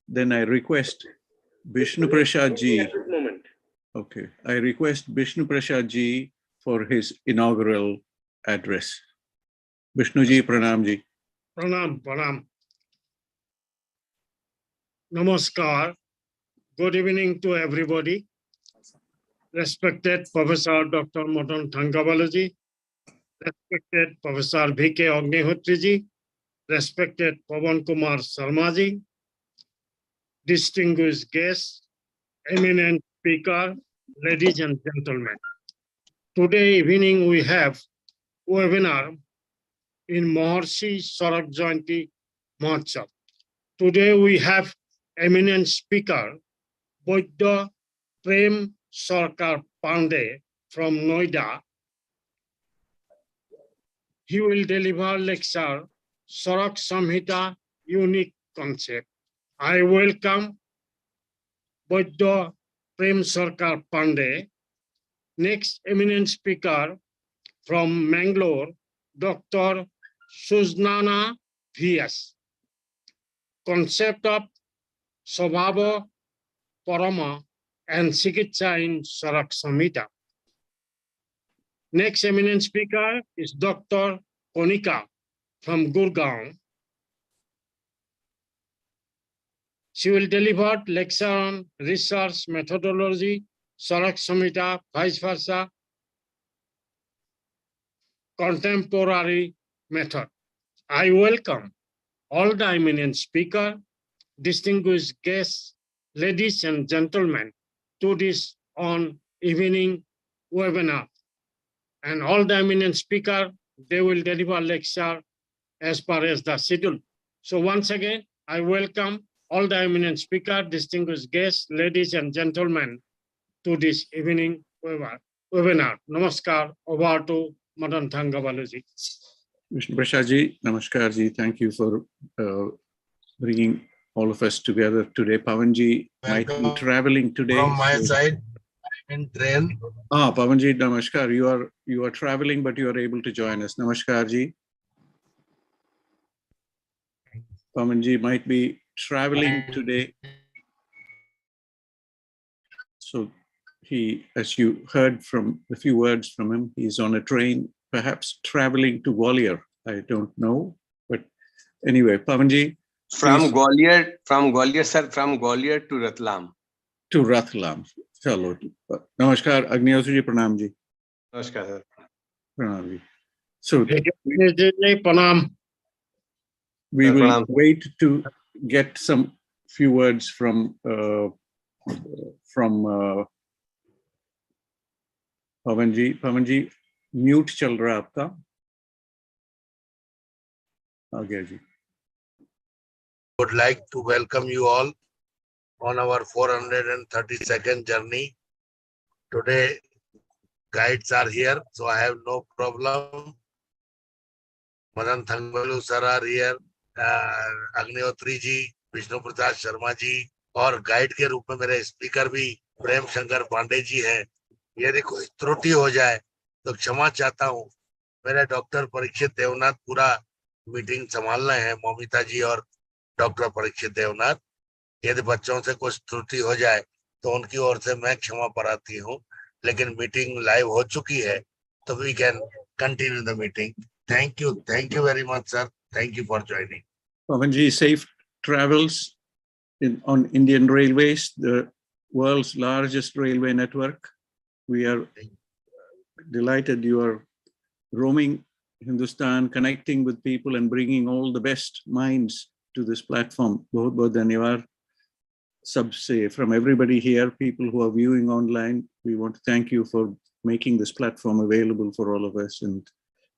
Then I request Vishnu Prasad ji. Okay, I request Vishnu Prasad ji for his inaugural address. Vishnu ji, pranam ji. Pranam, pranam. Namaskar. Good evening to everybody. Respected Professor Dr. Madan Thangabalaji, respected Professor V.K. Agnihotriji, respected Pawan Kumar Sharmaji, distinguished guests, eminent speaker, ladies and gentlemen. Today evening we have webinar in Maharshi Charak Jayanti Mahotsav. Today we have eminent speaker, Vaidya PremSharkar Pandey from NOIDA. He will deliver lecture, Charak Samhita Unique Concept. I welcome Vaidya PremSharkar Pandey. Next eminent speaker from Mangalore, Dr. Sujnana V.S. Concept of Swabhavoparama and Chikitsa in Charak Samhita. Next eminent speaker is Dr. Konica from GURUGRAM. She will deliver lecture on research methodology, Charak Samhita, vice versa, contemporary method. I welcome all the eminent speaker, distinguished guests, ladies and gentlemen, to this on evening webinar. And all the eminent speaker, they will deliver lecture as per as the schedule. So once again, I welcome all the eminent speaker, distinguished guests, ladies and gentlemen, to this evening webinar. Namaskar, over to Madan Thangabalaji. Vishnu Prasad ji, namaskar ji. Thank you for bringing all of us together today. Pawan ji might be traveling today. From my side, I'm in train. Pawan ji, namaskar. You are traveling, but you are able to join us. Namaskar ji. Pawan ji might be traveling today. So he, as you heard from a few words from him, he's on a train, perhaps traveling to Gwalior. I don't know, but anyway, Pawan ji. From Gwalior, sir, from Gwalior to Ratlam. To Ratlam. Chalo. Namaskar, Agnihotra ji, pranam ji. Namaskar, sir. Pranam ji. So Pranam. We will wait to get some few words from Pawan ji. Pawan ji, mute chal raha aapka. Agya ji. Would like to welcome you all on our 432nd journey. Today, guides are here, so I have no problem. Madan Thangbalu sir are here, Agnihotri ji, Vishnu Prasad Sharma ji, और guide के रूप में मेरे speaker भी प्रेम शंकर पांडे जी हैं। यदि कोई त्रुटि हो जाए तो क्षमा चाहता हूँ। मेरे डॉक्टर परीक्षित देवनाथ पूरा मीटिंग संभाल रहे हैं, ममिता जी और डॉक्टर परीक्षित देवनाथ। यदि बच्चों से कुछ त्रुटि हो जाए तो उनकी ओर से मैं क्षमा प्रार्थी हूँ, लेकिन मीटिंग लाइव हो चुकी है तो we can continue the meeting. Thank you very much sir, thank you for joining. Pawan ji, safe travels on Indian Railways, the world's largest railway network. We are delighted you are roaming Hindustan, connecting with people and bringing all the best minds to this platform. Bahut bahut dhanyawad. Sabse, from everybody here, people who are viewing online, we want to thank you for making this platform available for all of us and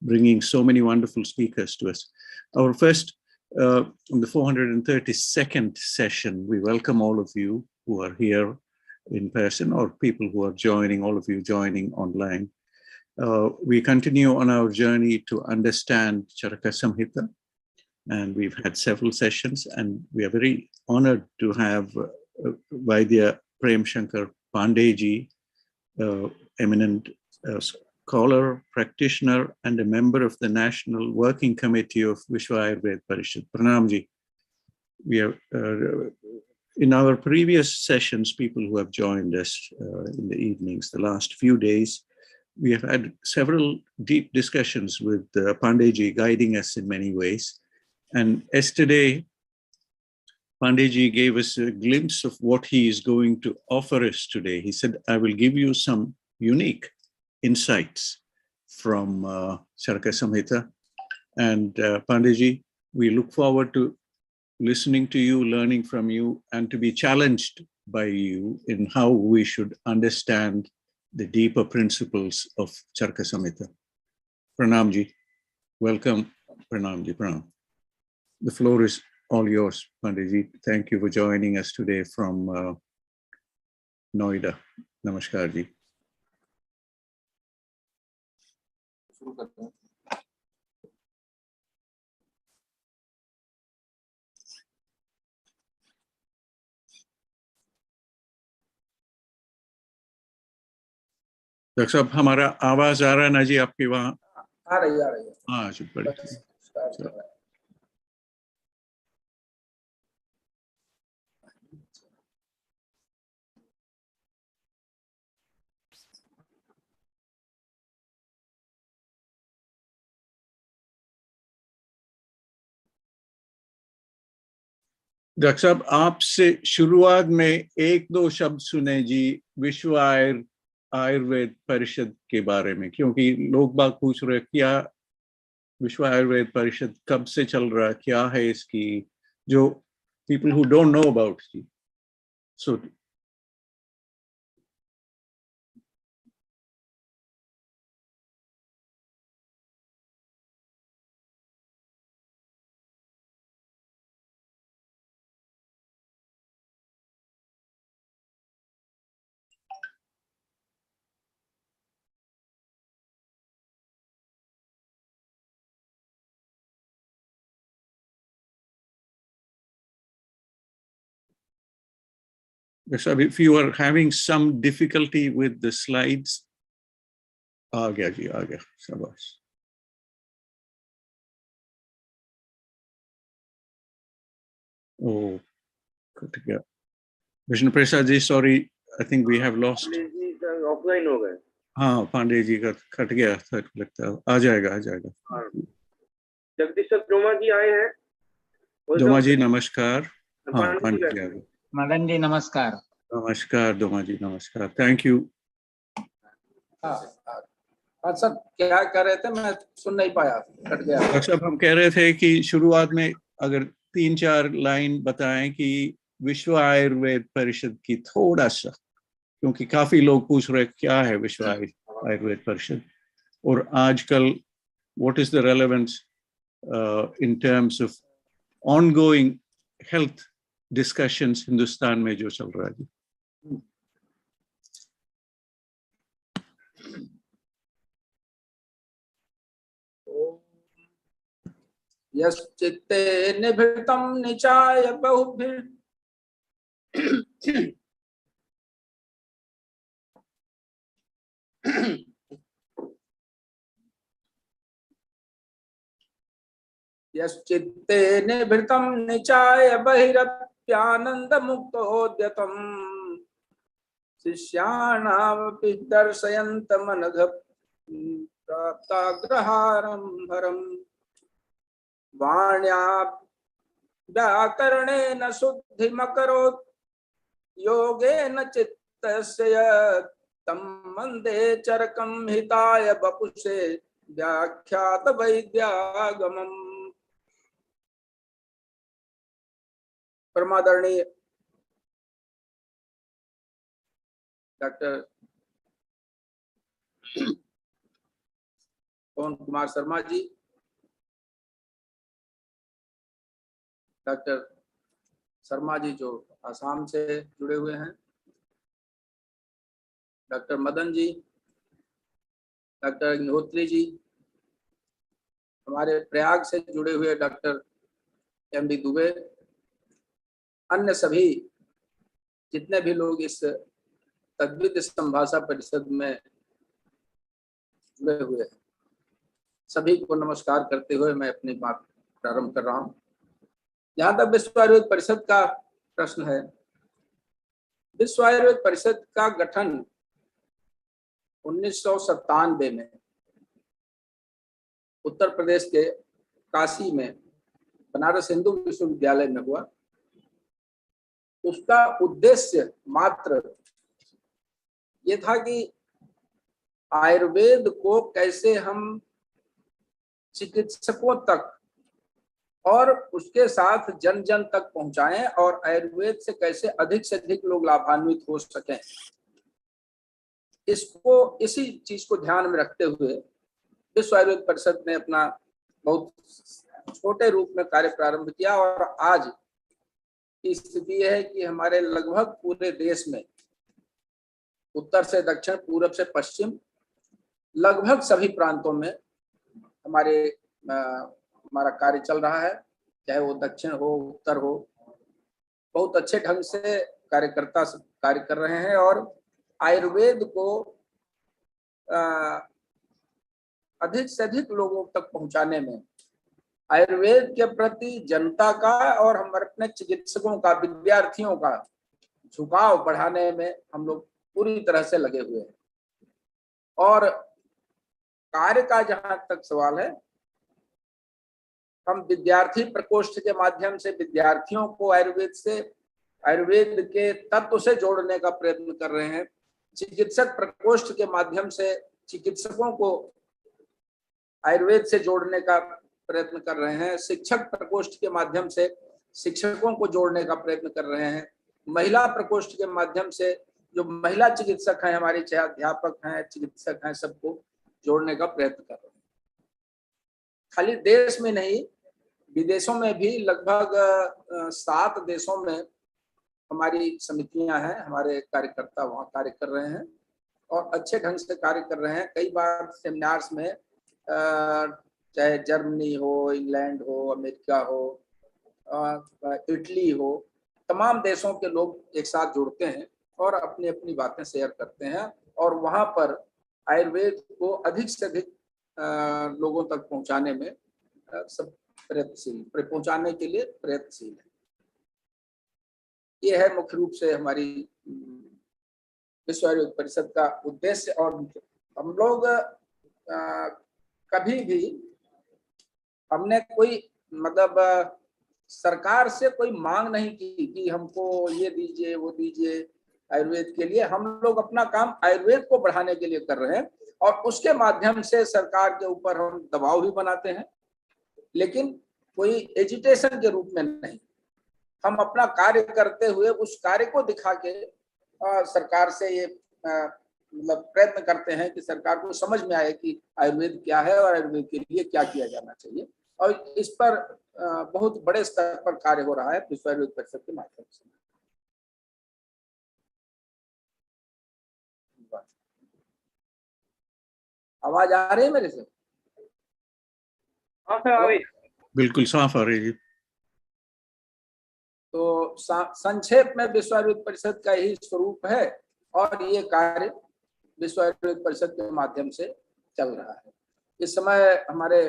bringing so many wonderful speakers to us. Our first, on the 432nd session, we welcome all of you who are here in person or people who are joining, all of you joining online. We continue on our journey to understand Charaka Samhita, and we've had several sessions, and we are very honored to have Vaidya PremSharkar Pandey ji, eminent scholar, practitioner, and a member of the National Working Committee of Vishwa Ayurveda Parishad. Pranam ji. We are In our previous sessions, people who have joined us in the evenings, the last few days, we have had several deep discussions with Pandeyji guiding us in many ways. And yesterday, Pandeyji gave us a glimpse of what he is going to offer us today. He said, I will give you some unique insights from Charaka Samhita. And Pandeyji, we look forward to listening to you, learning from you, and to be challenged by you in how we should understand the deeper principles of Charaka Samhita. Pranamji, welcome. Pranamji, pranam. The floor is all yours, Pandeyji. Thank you for joining us today from NOIDA. Namaskar ji. Doctor साहब, हमारा आवाज आ रहा है ना जी आपके वहाँ? आ रही है। हाँ जी, बढ़िया। डॉक्टर साहब, आपसे शुरुआत में एक दो शब्द सुने जी विश्व आयुर्वेद परिषद के बारे में, क्योंकि लोग बाग पूछ रहे क्या विश्व आयुर्वेद परिषद कब से चल रहा है, क्या है इसकी, जो people who don't know about it. So if you are having some difficulty with the slides, आ गया जी, आ गया, शाबाश। Oh, कट गया। Vishnu Prasad ji, sorry, I think we have lost. Offline हो गए। हाँ, पांडे जी का कट गया था, लगता है आ जाएगा, आ जाएगा। जगदीश डोमा जी आए हैं। डोमा जी नमस्कार। हाँ, पांडे जी आ गए। मदन जी नमस्कार। नमस्कार डोमा जी, नमस्कार, थैंक यू। सर क्या कह रहे थे, मैं सुन नहीं पाया, कट गया। अच्छा, हम कह रहे थे कि शुरुआत में अगर 3-4 लाइन बताएं कि विश्व आयुर्वेद परिषद की थोड़ा सा, क्योंकि काफी लोग पूछ रहे क्या है विश्व आयुर्वेद परिषद, और आजकल what is the relevance in terms of ongoing health discussions Hindustan में जो चल रहा है। यश्चित्ते निभृतं निचाय बहुभिः यश्चित्ते निभृतं निचाय बहिरप्यानन्दमुक्तोद्यतं शिष्याणामपि दर्शयन्तमनघ प्राप्ताग्रहारं हरम् वाण्या व्याकरणेन शुद्धिमकरोत् योगेन चित्तस्य तं वन्दे चरकं हिताय वपुषे व्याख्यात वैद्यागमम्। परमादरणीय डॉक्टर पवन कुमार शर्मा जी, डॉक्टर शर्मा जी जो आसाम से जुड़े हुए हैं, डॉक्टर मदन जी, डॉक्टर अग्निहोत्री जी, हमारे प्रयाग से जुड़े हुए डॉक्टर एम.डी. दुबे, अन्य सभी जितने भी लोग इस तद्विद संभाषा परिषद में जुड़े हुए हैं, सभी को नमस्कार करते हुए मैं अपनी बात प्रारंभ कर रहा हूँ। जहाँ तक विश्व आयुर्वेद परिषद का प्रश्न है, विश्व आयुर्वेद परिषद का गठन 1997 में उत्तर प्रदेश के काशी में बनारस हिंदू विश्वविद्यालय में हुआ। उसका उद्देश्य मात्र ये था कि आयुर्वेद को कैसे हम चिकित्सकों तक और उसके साथ जन जन तक पहुंचाएं और आयुर्वेद से कैसे अधिक से अधिक लोग लाभान्वित हो सकें, इसको इसी चीज को ध्यान में रखते हुए विश्व आयुर्वेद परिषद ने अपना बहुत छोटे रूप में कार्य प्रारंभ किया। और आज की स्थिति यह है कि हमारे लगभग पूरे देश में उत्तर से दक्षिण, पूरब से पश्चिम, लगभग सभी प्रांतों में हमारा कार्य चल रहा है, चाहे वो दक्षिण हो, उत्तर हो। बहुत अच्छे ढंग से कार्यकर्ता कार्य कर रहे हैं और आयुर्वेद को अधिक से अधिक लोगों तक पहुंचाने में, आयुर्वेद के प्रति जनता का और हमारे अपने चिकित्सकों का, विद्यार्थियों का झुकाव बढ़ाने में हम लोग पूरी तरह से लगे हुए हैं। और कार्य का जहां तक सवाल है, हम विद्यार्थी प्रकोष्ठ के माध्यम से विद्यार्थियों को आयुर्वेद के तत्व से जोड़ने का प्रयत्न कर रहे हैं। चिकित्सक प्रकोष्ठ के माध्यम से चिकित्सकों को आयुर्वेद से जोड़ने का प्रयत्न कर रहे हैं। शिक्षक प्रकोष्ठ के माध्यम से शिक्षकों को जोड़ने का प्रयत्न कर रहे हैं। महिला प्रकोष्ठ के माध्यम से जो महिला चिकित्सक हैं हमारे, चाहे अध्यापक हैं, चिकित्सक हैं, सबको जोड़ने का प्रयत्न कर रहे हैं। खाली देश में नहीं, विदेशों में भी लगभग 7 देशों में हमारी समितियां हैं, हमारे कार्यकर्ता वहाँ कार्य कर रहे हैं और अच्छे ढंग से कार्य कर रहे हैं। कई बार सेमिनार्स में चाहे जर्मनी हो, इंग्लैंड हो, अमेरिका हो, इटली हो, तमाम देशों के लोग एक साथ जुड़ते हैं और अपनी अपनी बातें शेयर करते हैं और वहाँ पर आयुर्वेद को अधिक से अधिक लोगों तक पहुँचाने में सब पहुँचाने के लिए प्रयत्नशील है। ये है मुख्य रूप से हमारी विश्व आयुर्वेद परिषद का उद्देश्य। और हम लोग कभी भी हमने कोई सरकार से कोई मांग नहीं की कि हमको ये दीजिए, वो दीजिए आयुर्वेद के लिए। हम लोग अपना काम आयुर्वेद को बढ़ाने के लिए कर रहे हैं और उसके माध्यम से सरकार के ऊपर हम दबाव भी बनाते हैं, लेकिन कोई एजिटेशन के रूप में नहीं। हम अपना कार्य करते हुए उस कार्य को दिखा के सरकार से ये प्रयत्न करते हैं कि सरकार को समझ में आए कि आयुर्वेद क्या है और आयुर्वेद के लिए क्या किया जाना चाहिए। और इस पर बहुत बड़े स्तर पर कार्य हो रहा है विश्व आयुर्वेद परिषद के माध्यम से। आवाज आ रही है मेरे से? हाँ सर, आ रही है। बिल्कुल साफ आ रही है। तो संक्षेप में विश्व आयुर्वेद परिषद का यही स्वरूप है और ये कार्य विश्व आयुर्वेद परिषद के माध्यम से चल रहा है। इस समय हमारे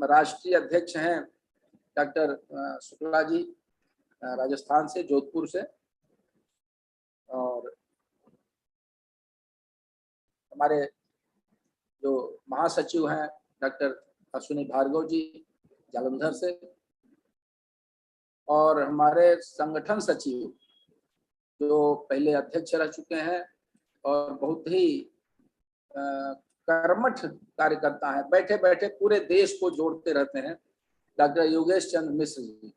राष्ट्रीय अध्यक्ष हैं डॉक्टर शुक्ला जी, राजस्थान से, जोधपुर से, और हमारे जो महासचिव हैं डॉक्टर अश्विनी भार्गव जी, जालंधर से, और हमारे संगठन सचिव जो पहले अध्यक्ष रह चुके हैं और बहुत ही कर्मठ कार्यकर्ता हैं, बैठे बैठे पूरे देश को जोड़ते रहते हैं, डॉक्टर योगेश चंद्र मिश्र जी,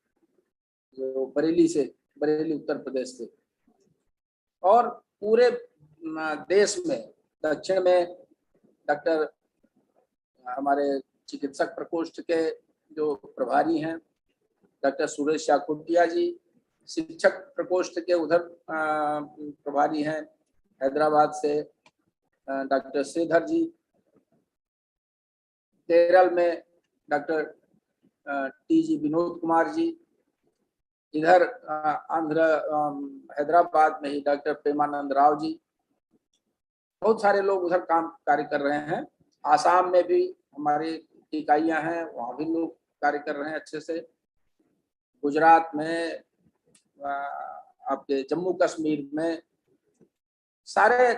जो बरेली उत्तर प्रदेश से। और पूरे देश में, दक्षिण में डॉक्टर हमारे चिकित्सक प्रकोष्ठ के जो प्रभारी हैं डॉक्टर सुरेश याकुटिया जी, शिक्षक प्रकोष्ठ के उधर प्रभारी हैं हैदराबाद से डॉक्टर श्रीधर जी, केरल में डॉक्टर टी.जी. विनोद कुमार जी, इधर हैदराबाद में ही डॉक्टर प्रेमानंद राव जी, बहुत सारे लोग उधर कार्य कर रहे हैं। आसाम में भी हमारी इकाइयां हैं, वहाँ भी लोग कार्य कर रहे हैं अच्छे से। गुजरात में आपके जम्मू कश्मीर में, सारे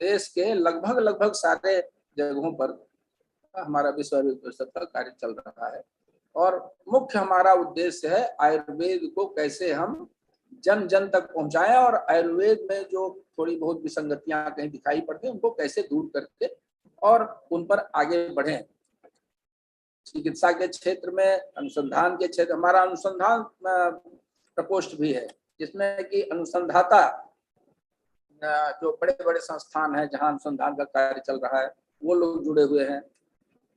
देश के लगभग सारे जगहों पर हमारा विश्व आयुर्वेद परिषद का कार्य चल रहा है। और मुख्य हमारा उद्देश्य है आयुर्वेद को कैसे हम जन जन तक पहुंचाएं और आयुर्वेद में जो थोड़ी बहुत विसंगतियां कहीं दिखाई पड़ती हैं उनको कैसे दूर करके और उन पर आगे बढ़ें। चिकित्सा के क्षेत्र में, अनुसंधान के क्षेत्र, हमारा अनुसंधान प्रकोष्ठ भी है जिसमें कि अनुसंधाता जो बड़े बड़े संस्थान हैं जहां अनुसंधान का कार्य चल रहा है वो लोग जुड़े हुए हैं।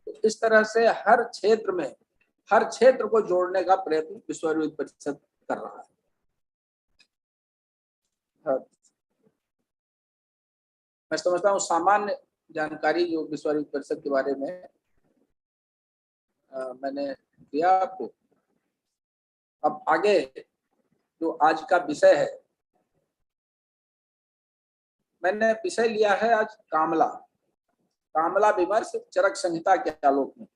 तो इस तरह से हर क्षेत्र में हर क्षेत्र को जोड़ने का प्रयत्न विश्व आयुर्वेद परिषद कर रहा है। मैं समझता हूँ सामान्य जानकारी जो विश्व आयुर्वेद परिषद के बारे में मैंने दिया आपको। अब आगे जो आज का विषय है, मैंने विषय लिया है आज कामला विमर्श चरक संहिता के आलोक में।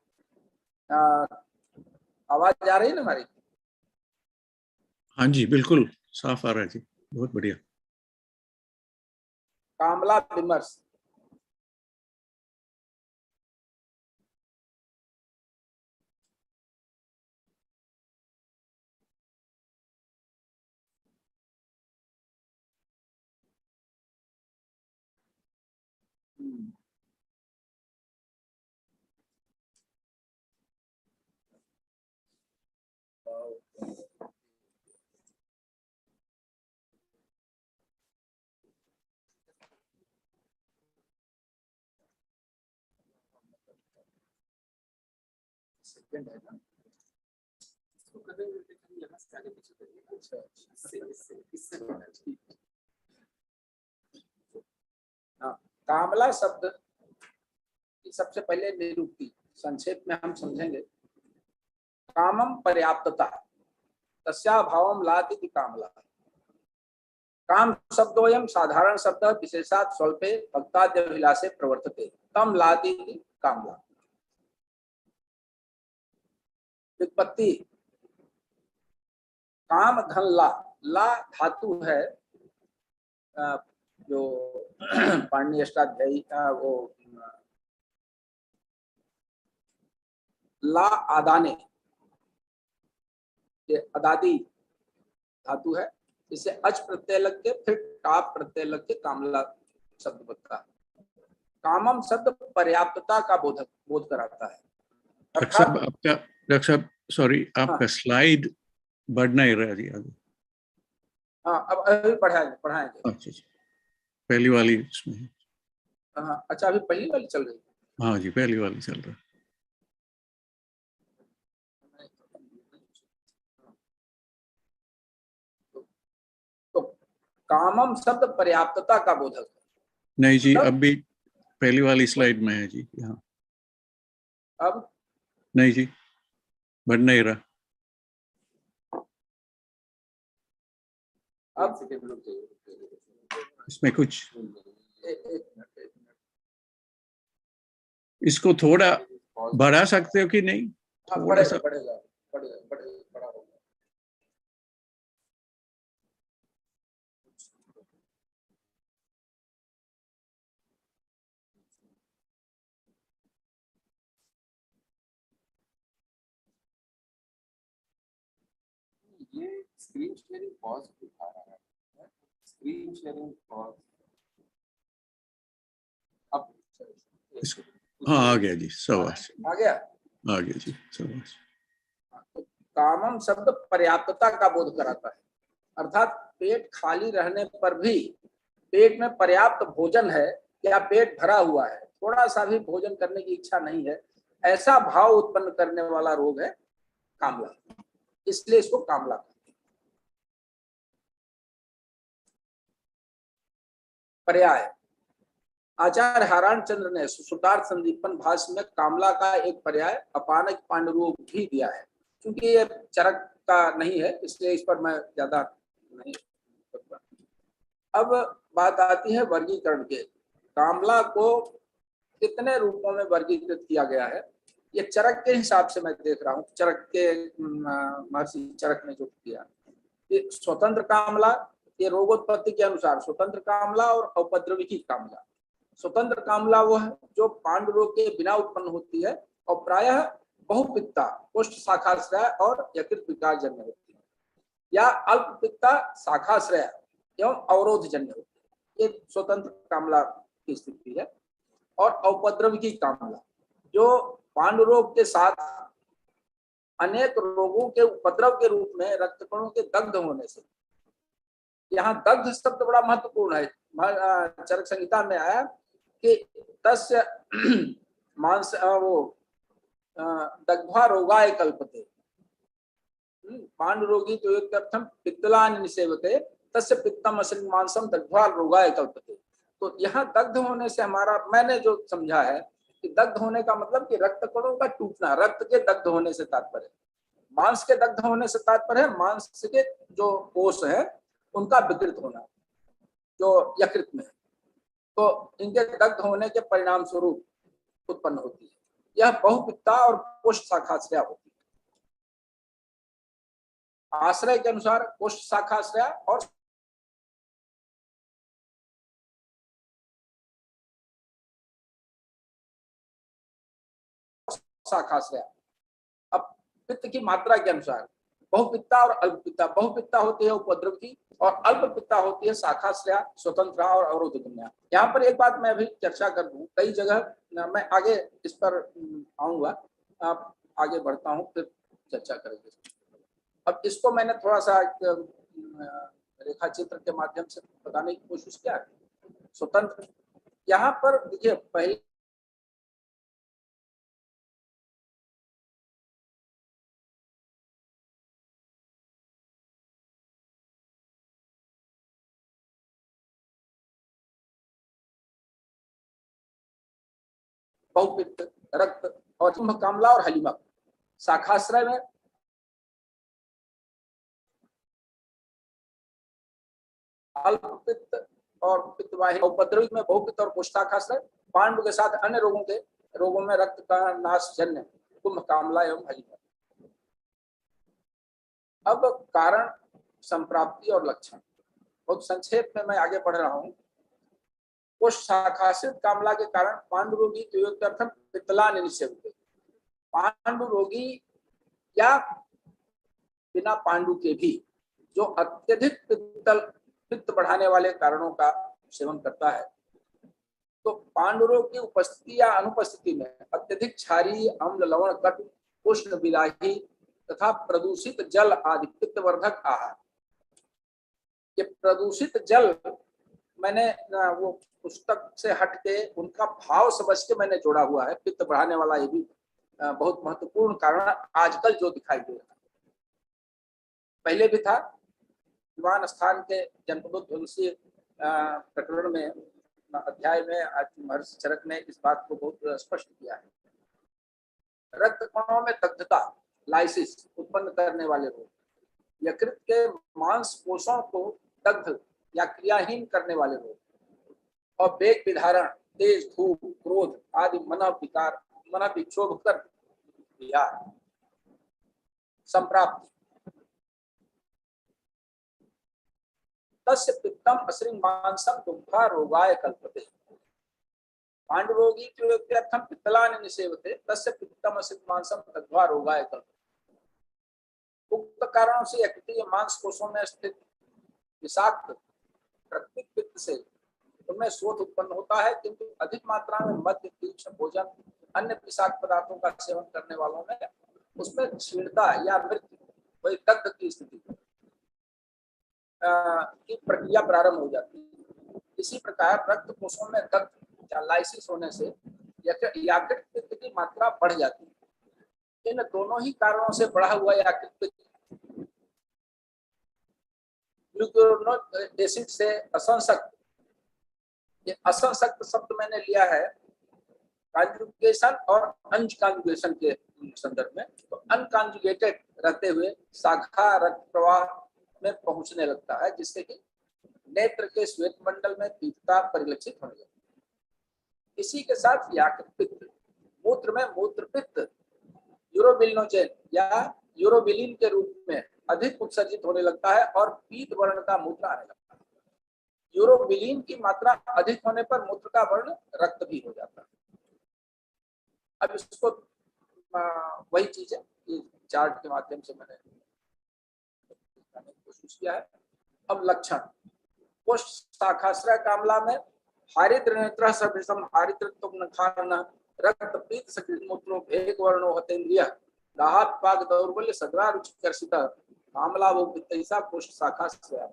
आवाज आ रही है ना हमारी? हाँ जी, बिल्कुल साफ आ रहा है जी, बहुत बढ़िया। कामला विमर्श सेकंड है ना, इसको कर देंगे लेकिन यहाँ से आगे पीछे करिए। अच्छा, इससे हाँ, कामला शब्द की सबसे पहले निरूक्ति संक्षेप में हम समझेंगे। कामम पर्याप्तता तस्याभावम लाति कामला। काम शब्दोयम साधारण शब्द विशेषात् स्वल्पे भक्ताद्यभिलाषे प्रवर्तते तम लाति कामला। व्युत्पत्ति काम धन ला धातु है जो पाणिनि अष्टाध्यायी वो ला आदाने, ये अदादी धातु है। इसे अच प्रत्यय लग के फिर टाप प्रत्यय लग के कामला शब्द बनता है। कामम शब्द पर्याप्तता का बोध कराता है। डॉक्टर साहब सॉरी, आपका स्लाइड बढ़ नहीं रहा जी आगे। हाँ, अब अभी पढ़ाएंगे। अच्छा, पहली वाली इसमें। हाँ, अच्छा, अभी पहली वाली चल रही है। हाँ जी, पहली वाली चल रहा है। तो कामम शब्द पर्याप्तता का बोधक है। नहीं जी, अब भी पहली वाली स्लाइड में है जी। हाँ, अब नहीं जी, बढ़ नहीं रहा। अब इसमें कुछ इसको थोड़ा बढ़ा सकते हो कि नहीं? थोड़ा सा बढ़ेगा। ये स्क्रीन शेयरिंग पॉज दिखा रहा है। स्क्रीन शेयरिंग पॉज अब हाँ आ गया जी, शाबाश। आ गया जी, शाबाश। कामम शब्द पर्याप्तता का बोध कराता है, अर्थात पेट खाली रहने पर भी पेट में पर्याप्त भोजन है या पेट भरा हुआ है, थोड़ा सा भी भोजन करने की इच्छा नहीं है, ऐसा भाव उत्पन्न करने वाला रोग है कामला। इसलिए इसको कामला कहते हैं। पर्याय आचार्य हारायण चंद्र ने सुश्रुतार्थ संदीपन भाष्य में कामला का एक पर्याय अपानक पांडुरोग भी दिया है। क्योंकि ये चरक का नहीं है इसलिए इस पर मैं ज्यादा नहीं। अब बात आती है वर्गीकरण के। कामला को कितने रूपों में वर्गीकृत किया गया है, ये चरक के हिसाब से मैं देख रहा हूँ। चरक के महर्षि चरक ने जो किया, ये स्वतंत्र कामला, ये रोगोत्पत्ति के अनुसार स्वतंत्र कामला और औपद्रविकी कामला। स्वतंत्र कामला वो है जो पांडु रोग के बिना उत्पन्न होती है और प्रायः बहुपित्ता, पुष्ट शाखाश्रय और यकृत विकार जन्य होती है, या अल्पपित्ता शाखाश्रय एवं अवरोध जन्य होती है। ये स्वतंत्र कामला की स्थिति है। और औपद्रविकी कामला जो पांडु रोग के साथ अनेक रोगों के उपद्रव के रूप में रक्तकणों के दग्ध होने से, यहाँ दग्ध शब्द बड़ा महत्वपूर्ण है। चरक संहिता में आया कि तस्य मांस वो दग्ध्वा रोगाय कल्पते, पांडु रोगी तो एक अर्थम पित्तलान निसेवते तस्य पित्तम असिन मांसम दग्ध्वा रोगाय कल्पते। तो यहाँ दग्ध होने से हमारा, मैंने जो समझा है कि दग्ध होने का मतलब कि रक्त कणों का टूटना, रक्त के दग्ध होने से तात्पर्य। मांस के दग्ध होने से तात्पर्य है मांस के जो कोष है उनका विकृत होना, जो यकृत में है, तो इनके दग्ध होने के परिणाम स्वरूप उत्पन्न होती है। यह बहुपित्ता और पुष्ट शाखाश्रय होती है। आश्रय के अनुसार पुष्ट शाखाश्रय और शाखाश्रय। अब पित्त की मात्रा के अनुसार बहुपित्ता और अल्पपित्ता, बहुपित्ता होती है उपद्रव की और अल्पपित्ता होती है शाखाश्रय, स्वतंत्र और अवरोधजन्य। यहाँ पर एक बात मैं अभी चर्चा कर दूं, कई जगह मैं आगे इस पर आऊंगा, आप आगे बढ़ता हूँ फिर चर्चा करेंगे। अब इसको मैंने थोड़ा सा रेखा चित्र के माध्यम से बताने की कोशिश किया है। स्वतंत्र, यहाँ पर देखिए पहले बहुपित्त, रक्त और कुंभ कामला और हलिमक। शाखाश्रय में अल्पपित्त और पित्तवाहिनी, उपद्रविक में बहुपित्त और पुष्टाखाश्रय, पांडु के साथ अन्य रोगों में रक्त का नाश जन्य कुंभ कामला एवं हलिमक। अब कारण, संप्राप्ति और लक्षण बहुत संक्षेप में मैं आगे बढ़ रहा हूँ। पुष्ट शाखाश्रित कामला के कारण पांडु रोगी पित्तला निसेवते, पांडु रोगी या बिना पांडु के भी जो अत्यधिक पित्त बढ़ाने वाले कारणों का सेवन करता है, तो पांडु रोग की उपस्थिति या अनुपस्थिति में अत्यधिक क्षारीय, अम्ल, लवण, कटु, उष्ण, बिलाही तथा प्रदूषित जल आदि पित्तवर्धक आहार। ये प्रदूषित जल मैंने वो पुस्तक से हटके उनका भाव समझ के मैंने जोड़ा हुआ है। पित्त बढ़ाने वाला ये भी बहुत महत्वपूर्ण कारण आजकल जो दिखाई दे रहा है, पहले भी था। विमान स्थान के जनपदोध्वंसी प्रकरण में अध्याय में आज महर्षि चरक ने इस बात को बहुत स्पष्ट किया है। रक्त कणों में दग्धता, लाइसिस उत्पन्न करने वाले रोग, यकृत के मांस कोशों को दग्ध या क्रियाहीन करने वाले रोग और वेग विधारण, तेज धूप, क्रोध आदि मन विक्षोभ कर दिया। संप्राप्ति, तस्य पित्तम अश्रिंग मांसम दुग्धा रोगाय कल्पते, पांडु रोगी कृत्यर्थम पित्तलानि निसेवते तस्य पित्तम अश्रिंग मांसम दुग्धा रोगाय कल्पते। उक्त कारणों से यकृतीय मांस कोशों में स्थित विषाक्त प्राकृतिक पित्त से उनमें शोथ उत्पन्न होता है, किंतु अधिक मात्रा में मद्य, तीक्ष्ण भोजन, अन्य विषाक्त पदार्थों का सेवन करने वालों में उसमें क्षीणता या मृत्यु, वही दग्ध की स्थिति की प्रक्रिया प्रारंभ हो जाती है। इसी प्रकार रक्त कोशों में दग्ध या लाइसिस होने से यकृत पित्त की मात्रा बढ़ जाती है। इन दोनों ही कारणों से बढ़ा हुआ यकृत पित्त ग्लूकोनोज एसिड से असंसक्त, ये असंसक्त शब्द मैंने लिया है कॉन्जुगेशन और अनकॉन्जुगेशन के संदर्भ में। तो अनकॉन्जुगेटेड रहते हुए शाखा रक्त प्रवाह में पहुंचने लगता है, जिससे कि नेत्र के श्वेत मंडल में पीतता परिलक्षित होने लगती है। इसी के साथ यकृत पित्त, मूत्र में मूत्रपित्त यूरोबिलिनोजेन या यूरोबिलिन के रूप में अधिक उत्सर्जित होने लगता है और पीत वर्ण का मूत्र आने लगता है। यूरोबिलिन की मात्रा अधिक होने पर मूत्र का वर्ण रक्त भी हो जाता है। अब इसको वही चीज है, ये चार्ट के माध्यम से मैंने कोशिश किया है। अब लक्षण, कोष्ठ शाखाश्रय कामला में हारिद्र नेत्र सभ्यसम हारिद्र तुम खान रक्त पीत सकृत मूत्रो भेद वर्णो हतेन्द्रिय दाहात पाक दौर्बल्य सदरा रुचिकर्षित कामला वो पित्तैसा कोष्ठ शाखाश्रय।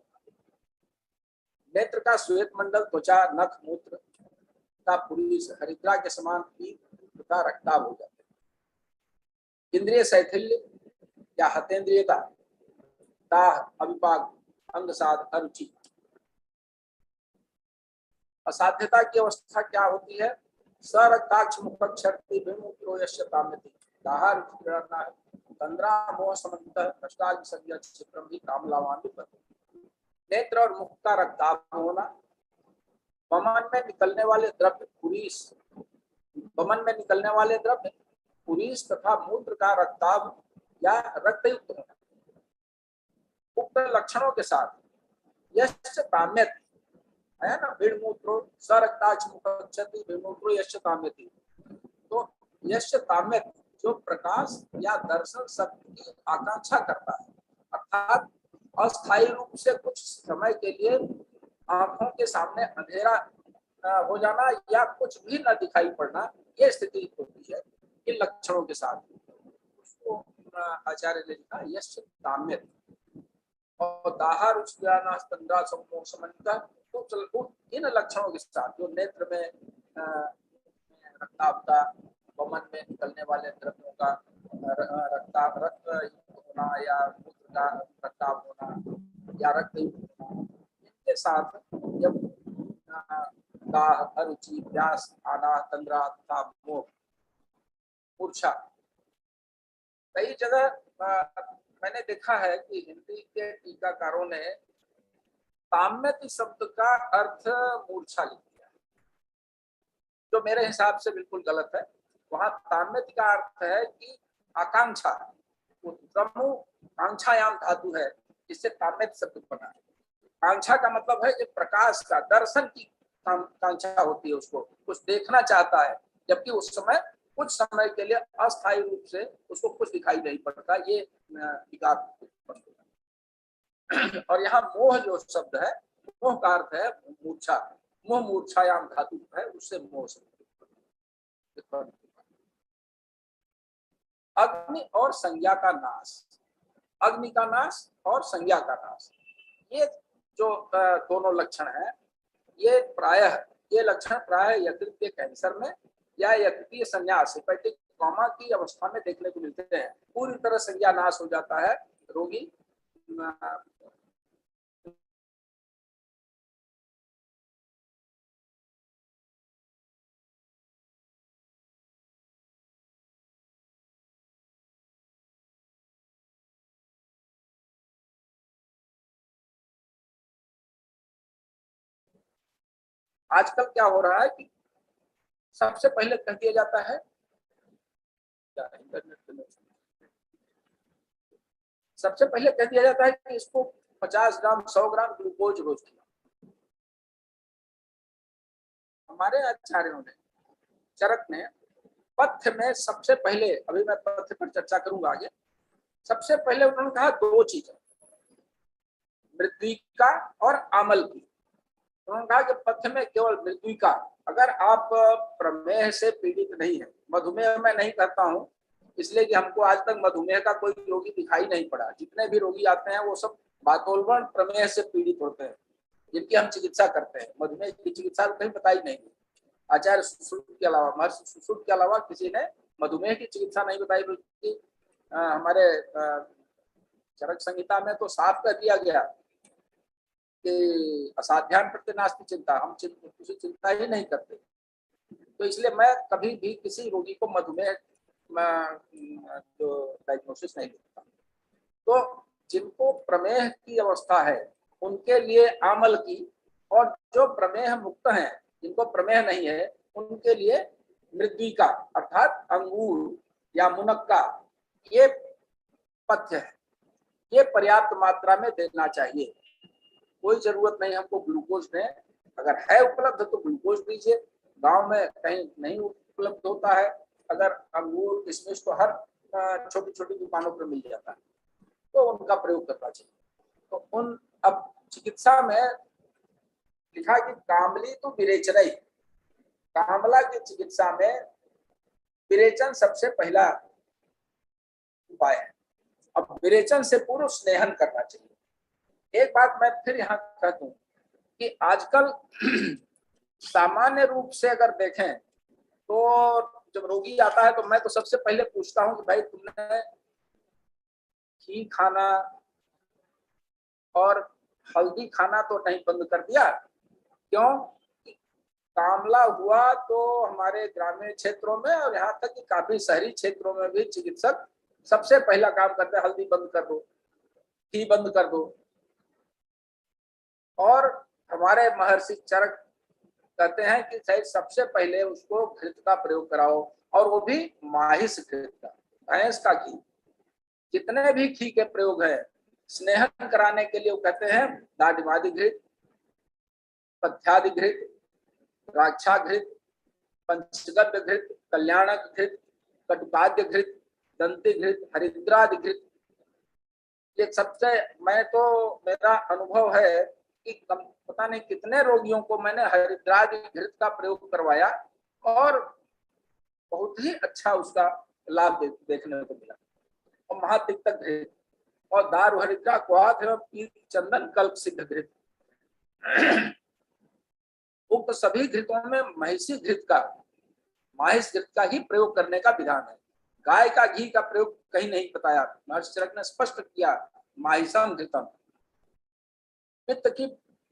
नेत्र का श्वेत मंडल, त्वचा, नख, मूत्र का पुरीस हरिद्रा के समान पीत तथा रक्ताभ हो जाते हैं। इंद्रिय शैथिल्य या हतेन्द्रियता, दाह, अविपाक, अंगसाध, अरुचि। असाध्यता की अवस्था क्या होती है? सरक्ताक्ष मुखक्षर्ति विमुक्तो यस्य ताम्यति दाह रुचिकरणा तंद्रा मोह समन्वित कष्टादि संज्ञा क्षेत्रम भी कामलावान विपत्ति। नेत्र और मुख का रक्ताभ होना, वमन में निकलने वाले द्रव्य पुरीस, वमन में निकलने वाले द्रव्य पुरीस तथा मूत्र का रक्ताभ या रक्तयुक्त होना। उक्त लक्षणों के साथ यश्च ताम्यति है ना, विमूत्रो सरक्ताक्ष मुखक्षति विमूत्रो यश्च ताम्यति। तो यश्च ताम्यति जो प्रकाश या दर्शन शक्ति की आकांक्षा करता है, अर्थात अस्थायी रूप से कुछ समय के लिए आंखों के सामने अंधेरा हो जाना या कुछ भी न दिखाई पड़ना, ये स्थिति होती है इन लक्षणों के साथ। उसको आचार्य ने लिखा यश्च ताम्यति। और दाह रुचिकरणा तंद्रा सम्मोह समन्वित, तो इन लक्षणों के साथ जो नेत्र में रक्ताभ का, वमन में निकलने वाले द्रव्यों का रक्त होना या मूत्र का रक्ताभ होना या रक्त होना, इनके साथ जब दाह, अरुचि, प्यास, आना, तंद्रा तथा मोह, मूर्छा। कई जगह मैंने देखा है कि हिंदी के टीकाकारों ने ताम्यति शब्द का अर्थ मूर्छा लिख दिया, जो मेरे हिसाब से बिल्कुल गलत है। वहां ताम्यति का अर्थ है कि आकांक्षा, कांक्षायाम धातु है, इससे ताम्यति शब्द बना है। कांक्षा का मतलब है कि प्रकाश का, दर्शन की कांक्षा होती है, उसको कुछ देखना चाहता है, जबकि उस समय कुछ समय के लिए अस्थायी रूप से उसको कुछ दिखाई नहीं पड़ता। ये विकार। और यहाँ मोह जो शब्द है, मोह का अर्थ है मूर्छा, मोह मूर्छायाम धातु है, उससे मोह शब्द। अग्नि और संज्ञा का नाश, अग्नि का नाश और संज्ञा का नाश, ये जो दोनों लक्षण हैं, ये प्रायः ये लक्षण प्रायः यकृत कैंसर में या यकृतीय संन्यास हेपेटिक कोमा की अवस्था में देखने को मिलते हैं। पूरी तरह संज्ञा नाश हो जाता है, रोगी आजकल क्या हो रहा है कि सबसे पहले कह दिया जाता है, सबसे पहले कह दिया जाता है कि इसको 50 ग्राम 100 ग्राम ग्लूकोज रोज खिलाओ। हमारे आचार्यों ने, चरक ने पथ्य में सबसे पहले, अभी मैं पथ्य पर चर्चा करूंगा आगे, सबसे पहले उन्होंने कहा दो चीजें, मृद्विका और आमल की। उन्होंने कहा कि पथ्य में केवल मृद्विका, अगर आप प्रमेह से पीड़ित नहीं है, मधुमेह मैं नहीं करता हूं, इसलिए कि हमको आज तक मधुमेह का कोई रोगी दिखाई नहीं पड़ा। जितने भी रोगी आते हैं वो सब वातोलवण प्रमेह से पीड़ित होते हैं, जिनकी हम चिकित्सा करते हैं। मधुमेह की चिकित्सा कहीं बताई नहीं, आचार्य सुश्रुत के अलावा, महर्षि सुश्रुत के अलावा किसी ने मधुमेह की चिकित्सा नहीं बताई। बल्कि हमारे चरक संहिता में तो साफ कर दिया गया कि असाध्यान प्रति नास्ति चिंता, हम किसी चिंता ही नहीं करते। तो इसलिए मैं कभी भी किसी रोगी को मधुमेह जो डायग्नोसिस नहीं देता। तो जिनको प्रमेह की अवस्था है उनके लिए आमल की, और जो प्रमेह मुक्त हैं, जिनको प्रमेह नहीं है, उनके लिए मृद्विका अर्थात अंगूर या मुनक्का, ये पथ्य है। ये पर्याप्त मात्रा में देना चाहिए। कोई जरूरत नहीं हमको ग्लूकोज दें, अगर है उपलब्ध तो ग्लूकोज दीजिए। गांव में कहीं नहीं उपलब्ध होता है, अगर अंगूर किशमिश तो हर छोटी छोटी दुकानों पर मिल जाता है, तो उनका प्रयोग करना चाहिए। तो उन अब चिकित्सा में लिखा कि कामली तो विरेचनई, कामला की चिकित्सा में विरेचन सबसे पहला उपाय है। अब विरेचन से पूर्व स्नेहन करना चाहिए। एक बात मैं फिर यहाँ कह दूं कि आजकल सामान्य रूप से अगर देखें तो जब रोगी आता है तो मैं तो सबसे पहले पूछता हूं कि भाई तुमने घी खाना और हल्दी खाना तो नहीं बंद कर दिया? क्यों? कामला हुआ तो हमारे ग्रामीण क्षेत्रों में और यहाँ तक कि काफी शहरी क्षेत्रों में भी चिकित्सक सबसे पहला काम करते हैं, हल्दी बंद कर दो, घी बंद कर दो। और हमारे महर्षि चरक कहते हैं कि शायद सबसे पहले उसको घृत का प्रयोग कराओ, और वो भी माहिस घृत का, भैंस का घी। जितने भी घी के प्रयोग है स्नेहन कराने के लिए, वो कहते हैं दाडिमादि घृत, पथ्यादि घृत, राक्षा घृत, पंचगव्य घृत, कल्याणक घृत, कटुकाद्य घृत, दंती घृत, हरिद्रादि घृत। ये सबसे, मैं तो मेरा अनुभव है कि पता नहीं कितने रोगियों को मैंने हरिद्रादि घृत का प्रयोग करवाया और बहुत ही अच्छा उसका लाभ देखने को मिला। और महातिक्तक घृत और दारु हरिद्रा क्वाथ एवं पीत चंदन कल्प सिद्ध घृत, उक्त सभी घृतों में महिषी घृत का, माहिष घृत का ही प्रयोग करने का विधान है। गाय का घी का प्रयोग कहीं नहीं बताया। महर्षि चरक ने स्पष्ट किया माहिषम घृतम। पित्त की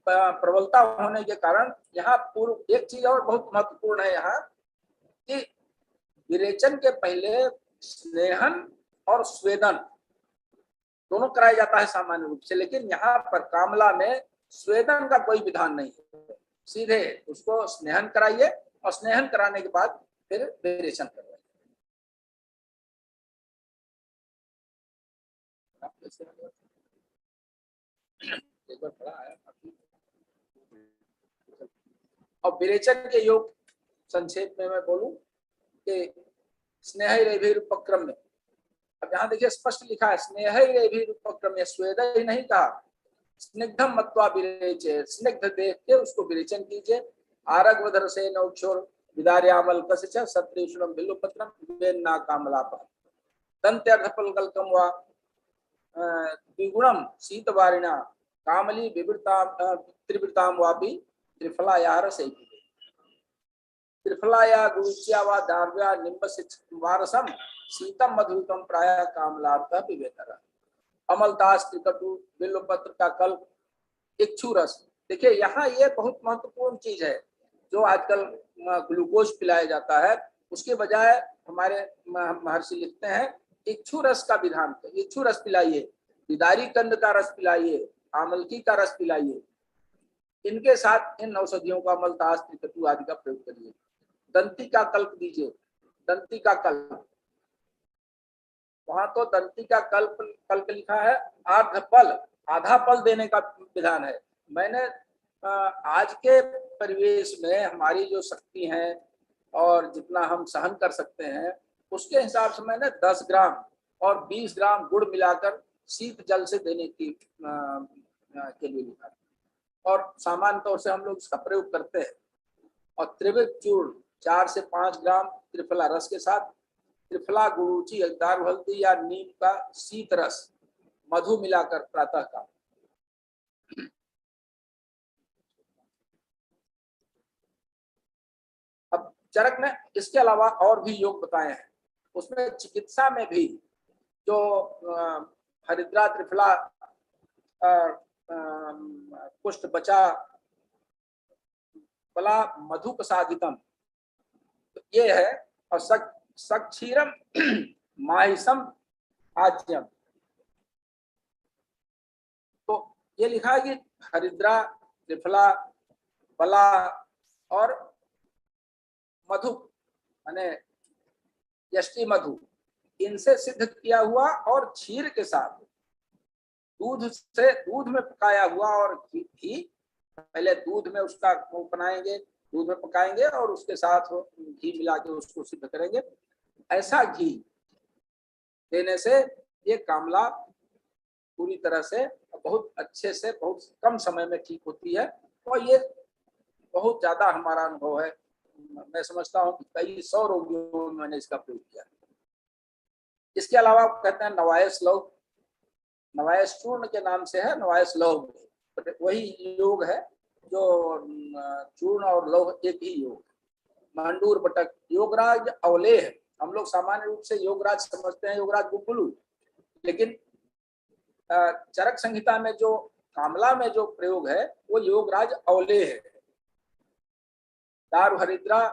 प्रबलता होने के कारण यहाँ पूर्व एक चीज और बहुत महत्वपूर्ण है यहाँ कि विरेचन के पहले स्नेहन और स्वेदन दोनों कराया जाता है सामान्य रूप से, लेकिन यहाँ पर कामला में स्वेदन का कोई विधान नहीं है। सीधे उसको स्नेहन कराइए और स्नेहन कराने के बाद फिर विरेचन करवाइए। एक बार पढ़ा है और विरेचन के योग संक्षेप में मैं बोलूं कि स्नेहैरेभिरुपक्रम्य। अब यहाँ देखिए स्पष्ट लिखा है स्नेहैरेभिरुपक्रम्य, स्वेद ही नहीं कहा। स्निग्धम मत्वा विरेचे, स्निग्ध देख के उसको विरेचन कीजिए। आरग्वधर से नौक्षोर विदार्यामल कस्य सत्रेषुणम बिल्वपत्रम वेन्ना कामलाप दंत्यर्धपलकल्कम वा द्विगुणम शीतवारिणा कामली विवृताम त्रिवृताम वापि त्रिफलायार से त्रिफलाया गुरुच्या वा दार्व्या निम्बसिवारसम शीतम मधुरितम प्राय कामलार्थ विवेतर। अमलतास त्रिकटु बिल्वपत्र का कल्प इक्षु रस। देखिए यहाँ ये बहुत महत्वपूर्ण चीज है जो आजकल ग्लूकोज पिलाया जाता है, उसके बजाय हमारे महर्षि लिखते हैं इक्षु रस का विधान। इक्षु रस पिलाइए, विदारी कंद का रस पिलाइए, आमलकी का रस पिलाइए। इनके साथ इन औषधियों का अमलतास त्रिकटु आदि का प्रयोग करिए। दंती का कल्प दीजिए, दंती का कल्प, वहां तो दंती का कल्प कल्प लिखा है, आधा पल, आधा पल देने का विधान है। मैंने आज के परिवेश में हमारी जो शक्ति है और जितना हम सहन कर सकते हैं उसके हिसाब से मैंने 10 ग्राम और 20 ग्राम गुड़ मिलाकर शीत जल से देने की के लिए लिखा, और सामान्य तौर से हम लोग इसका प्रयोग करते हैं। और त्रिविध चूर्ण 4 से 5 ग्राम त्रिफला रस के साथ, त्रिफला गुरुची दारू हल्दी या नीम का शीत रस मधु मिलाकर प्रातः का। अब चरक ने इसके अलावा और भी योग बताए हैं। उसमें चिकित्सा में भी जो हरिद्रा त्रिफला कुष्ठ बचा बला मधुक साधितम ये है, और सक्षीरम माहिसम आज्यम। तो ये लिखा है कि हरिद्रा त्रिफला बला और मधु माने यष्टि मधु, इनसे सिद्ध किया हुआ और क्षीर के साथ दूध में पकाया हुआ और घी, पहले दूध में उसका वो बनाएंगे, दूध में पकाएंगे और उसके साथ घी मिला के उसको सिद्ध करेंगे। ऐसा घी देने से ये कामला पूरी तरह से बहुत अच्छे से बहुत कम समय में ठीक होती है। और ये बहुत ज्यादा हमारा अनुभव है। मैं समझता हूँ कि कई 100 रोगियों में मैंने इसका प्रयोग किया। इसके अलावा कहते हैं नवायस लौह, नवायस चूर्ण के नाम से है, नवायस लौह वही योग है जो चूर्ण और लौह एक ही योग है। मंडूर बटक, योगराज अवलेह है। हम लोग सामान्य रूप से योगराज समझते हैं, योगराज गुगुलू, लेकिन चरक संहिता में जो कामला में जो प्रयोग है वो योगराज अवलेह है। दारु हरिद्रा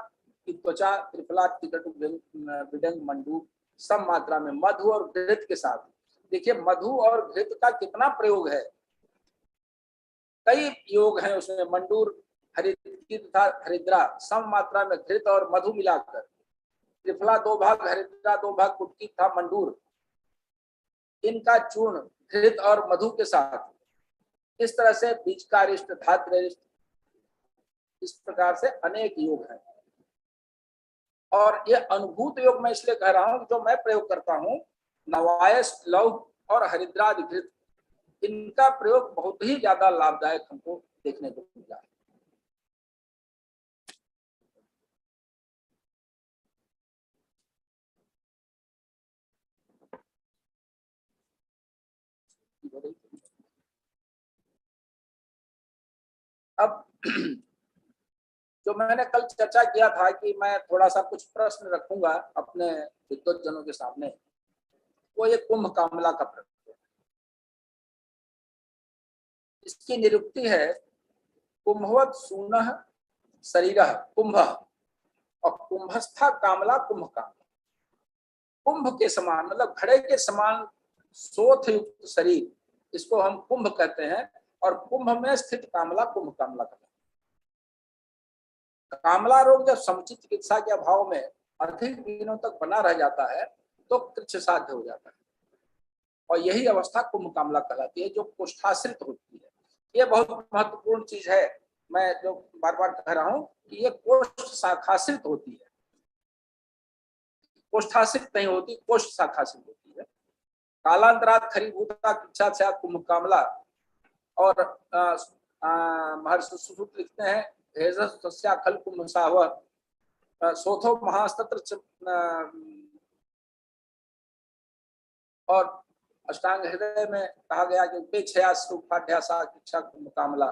की त्वचा त्रिफला तिकटु विडंग मंडू सम मात्रा में मधु और घृत के साथ। देखिए मधु और घृत का कितना प्रयोग है, कई योग हैं उसमें। मंडूर हरिद्रा सम मात्रा में घृत और मधु मिलाकर, त्रिफला 2 भाग हरिद्रा 2 भाग कुटकी था मंडूर, इनका चूर्ण घृत और मधु के साथ। इस तरह से बीज का अरिष्ट, धात्र अरिष्ट, इस प्रकार से अनेक योग हैं। और ये अनुभूत योग मैं इसलिए कह रहा हूं, जो मैं प्रयोग करता हूं, नवायस लौह और हरिद्रादि घृत, इनका प्रयोग बहुत ही ज्यादा लाभदायक हमको देखने को मिला है। अब जो मैंने कल चर्चा किया था कि मैं थोड़ा सा कुछ प्रश्न रखूंगा अपने विद्वज्जनों के सामने, वो ये कुंभ कामला का प्रश्न है। इसकी निरुक्ति है कुंभवत सूनः शरीरः कुंभ और कुंभस्था कामला कुंभ कामला। कुंभ के समान मतलब घड़े के समान सोथ युक्त शरीर, इसको हम कुंभ कहते हैं। और कुंभ में स्थित कामला कुंभ कामला कहते हैं। कामला रोग जब समुचित चिकित्सा के अभाव में अधिक दिनों तक बना रह जाता है तो कृच्छ साध्य हो जाता है, और यही अवस्था कुंभ कामला कहलाती है, जो कोष्ठाश्रित होती है। ये बहुत महत्वपूर्ण चीज है, मैं जो बार बार कह रहा हूं कि ये कोष्ठ शाखाश्रित होती है, कोष्ठाश्रित नहीं होती, कोष्ठ शाखाश्रित होती है। कालांतरात खरीभूता कृच्छा से कुंभ कामला। और महर्षि सुश्रुत लिखते हैं खल कुंभ सोथो महास्तत्र और अष्टांग हृदय में कहा गया कि उपेक्षया स्वरूपाध्यासा कृच्छा कुंभ कामला।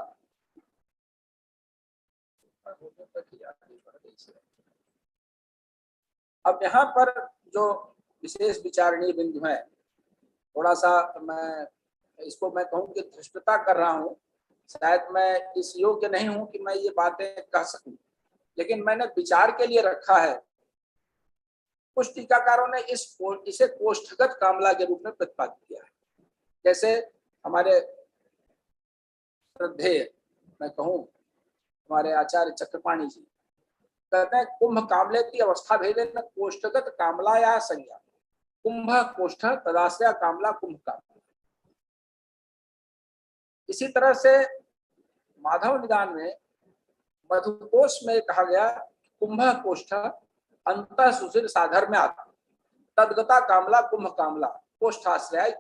अब यहाँ पर जो विशेष विचारणीय बिंदु है, थोड़ा सा मैं इसको मैं कहूँ कि धृष्टता कर रहा हूँ। शायद मैं इस योग्य नहीं हूं कि मैं ये बातें कह सकूं, लेकिन मैंने विचार के लिए रखा है। कुछ टीकाकारों ने इसे कोष्ठगत कामला के रूप में प्रतिपादित किया है। जैसे हमारे श्रद्धेय मैं कहूं हमारे आचार्य चक्रपाणी जी कहते हैं कुंभ कामले की अवस्था भेदे न कोष्ठगत कामला या संज्ञा, कुंभ कोष्ठ तदाश्रया कामला कुंभ कामला। इसी तरह से माधव निदान में मधुकोश में कहा गया कुंभ कोष्ठ अंतः सुशील साधर्म्यात् तद्गता कामला कुंभ कामला कोष्ठाश्रय।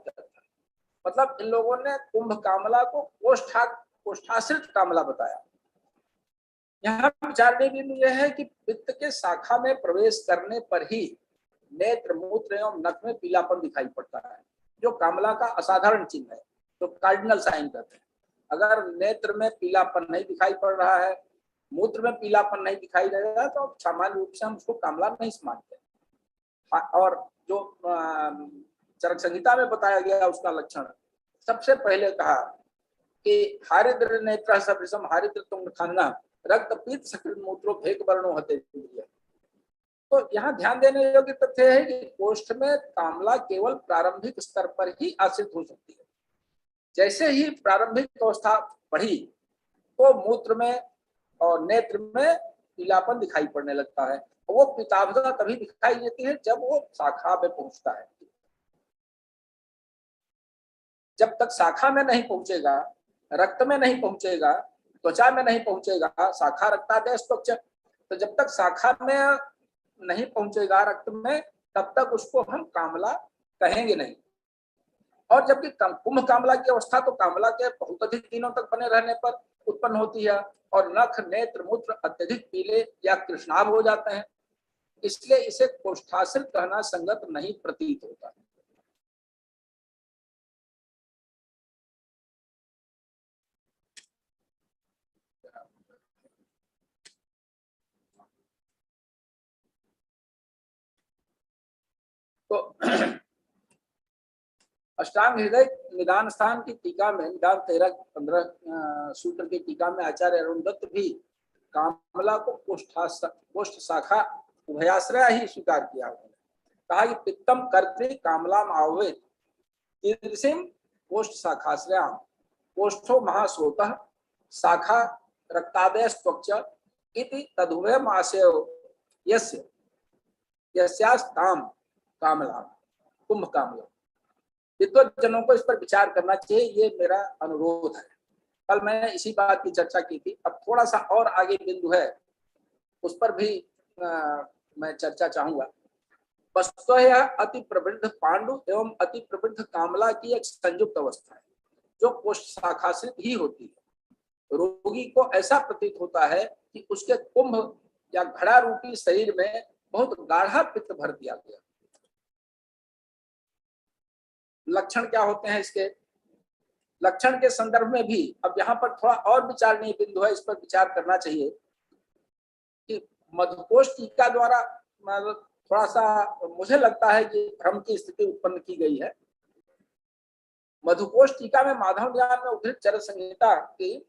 मतलब इन लोगों ने कुंभ कामला को कोष्ठाश्रित कामला बताया। यहाँ विचारने बिंदु यह है कि पित्त के शाखा में प्रवेश करने पर ही नेत्र मूत्र एवं नख में पीलापन दिखाई पड़ता है, जो कामला का असाधारण चिन्ह है, जो कार्डिनल साइन कहते हैं। अगर नेत्र में पीलापन नहीं दिखाई पड़ रहा है, मूत्र में पीलापन नहीं दिखाई दे रहा है, तो सामान्य रूप से हम उसको कामला नहीं मानते। और जो चरक संहिता में बताया गया उसका लक्षण सबसे पहले कहा कि हारिद्र नेत्र सदृशम हारिद्र तुंग खाना रक्त पीत सकृत मूत्रो भेक वर्णो हते। तो यहाँ ध्यान देने योग्य तथ्य है कि कोष्ठ में कामला केवल प्रारंभिक स्तर पर ही आश्रित हो सकती है। जैसे ही प्रारंभिक अवस्था बढ़ी तो मूत्र में और नेत्र में पीलापन दिखाई पड़ने लगता है। वो पिताभता तभी दिखाई देती है जब वो शाखा में पहुंचता है। जब तक शाखा में नहीं पहुंचेगा, रक्त में नहीं पहुंचेगा, त्वचा में नहीं पहुंचेगा, शाखा रक्तादेश त्वचा, तो जब तक शाखा में नहीं पहुंचेगा रक्त में, तब तक उसको हम कामला कहेंगे नहीं। और जबकि कुंभ कामला की अवस्था तो कामला के बहुत अधिक दिनों तक बने रहने पर उत्पन्न होती है, और नख, नेत्र, मूत्र अत्यधिक पीले या कृष्णाभ हो जाते हैं, इसलिए इसे कोष्ठाश्रित कहना संगत नहीं प्रतीत होता। तो अष्टांग हृदय निदान स्थान की टीका में, निदान 13-15 सूत्र की टीका में आचार्य अरुण दत्त भी कामला को कोष्ठ शाखा उभयाश्रय ही स्वीकार किया। उन्होंने कहा कि पित्तम कर्तृ कामलाम आह्वेत कीदृशीं कोष्ठ शाखाश्रयाम कोष्ठो महासोतः शाखा रक्तादेश त्वचा इति तदुभयम् आशयो यस्य यस्यास्ताम कामला कुंभ कामला। विद्वज्जनों को इस पर विचार करना चाहिए, ये मेरा अनुरोध है। कल मैंने इसी बात की चर्चा की थी, अब थोड़ा सा और आगे बिंदु है, उस पर भी मैं चर्चा चाहूंगा। वस्तुतः यह अति प्रवृद्ध पांडु एवं अति प्रवृद्ध कामला की एक संयुक्त अवस्था है, जो कोष्ठ शाखाश्रित ही होती है। रोगी को ऐसा प्रतीत होता है कि उसके कुंभ या घड़ा रूपी शरीर में बहुत गाढ़ा पित्त भर दिया गया। लक्षण क्या होते हैं इसके? लक्षण के संदर्भ में भी अब यहाँ पर थोड़ा और विचारणीय बिंदु है, इस पर विचार करना चाहिए कि मधुकोश टीका द्वारा थोड़ा सा मुझे लगता है कि भ्रम की स्थिति उत्पन्न की गई है। मधुकोश टीका में माधव ज्ञान में उद्धृत चरक संहिता की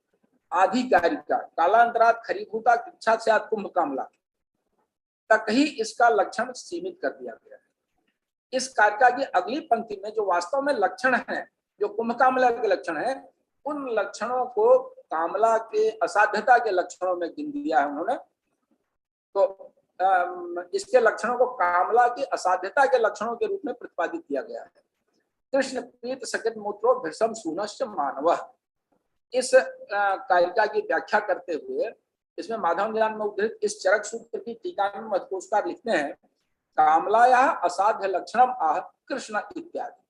आधिकारिका कालांतरात खरीभूता किच्छा से कुंभ कामला तक ही इसका लक्षण सीमित कर दिया गया है। इस कारिका की अगली पंक्ति में जो वास्तव में लक्षण है, जो कुंभ कामला के लक्षण है, उन लक्षणों को कामला के असाध्यता के लक्षणों में गिन दिया है उन्होंने। तो इसके लक्षणों को कामला की असाध्यता के लक्षणों के रूप में प्रतिपादित किया गया है। कृष्ण पीत सकृत मूत्रो भृशम सूनश्च मानवः, इस कारिका की व्याख्या करते हुए इसमें माधव ज्ञान में उद्धृत इस चरक सूत्र की टीका में मधुकोशकार लिखते हैं, कामलाया असाध्य लक्षणम आह कृष्ण इत्यादि।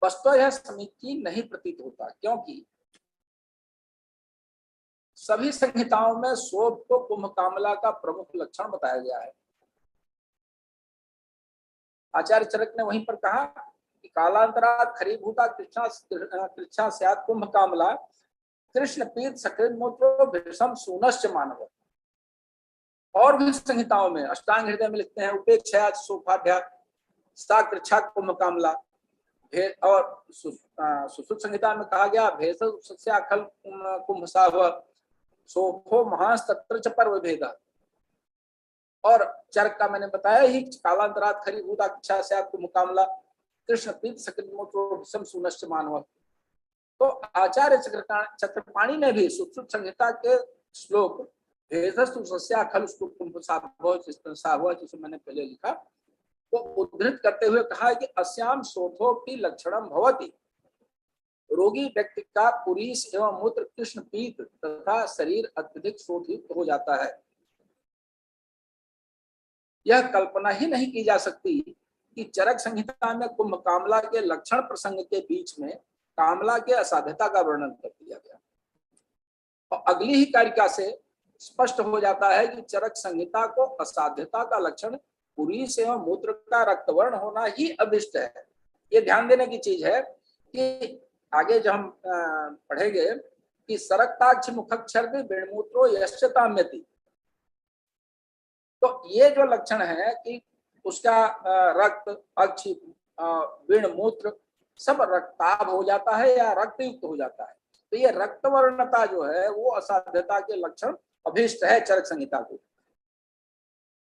वस्तु यह समीचीन नहीं प्रतीत होता, क्योंकि सभी संहिताओं में शोभ को कुंभ कामला का प्रमुख लक्षण बताया गया है। आचार्य चरक ने वहीं पर कहा कि कालांतरात खरीभूता कृच्छा स्यात् कुंभ कामला कृष्ण पीत सकृत मूत्रो भृशम सूनश्च मानव। और भी संहिताओं में अष्टांग हृदय में लिखते हैं उपेक्षा सोफाभ्या सा कृच्छा कुंभ कामला, और सुश्रुत संहिता में कहा गया भेषज अखल कुंभ साव सोफो महास्तत्र च पर्व भेद। और चरक का मैंने बताया ही कालांतरात खरीभूता कृच्छा स्यात् कुंभ कामला कृष्ण पीत सकृत मूत्रो भृशम सूनश्च मानव। तो आचार्य चक्रपाणी ने भी सुश्रुत संहिता के श्लोक जिसे मैंने पहले लिखा वो उद्धृत करते हुए कहा है कि अस्याम शोथोपि लक्षणम भवति। रोगी व्यक्ति का पुरीश एवं मूत्र कृष्ण पीत तथा शरीर अत्यधिक शोथित हो जाता है। यह कल्पना ही नहीं की जा सकती कि चरक संहिता में कुंभ कामला के लक्षण प्रसंग के बीच में कामला के असाध्यता का वर्णन कर दिया गया। और अगली ही कारिका से स्पष्ट हो जाता है कि चरक संहिता को असाध्यता का लक्षण पुरीश एवं मूत्र का रक्तवर्ण होना ही अभिष्ट है। ये ध्यान देने की चीज है कि आगे जो हम पढ़ेंगे कि सरक्ताक्ष मुखक्षर्दि विणमूत्रो यश्चताम्यति, तो ये जो लक्षण है कि उसका रक्त अक्ष विणमूत्र सब रक्ताभ हो जाता है या रक्तयुक्त हो जाता है, तो ये रक्तवर्णता जो है वो असाध्यता के लक्षण अभिष्ट है चरक संहिता को।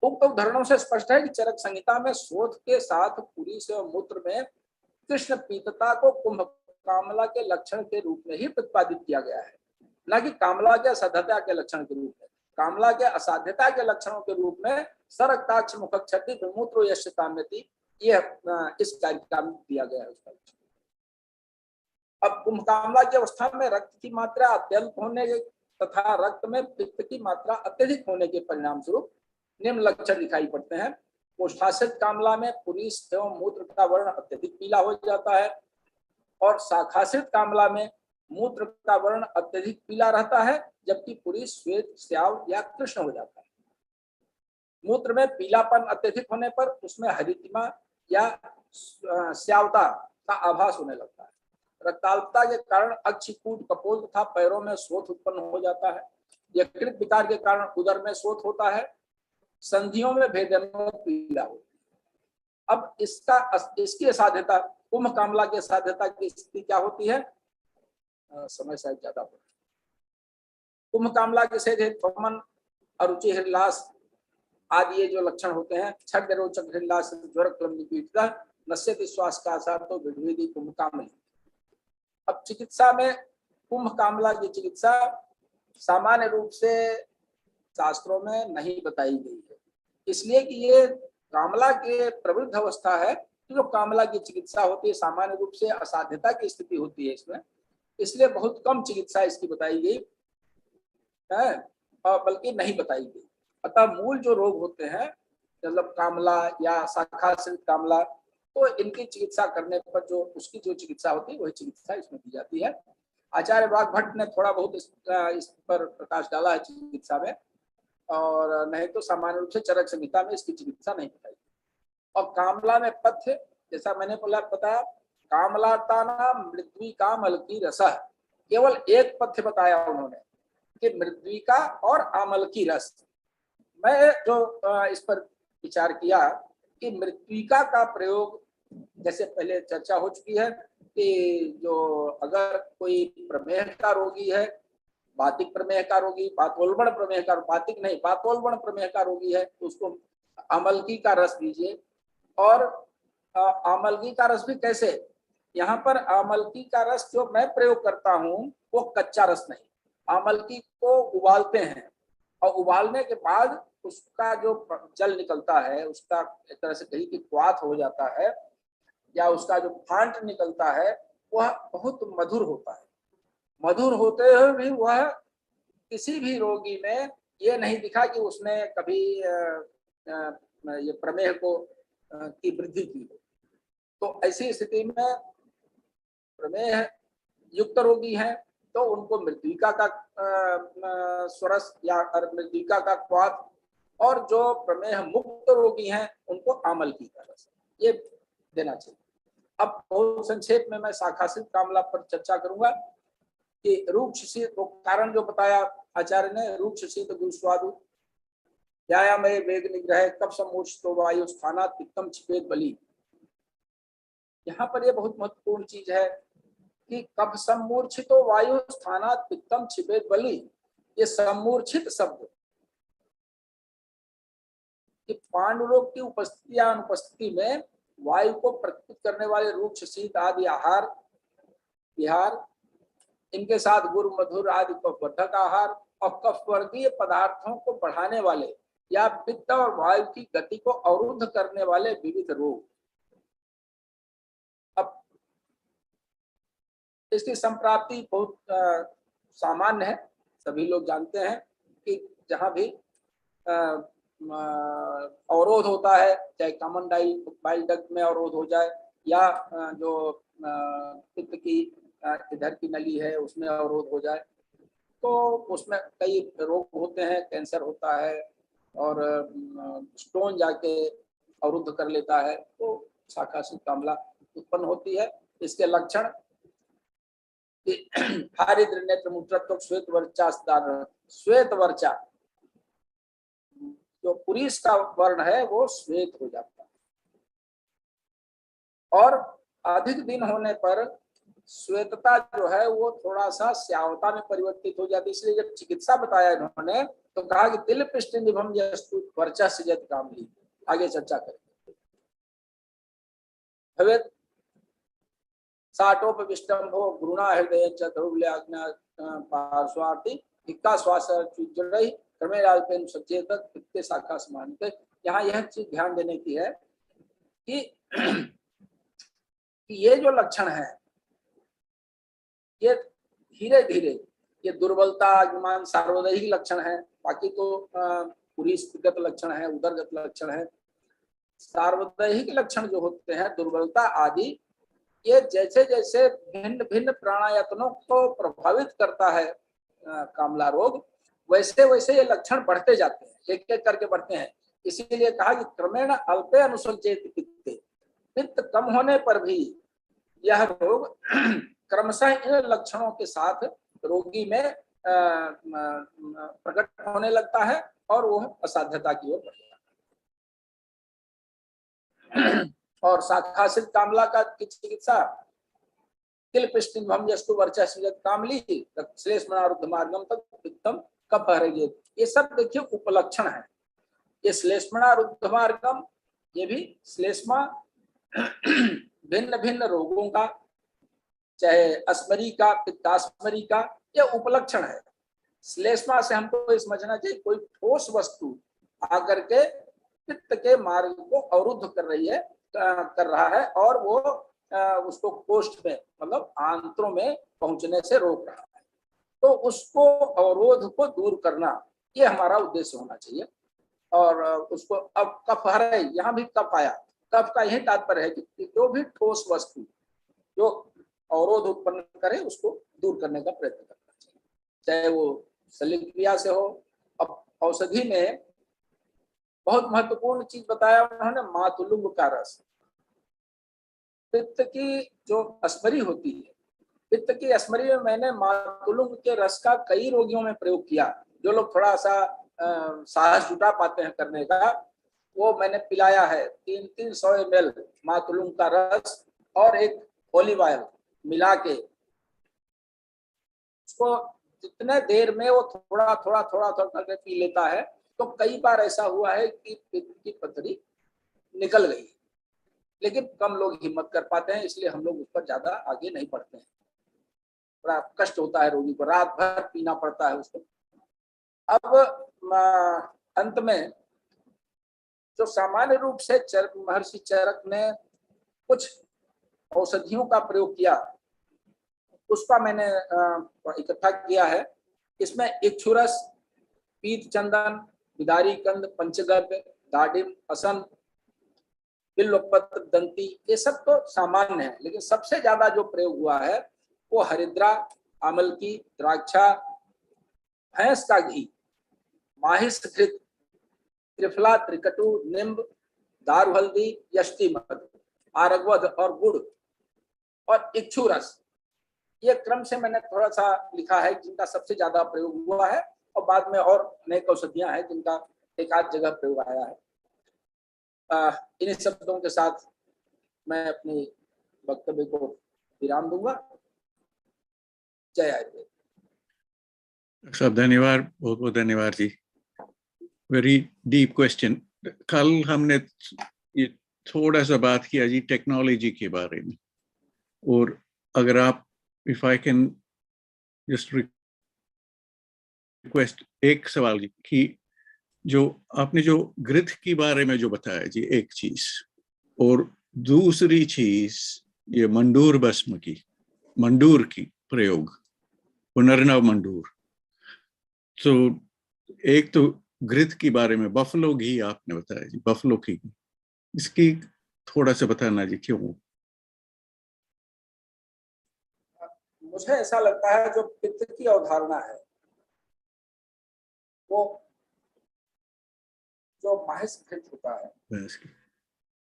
उक्त उदाहरणों से स्पष्ट है कि चरक संहिता में शोथ के साथ पुरीश एवं मूत्र में कृष्ण पीतता को कुंभ कामला के लक्षण के रूप में ही प्रतिपादित किया गया है, न कि कामला के असाध्यता के लक्षण के रूप में। कामला के असाध्यता के लक्षणों के रूप में सरक्ताक्ष मुखक्षति विमूत्रो यश्चताम्यति, यह इस कारिका में दिया गया है। अब कुंभकामला की अवस्था में रक्त की मात्रा अत्यल्प होने तथा रक्त में पित्त की मात्रा अत्यधिक होने के परिणाम स्वरूप निम्न लक्षण दिखाई पड़ते हैं। कोष्ठासित कामला में पुरुष एवं मूत्र का वर्ण अत्यधिक पीला हो जाता है और शाखासित कामला में मूत्र का वर्ण अत्यधिक पीला रहता है, जबकि पुरुष श्वेत, श्याव या कृष्ण हो जाता है। मूत्र में पीलापन अत्यधिक होने पर उसमें हरितिमा या श्यावता का आभास होने लगता है। रक्ताल्पता के कारण अक्षिकूट, कपोल तथा पैरों में शोथ उत्पन्न हो जाता है। यकृत विकार के कारण उदर में शोथ होता है। संधियों में भेदन पीड़ा होती है। अब इसकी असाध्यता, कुंभकामला की असाध्यता की स्थिति क्या होती है? समय शायद ज्यादा हो। कुंभकामला के सेधे त्वमन, अरुचि, हृल्लास आदि ये जो लक्षण होते हैं, छद रोचक हृल्लास, ज्वर, क्लम्बी पीड़िता, नश्यति श्वास का आसार तो विधि कुंभकामली। अब चिकित्सा में कुंभकामला की चिकित्सा सामान्य रूप से शास्त्रों में नहीं बताई गई है, इसलिए कि ये कामला के प्रवृद्ध अवस्था है। जो कामला की चिकित्सा होती है सामान्य रूप से असाध्यता की स्थिति होती है इसमें, इसलिए बहुत कम चिकित्सा इसकी बताई गई है, बल्कि नहीं बताई गई। अतः मूल जो रोग होते हैं, मतलब कामला या शाखाश्रित कामला, तो इनकी चिकित्सा करने पर जो उसकी जो चिकित्सा होती है वही चिकित्सा इसमें दी जाती है। आचार्य वाग्भट्ट ने थोड़ा बहुत इस पर प्रकाश डाला है चिकित्सा में, और नहीं तो सामान्य रूप से चरक संहिता में इसकी चिकित्सा नहीं बताई। और कामला में पथ्य, जैसा मैंने बताया, कामलाताना मृद्विका मलकी रस, केवल एक पथ्य बताया उन्होंने कि मृद्विका और आमल की रस। मैं जो इस पर विचार किया कि मृद्विका का प्रयोग, जैसे पहले चर्चा हो चुकी है कि जो अगर कोई प्रमेह का रोगी है, बातिक प्रमेह का रोगी, बातोलवण प्रमेह का, बातिक नहीं बातोलवण प्रमेह का रोगी है, तो उसको आमलकी का रस दीजिए। और आमलकी का रस भी कैसे? यहाँ पर आमलकी का रस जो मैं प्रयोग करता हूँ वो कच्चा रस नहीं, आमलकी को उबालते हैं और उबालने के बाद उसका जो जल निकलता है, उसका एक तरह से कहीं की क्वाथ हो जाता है या उसका जो फांट निकलता है वह बहुत मधुर होता है। मधुर होते हुए भी वह किसी भी रोगी में ये नहीं दिखा कि उसने कभी ये प्रमेह को की वृद्धि की हो। तो ऐसी स्थिति में प्रमेह युक्त रोगी हैं तो उनको मृद्विका का स्वरस या मृद्विका का क्वाथ, और जो प्रमेह मुक्त रोगी हैं उनको आमलकी का रस, ये देना चाहिए। अब बहुत संक्षेप में मैं शाखासित कामला पर चर्चा करूंगा कि रूक्ष शीत, वो कारण जो बताया आचार्य ने, रूक्ष शीत गुरुस्वादु व्यायाम वेग निग्रह कफ समूर्छितो वायु स्थानात् पित्तम छिपेत बलि। यहाँ पर ये बहुत महत्वपूर्ण चीज है कि कफ समूर्छितो वायु स्थानात् पित्तम छिपेत बलि। ये समूर्छित शब्द कि पांडुरोग की उपस्थिति या अनुपस्थिति में वायु को प्रकृत करने वाले रूक्ष शीत आदि आहार विहार, इनके साथ गुरु मधुर आदि कफवर्धक आहार और कफ वर्गीय पदार्थों को बढ़ाने वाले या पित्त और वायु की गति को अवरुद्ध करने वाले विविध रोग। अब इसकी संप्राप्ति बहुत सामान्य है, सभी लोग जानते हैं कि जहां भी अवरोध होता है, चाहे कॉमन बाइल डक्ट में अवरोध हो जाए या जो पित्त की इधर की नली है उसमें अवरोध हो जाए, तो उसमें कई रोग होते हैं, कैंसर होता है और स्टोन जाके अवरुद्ध कर लेता है, तो शाखासित कामला उत्पन्न होती है। इसके लक्षण हारिद्र नेत्र मूत्रत्व श्वेत वर्चा, श्वेत वर्चा, जो पुरुष का वर्ण है वो श्वेत हो जाता है और अधिक दिन होने पर श्वेतता जो है वो थोड़ा सा श्यावता में परिवर्तित हो जाती है। इसलिए जब चिकित्सा बताया इन्होंने तो कहा कि तिल पृष्ठ निभम यस्तु वर्चा सृजत कामली। आगे चर्चा करेंगे। भवेत् साटोपविष्टंभो गुरुणा हृदय च ध्रुवल्याज्ञा पार्श्वार्थी इक्का श्वास चुजरहि क्रमेणाल्पेन सचेत पित्ते शाखा समानते। यहाँ यह चीज ध्यान देने की है कि ये जो लक्षण है ये धीरे धीरे ये दुर्बलता अज्ञान सार्वदैहिक लक्षण है, बाकी तो पूरी स्थितिगत लक्षण है, उदरगत लक्षण है। सार्वदैहिक लक्षण जो होते हैं दुर्बलता आदि, ये जैसे जैसे भिन्न भिन्न प्राणायतनों को प्रभावित करता है कामला रोग, वैसे वैसे ये लक्षण बढ़ते जाते हैं, एक एक करके बढ़ते हैं। इसीलिए कहा कि क्रमेण अल्पे अनुसंचेत पित्ते, पित्त कम होने पर भी यह रोग क्रमशः इन लक्षणों के साथ रोगी में प्रकट होने लगता है और वह असाध्यता की ओर बढ़ जाता है। और शाखासित कामला का की चिकित्सा किल पिष्टिंभम यस्तु वर्चस्वजत कामली श्लेष्मणारुद्ध मार्गम तक पित्तम कफ हरेगे, ये सब देखिए उपलक्षण है। ये श्लेष्मणारुद्ध मार्गम, ये भी श्लेष्मा भिन्न भिन्न रोगों का, चाहे अस्मरी का, पित्तास्मरी का, ये उपलक्षण है। श्लेष्मा से हमको ये समझना चाहिए कोई ठोस वस्तु आकर के पित्त के मार्ग को अवरुद्ध कर रहा है और वो उसको कोष्ठ में मतलब आंत्रों में पहुंचने से रोक रहा है, तो उसको अवरोध को दूर करना ये हमारा उद्देश्य होना चाहिए। और उसको अब कफ हरे, यहाँ भी कफ आया, कफ का यही तात्पर्य है कि जो भी ठोस वस्तु जो अवरोध उत्पन्न करे उसको दूर करने का प्रयत्न करना चाहिए, चाहे वो शल्य क्रिया से हो। अब औषधि में बहुत महत्वपूर्ण चीज बताया उन्होंने, मातुलुंग का रस। पित्त की जो अस्मरी होती है, पित्त की अस्मरी में मैंने मातुलुंग के रस का कई रोगियों में प्रयोग किया। जो लोग थोड़ा सा साहस जुटा पाते हैं करने का, वो मैंने पिलाया है 300 ml मातुलुंग का रस और एक ऑलिव ऑयल मिला के, उसको जितने देर में वो थोड़ा थोड़ा करके पी लेता है, तो कई बार ऐसा हुआ है कि पित्त की पथरी निकल गई। लेकिन कम लोग हिम्मत कर पाते हैं, इसलिए हम लोग उस पर ज्यादा आगे नहीं बढ़ते हैं। बड़ा कष्ट होता है रोगी को, रात भर पीना पड़ता है उसको। अब अंत में जो सामान्य रूप से महर्षि चरक ने कुछ औषधियों का प्रयोग किया, उसका मैंने इकट्ठा किया है। इसमें इक्षुरस, पीत चंदन, बिदारी कंद, पंचगव्य, दाडिम, असन, बिल्वपत्र, दंती, ये सब तो सामान्य है। लेकिन सबसे ज्यादा जो प्रयोग हुआ है वो हरिद्रा, आमलकी, द्राक्षा, भैंस का घी, माहिष घृत, त्रिफला, त्रिकटु, निम्ब, दारू हल्दी, यष्टि मधु, आरगवध और गुड़ और इक्षु रस, ये क्रम से मैंने थोड़ा सा लिखा है जिनका सबसे ज्यादा प्रयोग हुआ है। और बाद में और अनेक औषधियां हैं जिनका एक आध जगह प्रयोग आया है। इन शब्दों के साथ मैं अपनी वक्तव्य को विराम दूंगा। जय आयुर्वेद। सब धन्यवाद, बहुत बहुत धन्यवाद जी। Very deep question. कल हमने ये थोड़ा सा बात किया जी टेक्नोलॉजी के बारे में, और अगर आप if I can just request एक सवाल जी, कि जो आपने जो घृत के बारे में जो बताया जी एक चीज, और दूसरी चीज ये मंडूर भस्म की, मंडूर की प्रयोग, पुनर्नव मंडूर। तो एक तो घृत के बारे में बफलो घी आपने बताया जी, बफलो की, इसकी थोड़ा सा बताना जी क्यों? मुझे ऐसा लगता है जो पित्त की अवधारणा है वो जो माहिष घृत होता है, भैंस की,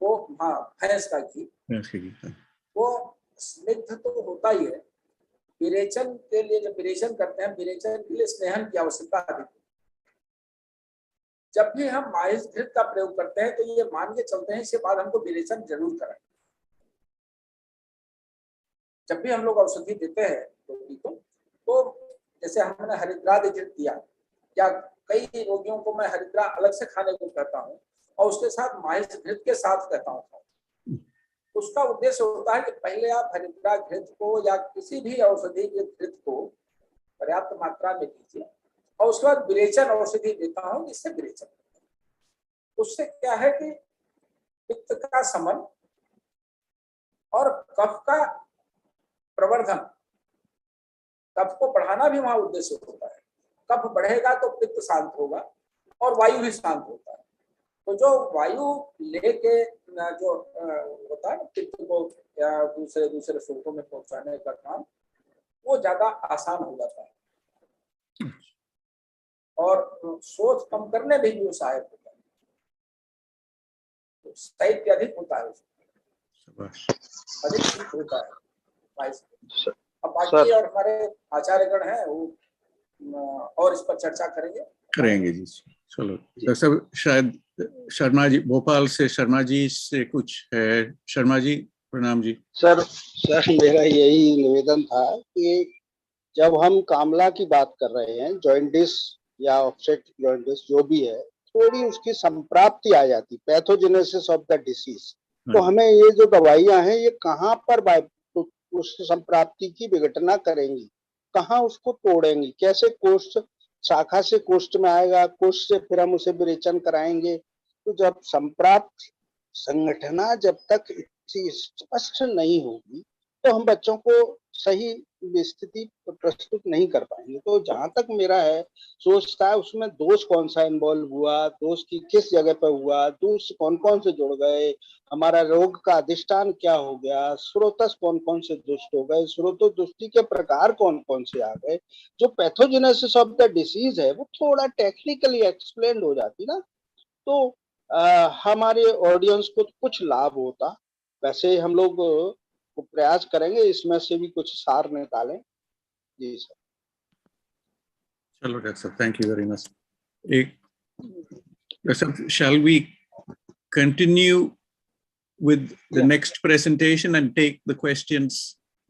वो हाँ भैंस का घी, भैंस की घी, वो स्निग्ध तो होता ही है। विरेचन के लिए जब विरेचन करते हैं, विरेचन के लिए स्नेहन की आवश्यकता है। जब भी हम माहिष घृत का प्रयोग करते हैं तो ये मान के चलते हैं इसके बाद हमको विरेचन जरूर करें। जब भी हम लोग औषधि देते हैं रोगी को, तो जैसे हमने हरिद्रादि घृत दिया, या कई रोगियों को मैं हरिद्रा अलग से खाने को कहता हूँ और उसके साथ माहिष घृत के साथ कहता हूँ। उसका उद्देश्य होता है कि पहले आप हरिद्रा घृत को या किसी भी औषधि के घृत को पर्याप्त मात्रा में लीजिए और उसके बाद विरेचन औषधि देता हूँ जिससे विरेचन। उससे क्या है कि पित्त का शमन और कफ का प्रवर्धन कफ को बढ़ाना भी वहां उद्देश्य होता है। कफ बढ़ेगा तो पित्त शांत होगा और वायु भी शांत होता है। तो जो वायु लेके जो होता है ना पित्त को या दूसरे स्रोतों में पहुंचाने का काम, वो ज्यादा आसान हो जाता है और सोच कम करने में भी वो सहायक होता है। तो साहित्य अधिक होता है उसमें, अधिक ठीक होता है। अब बाकी और हमारे आचार्यगण हैं वो और इस पर चर्चा करेंगे जी। चलो तो सब शायद शर्मा जी, भोपाल से शर्मा जी से कुछ है। शर्मा जी प्रणाम जी। सर मेरा यही निवेदन था कि जब हम कामला की बात कर रहे हैं, जॉइंटिस या ऑफसेट जॉइंटिस जो भी है, थोड़ी उसकी संप्राप्ति आ जाती, पैथोजेनेसिस ऑफ द डिसीज, तो हमें ये जो दवाइयां हैं ये कहाँ पर उस संप्राप्ति की विघटना करेंगी, कहाँ उसको तोड़ेंगी, कैसे कोष्ठ शाखा से कोष्ठ में आएगा, कोष्ठ से फिर हम उसे विरेचन कराएंगे। तो जब संप्राप्त संगठना जब तक स्पष्ट नहीं होगी तो हम बच्चों को सही स्थिति प्रस्तुत नहीं कर पाएंगे। तो जहां तक मेरा है सोचता है उसमें दोष कौन सा इन्वॉल्व हुआ, दोष की किस जगह पर हुआ, दोष कौन कौन से जुड़ गए, हमारा रोग का अधिष्ठान क्या हो गया, स्रोतस कौन कौन से दुष्ट हो गए, स्रोतो दुष्टि के प्रकार कौन कौन से आ गए। जो पैथोजेनेसिस ऑफ द डिसीज है वो थोड़ा टेक्निकली एक्सप्लेन हो जाती ना, तो हमारे ऑडियंस को कुछ लाभ होता। वैसे हम लोग प्रयास करेंगे इसमें से भी कुछ सार निकालें। जी सर। चलो डॉक्टर साहब, थैंक यू वेरी मच। एक डॉक्टर साहब, shall we continue with the next presentation and take the questions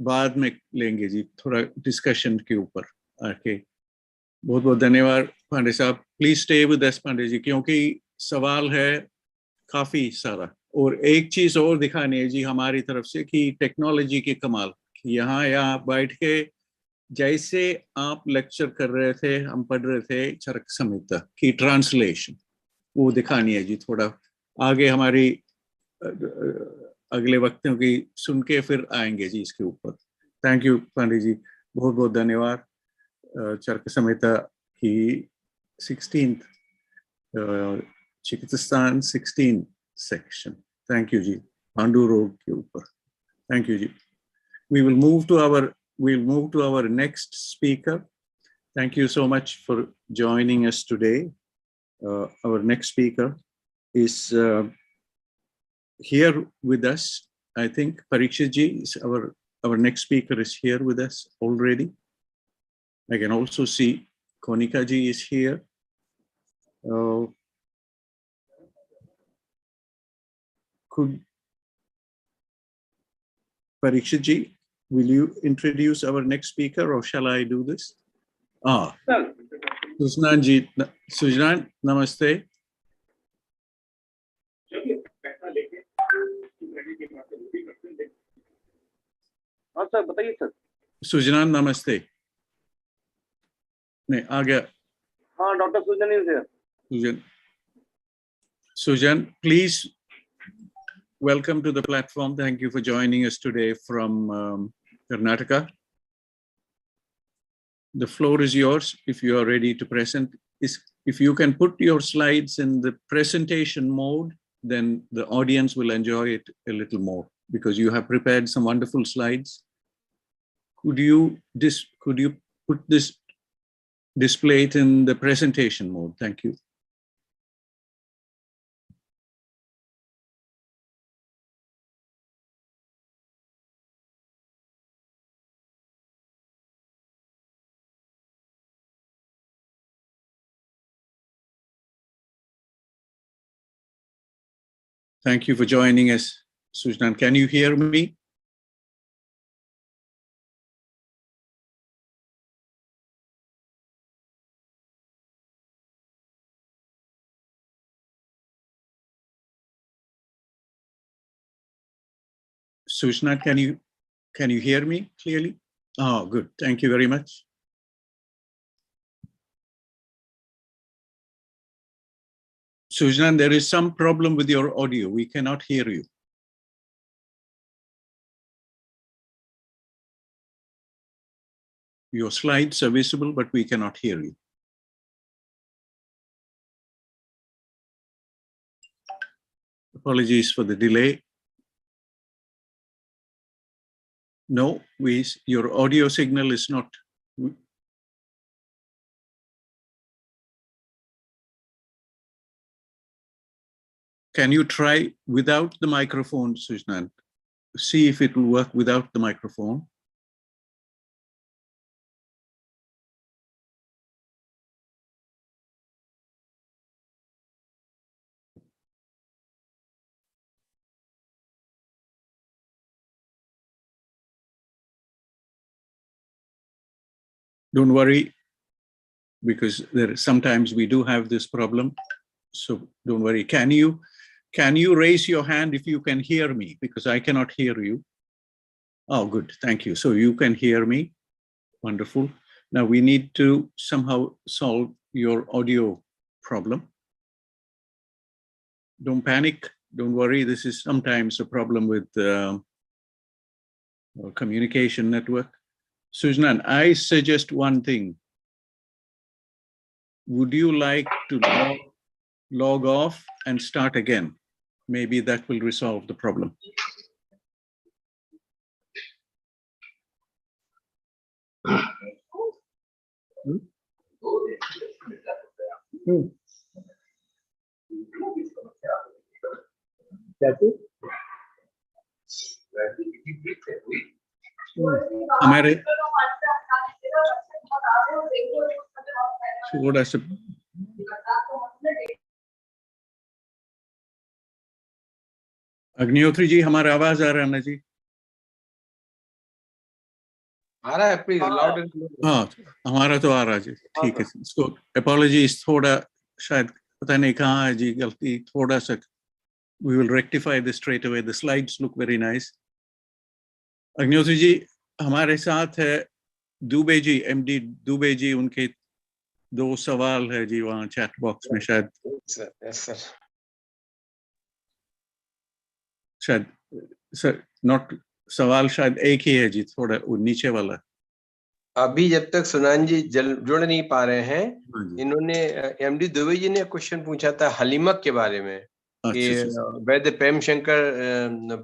बाद में लेंगे जी, थोड़ा डिस्कशन के ऊपर आके। बहुत बहुत धन्यवाद पांडे साहब। Please stay with us Pandey ji, क्योंकि सवाल है काफी सारा। और एक चीज और दिखानी है जी हमारी तरफ से कि टेक्नोलॉजी के कमाल, यहाँ बैठ के जैसे आप लेक्चर कर रहे थे, हम पढ़ रहे थे चरक संहिता की ट्रांसलेशन, वो दिखानी है जी। थोड़ा आगे हमारी अगले वक्तों की सुन के फिर आएंगे जी इसके ऊपर। थैंक यू पांडे जी, बहुत बहुत धन्यवाद। चरक संहिता की 16th चिकित्सा 16 सेक्शन। थैंक यू जी, पांडु रोग के ऊपर। Thank you ji. We will move to our next speaker. Thank you so much for joining us today. Our next speaker is here with us. I think Parikshit ji is our next speaker is here with us already. I can also see Konica ji is here. Could Parikshit ji, will you introduce our next speaker or shall I do this? Sujnan ji, Sujnan, namaste. हाँ sir, बताइए sir. Sujnan, namaste. नहीं आ गया। हाँ, doctor Sujan is here. Sujan, please welcome to the platform. Thank you for joining us today from Karnataka. The floor is yours if you are ready to present. If you can put your slides in the presentation mode, then the audience will enjoy it a little more because you have prepared some wonderful slides. Could you put this, display it in the presentation mode? Thank you. Thank you for joining us, Sujnan. Can you hear me? Sujnan, can you hear me clearly? Oh, good. Thank you very much. Sujnan, there is some problem with your audio. We cannot hear you. Your slides are visible, but we cannot hear you. Apologies for the delay. No, your audio signal is not. Can you try without the microphone, Sujnana? See if it will work without the microphone. Don't worry, because sometimes we do have this problem. So don't worry. Can you raise your hand if you can hear me? Because I cannot hear you. Oh, good. Thank you. So you can hear me. Wonderful. Now we need to somehow solve your audio problem. Don't panic. Don't worry. This is sometimes a problem with communication network. Sujnana, I suggest one thing. Would you like to log off and start again? Maybe that will resolve the problem. हमारे थोड़ा सा अग्निहोत्री जी, हमारा आवाज आ रहा है ना जी? आ रहा है, प्लीज लाउड एंड क्लियर। हाँ, हमारा तो आ रहा है जी, ठीक है। सो अपॉलॉजीज, थोड़ा शायद पता नहीं कहाँ है जी गलती, थोड़ा सा we will rectify this straight away. The slides look very nice. Agnihotri ji हमारे साथ है दुबे जी, एमडी दुबे जी, उनके दो सवाल है जी वहाँ चैट बॉक्स में शायद। शायद सर नॉट सवाल शायद एक ही है जी, थोड़ा वो नीचे वाला। अभी जब तक सुनान जी जुड़ नहीं पा रहे हैं, इन्होंने एमडी दुबे जी ने क्वेश्चन पूछा था हलीमक के बारे में। वैद्य प्रेमशंकर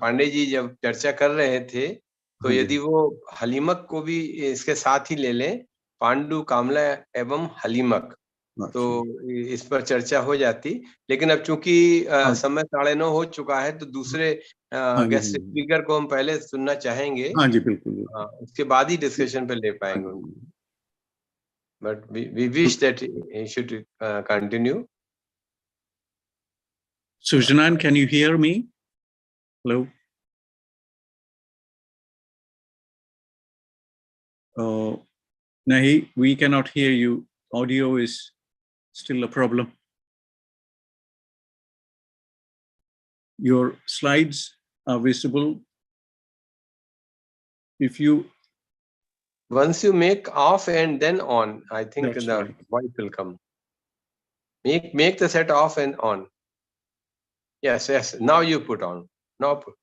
पांडे जी जब चर्चा कर रहे थे, तो यदि वो हलीमक को भी इसके साथ ही ले लें, पांडु, कामला एवं हलीमक, तो इस पर चर्चा हो जाती। लेकिन अब चूंकि समय 9:30 हो चुका है, तो दूसरे गेस्ट स्पीकर को हम पहले सुनना चाहेंगे। हाँ जी, बिल्कुल। उसके बाद ही डिस्कशन पे ले पाएंगे उनको। But we wish that he should continue. Sujnana, can you hear me? Hello? Nahi, we cannot hear you. Audio is still a problem. Your slides are visible. If you... Once you make off and then on, I think the voice will come. Make the set off and on. Yes, yes. Now you put on. Now put.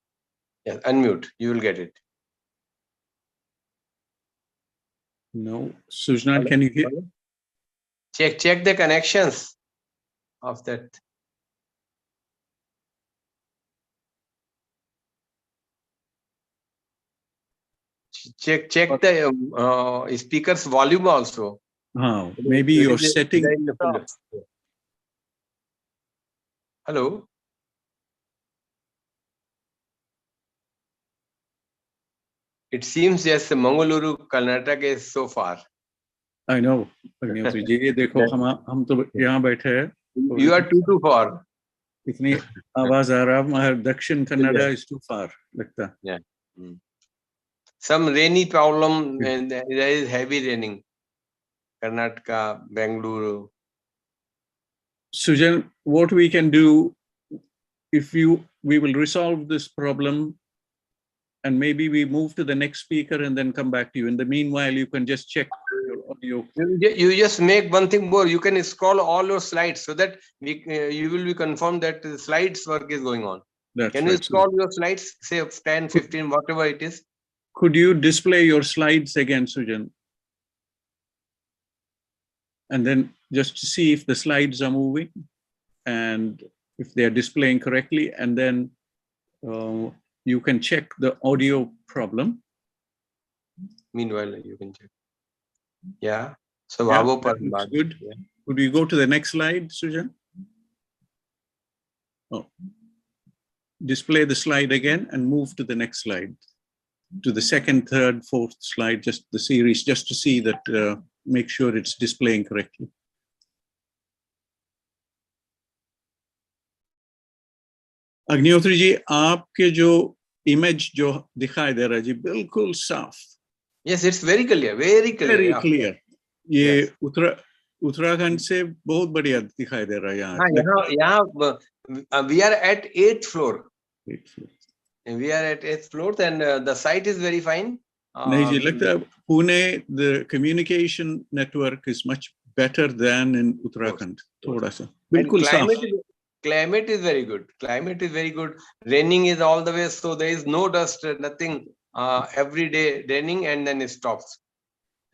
Yes, unmute. You will get it. No, Sujnana, can you hear? Check the connections of that. Check the speaker's volume also. Maybe your setting. Hello. It seems yes, Mangalore, Karnataka is so far. I know. जी देखो हम तो यहाँ बैठे हैं। You are too far. इतनी आवाज आ रहा है, मगर दक्षिण कन्नड़ा is too far लगता। Yeah. Some rainy problem, and there is heavy raining. Karnataka, Bangalore. Sujan, what we can do, we will resolve this problem, and maybe we move to the next speaker and then come back to you. In the meanwhile, you can just check your audio. You just make one thing more. You can scroll all your slides so that you will be confirmed that the slides work is going on. Can you scroll your slides, say 10, 15, whatever it is? Could you display your slides again, Sujan? and then just to see if the slides are moving and if they are displaying correctly, and then you can check the audio problem. Meanwhile, you can check. Yeah. So that looks good. Yeah. Could we go to the next slide, Sujan? Oh. Display the slide again and move to the next slide, to the second, third, fourth slide, just the series, just to see that, make sure it's displaying correctly. Agnihotri ji, आपके जो image जो दिखाई दे रहा है जी, बिल्कुल साफ. Yes, it's very clear, very clear. Very clear. ये उत्तराखंड से बहुत बढ़िया दिखाई दे रहा है यहाँ. यहाँ we are at 8th floor. 8th floor. We are at 8th floor, and the site is very fine. नहीं जी, लगता है Pune, the communication network is much better than in Uttarakhand. थोड़ा सा. बिल्कुल साफ. Climate is very good. Climate is very good. Raining is all the way, so there is no dust, nothing. Every day raining and then it stops.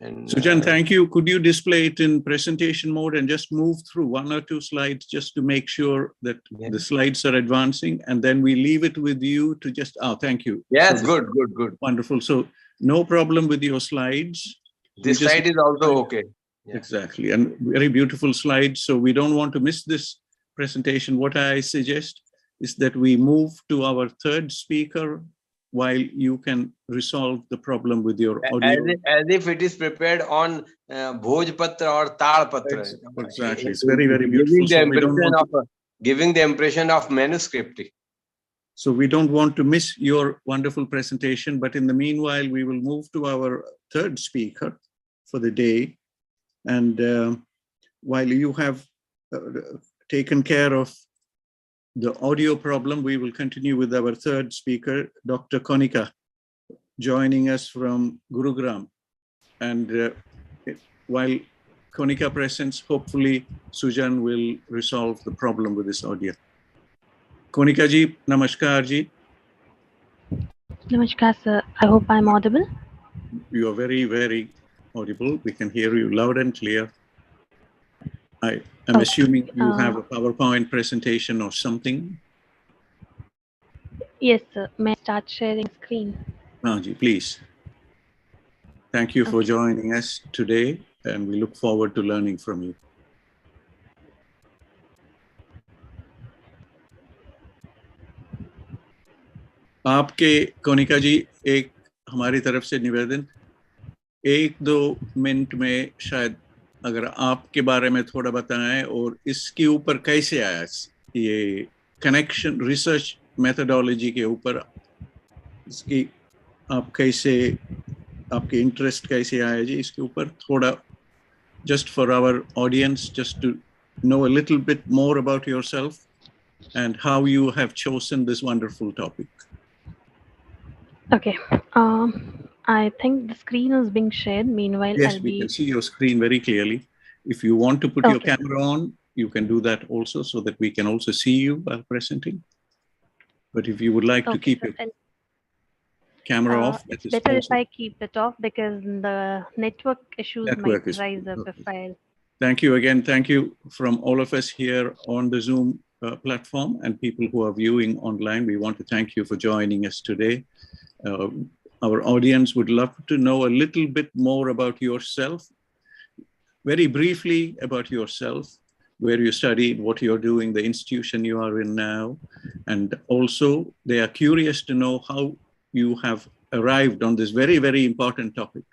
And, Sujan, thank you. Could you display it in presentation mode and just move through one or two slides just to make sure that the slides are advancing, and then we leave it with you to just, thank you. Yes, so good. Wonderful. So no problem with your slides. This slide is also okay. Yeah. Exactly. And very beautiful slides. So we don't want to miss this presentation. What I suggest is that we move to our third speaker while you can resolve the problem with your audio. As if it is prepared on Bhojpatra or Talpatra. Exactly. It's very, very beautiful. Giving the impression of manuscript. So we don't want to miss your wonderful presentation, but in the meanwhile, we will move to our third speaker for the day. And while you have taken care of the audio problem, we will continue with our third speaker, Dr. Konica, joining us from Gurugram. And while Konica presents, hopefully Sujan will resolve the problem with this audio. Konica ji, namaskar ji. Namaskar, sir. I hope I'm audible. You are very, very audible. We can hear you loud and clear. I'm assuming you have a PowerPoint presentation or something. Yes, sir. May I start sharing screen? Ji, please. Thank you for joining us today, and we look forward to learning from you. आपके कोनिका जी, एक हमारी तरफ से निवेदन, 1-2 minute में शायद अगर आपके बारे में थोड़ा बताएं और इसके ऊपर कैसे आया ये कनेक्शन रिसर्च मेथोडोलॉजी के ऊपर, इसकी आप कैसे, आपके इंटरेस्ट कैसे आया जी इसके ऊपर, थोड़ा just for our audience, just to know a little bit more about yourself and how you have chosen this wonderful topic. Okay. I think the screen is being shared. Meanwhile, yes, we can see your screen very clearly. If you want to put your camera on, you can do that also, so that we can also see you while presenting. But if you would like to keep your camera off, that is better if I keep it off, because the network issues might rise up if I... Thank you again. Thank you from all of us here on the Zoom platform and people who are viewing online. We want to thank you for joining us today. Our audience would love to know a little bit more about yourself, very briefly about yourself, where you studied, what you're doing, the institution you are in now. And also they are curious to know how you have arrived on this very, very important topic,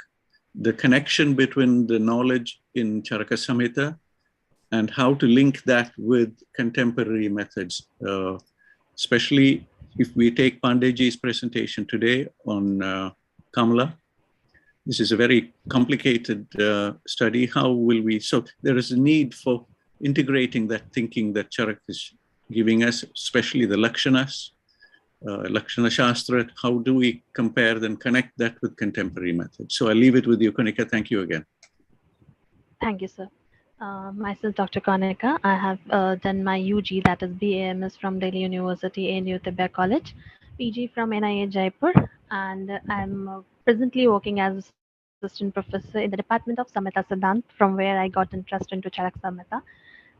the connection between the knowledge in Charaka Samhita and how to link that with contemporary methods, especially if we take Pandeyji's presentation today on Kamala. This is a very complicated study. How will we, so there is a need for integrating that thinking that Charak is giving us, especially the Lakshanas, Lakshana Shastra. How do we compare and connect that with contemporary methods? So I'll leave it with you, Konica. Thank you again. Thank you, sir. Myself, Dr. Konica. I have done my UG, that is BAMS from Delhi University ANU Tibet College, PG from NIA Jaipur, and I'm presently working as assistant professor in the Department of Samhita Siddhant, from where I got interest into Charak Samhita.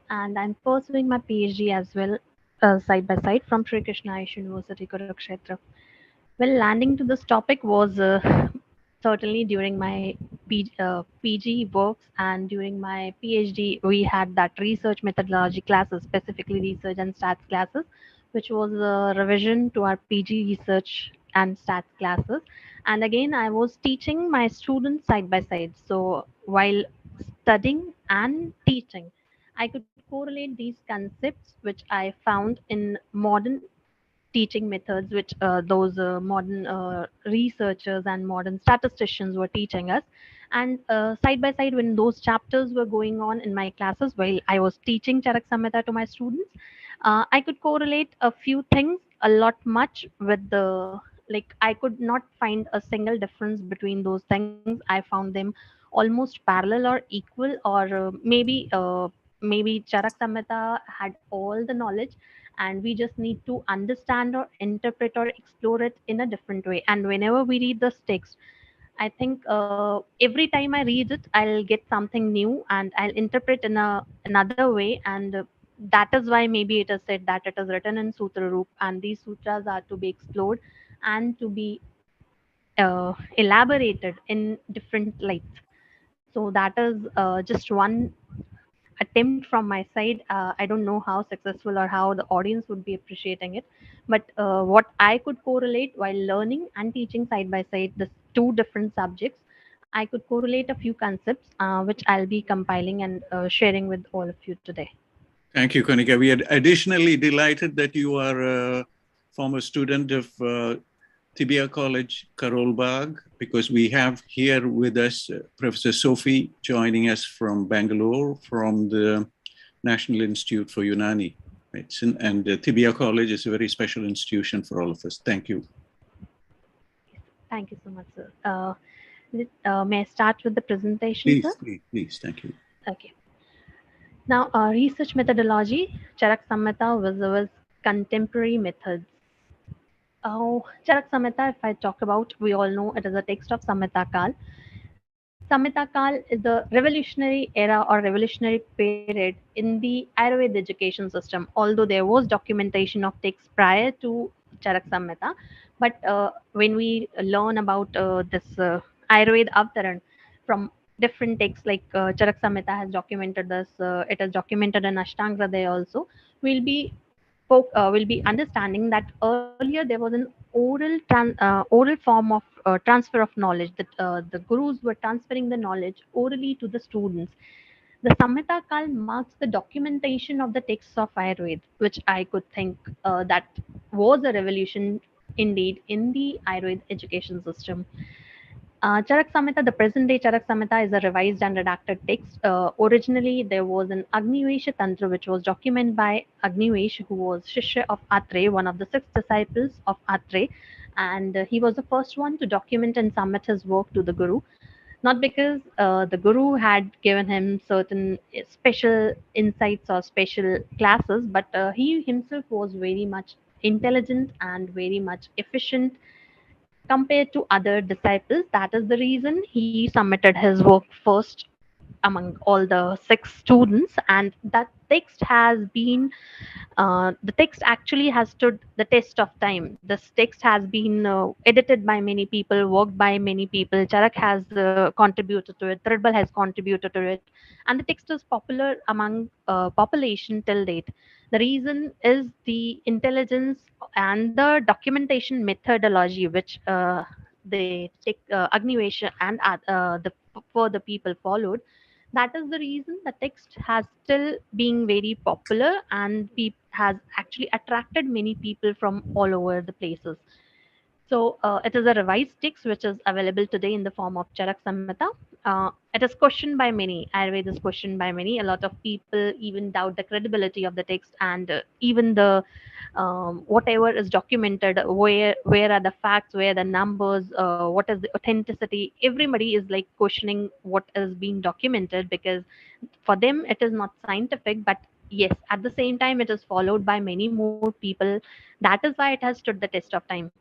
And I'm pursuing my PhD as well, side by side from Sri Krishna Ayush University, Kurukshetra. Well, landing to this topic was certainly during my PG works, and during my PhD, we had that research methodology classes, specifically research and stats classes, which was a revision to our PG research and stats classes. And again, I was teaching my students side by side. So while studying and teaching, I could correlate these concepts which I found in modern teaching methods, which those modern researchers and modern statisticians were teaching us. And side by side, when those chapters were going on in my classes while I was teaching Charak Samhita to my students, I could correlate a few things a lot much with the, like, I could not find a single difference between those things. I found them almost parallel or equal, or maybe Charak Samhita had all the knowledge, and we just need to understand or interpret or explore it in a different way. And whenever we read this text, I think every time I read it, I'll get something new and I'll interpret in another way. And that is why maybe it is said that it is written in Sutra Roop, and these sutras are to be explored and to be elaborated in different lights. So that is just one attempt from my side. I don't know how successful or how the audience would be appreciating it, but what I could correlate while learning and teaching side by side the two different subjects, I could correlate a few concepts which I'll be compiling and sharing with all of you today. Thank you, Konica. We are additionally delighted that you are a former student of Tibia College, Karol Bagh, because we have here with us Professor Sophie joining us from Bangalore, from the National Institute for Unani Medicine. And Tibia College is a very special institution for all of us. Thank you. Thank you so much, sir. May I start with the presentation, please, sir? Please. Thank you. Okay. Now, research methodology, Charak Samhita was contemporary methods. Charak Samhita, if I talk about, we all know it is a text of Samhita Kal. Samhita Kal is the revolutionary era or revolutionary period in the Ayurveda education system, although there was documentation of texts prior to Charak Samhita. But when we learn about this Ayurveda Avtaran from different texts, like Charak Samhita has documented this, it is documented in Ashtanga Hridaya also, we'll be understanding that earlier there was an oral form of transfer of knowledge, that the gurus were transferring the knowledge orally to the students. The Samhita Kal marks the documentation of the texts of Ayurveda, which I could think that was a revolution indeed in the Ayurveda education system. Charak Samhita, the present day Charak Samhita, is a revised and redacted text. Originally, there was an Agnivesh Tantra, which was documented by Agnivesh, who was Shishya of Atre, one of the 6 disciples of Atre. And he was the first one to document and submit his work to the Guru. Not because the Guru had given him certain special insights or special classes, but he himself was very much intelligent and very much efficient compared to other disciples. That is the reason he submitted his work first among all the 6 students, and that text has been the text actually has stood the test of time. This text has been edited by many people, worked by many people. Charak has contributed to it, Trirbal has contributed to it, and the text is popular among population till date. The reason is the intelligence and the documentation methodology which they take Agnivesha and the further people followed. That is the reason the text has still being very popular, and has actually attracted many people from all over the places. So it is a revised text which is available today in the form of Charak Samhita. It is questioned by many. Ayurveda is questioned by many. A lot of people even doubt the credibility of the text, and even the whatever is documented, where are the facts, where are the numbers, what is the authenticity. Everybody is like questioning what is being documented, because for them it is not scientific. But yes, at the same time, it is followed by many more people. That is why it has stood the test of time.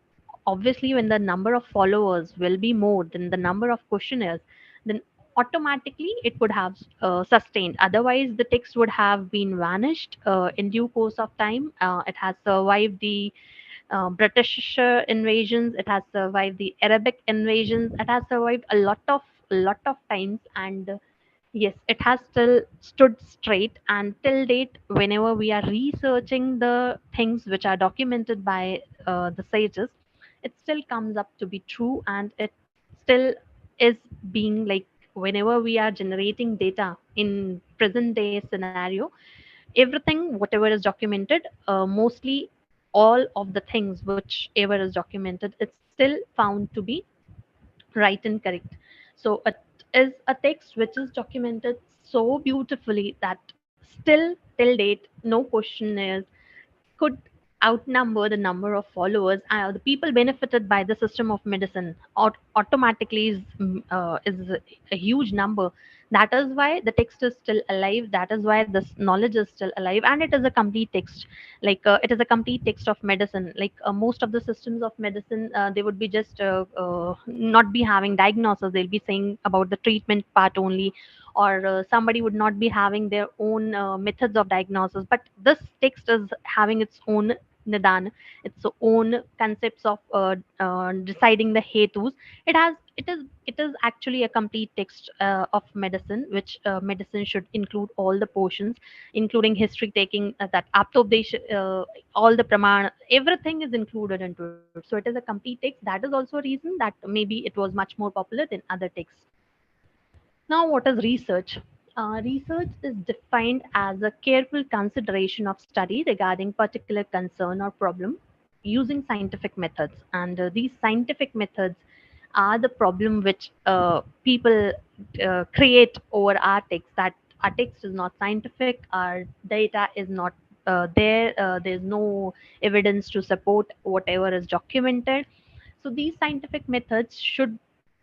obviously when the number of followers will be more than the number of questionnaires, then automatically it would have sustained. Otherwise the text would have been vanished in due course of time. It has survived the British invasions, it has survived the Arabic invasions, it has survived a lot of times, and yes, it has still stood straight. And till date, whenever we are researching the things which are documented by the sages, it still comes up to be true, and it still is being like, whenever we are generating data in present day scenario, everything whatever is documented, mostly all of the things whichever is documented, it's still found to be right and correct. So it is a text which is documented so beautifully that still till date no questionnaires could outnumber the number of followers. The people benefited by the system of medicine automatically is a huge number. That is why the text is still alive. That is why this knowledge is still alive, and it is a complete text. Like it is a complete text of medicine. Like most of the systems of medicine, they would be just not be having diagnosis. They'll be saying about the treatment part only, or somebody would not be having their own methods of diagnosis. But this text is having its own nidan, its own concepts of deciding the hetus. It is actually a complete text of medicine, which medicine should include all the portions, including history taking, that aptobdesh, all the pramana, everything is included into it. So it is a complete text. That is also a reason that maybe it was much more popular than other texts. Now, what is research? Research is defined as a careful consideration of study regarding particular concern or problem using scientific methods. And these scientific methods are the problem which people create over our text. That our text is not scientific, our data is not there's no evidence to support whatever is documented. So these scientific methods should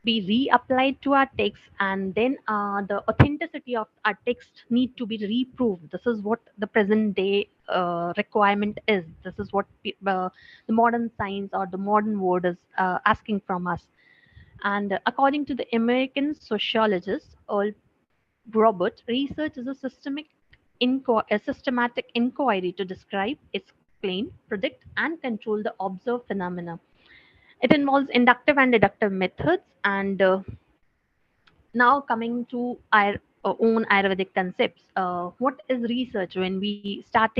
be reapplied to our text, and then the authenticity of our text need to be reproved. This is what the present day requirement is. This is what the modern science or the modern world is asking from us. And according to the American sociologist Earl Robert, research is a systematic inquiry to describe, explain, predict, and control the observed phenomena. It involves inductive and deductive methods. And now coming to our own Ayurvedic concepts. What is research? When we start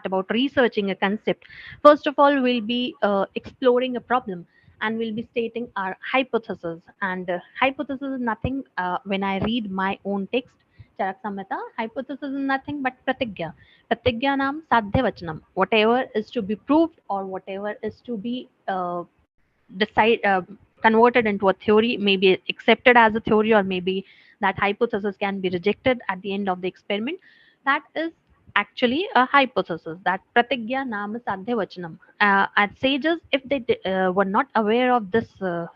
about researching a concept, first of all, we'll be exploring a problem, and we'll be stating our hypothesis. And hypothesis is nothing. When I read my own text, Charak Samhita, hypothesis is nothing but pratigya. Pratigya nam sadhya vachanam. Whatever is to be proved, or whatever is to be decide converted into a theory, may be accepted as a theory, or maybe that hypothesis can be rejected at the end of the experiment. That is actually a hypothesis. That pratigya nam sadhya vachanam. At sages, if they were not aware of this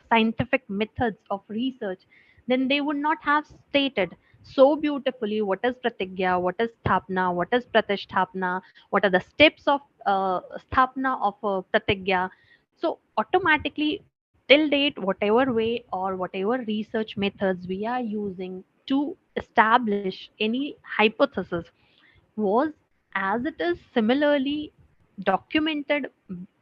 scientific methods of research, then they would not have stated so beautifully what is pratigya, what is sthapna, what is pratisthapna, what are the steps of sthapna of pratigya. So automatically, till date, whatever way or whatever research methods we are using to establish any hypothesis was, as it is similarly documented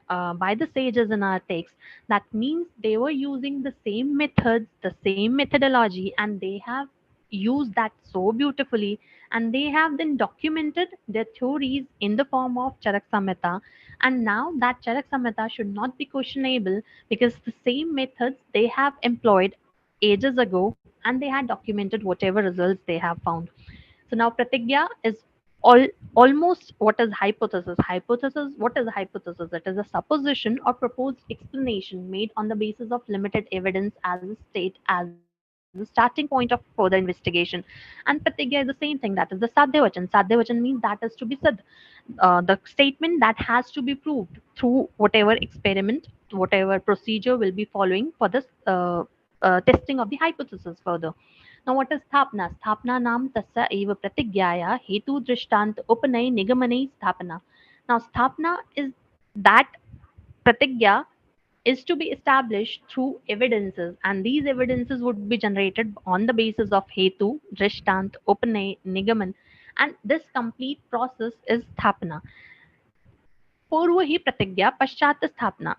by the sages in our text. That means they were using the same methods, the same methodology, and they have used that so beautifully, and they have then documented their theories in the form of Charak Samhita. And now that Charak Samhita should not be questionable, because the same methods they have employed ages ago, and they had documented whatever results they have found. So now pratigya is almost what is hypothesis. Hypothesis, what is hypothesis? It is a supposition or proposed explanation made on the basis of limited evidence as a state, as a starting point of further investigation. And pratigya is the same thing. That is the sadhya vachan. Sadhya vachan means that is to be said. The statement that has to be proved through whatever experiment, whatever procedure will be following for this testing of the hypothesis further. Now, what is sthapna? Sthapna nam tasya eva pratigyaya hetu drishtant upanay nigamanay sthapana. Now, sthapna is that pratigya is to be established through evidences, and these evidences would be generated on the basis of hetu, drishtant, upanay, nigaman, and this complete process is sthapana. Purva hi pratigya, paschat sthapana.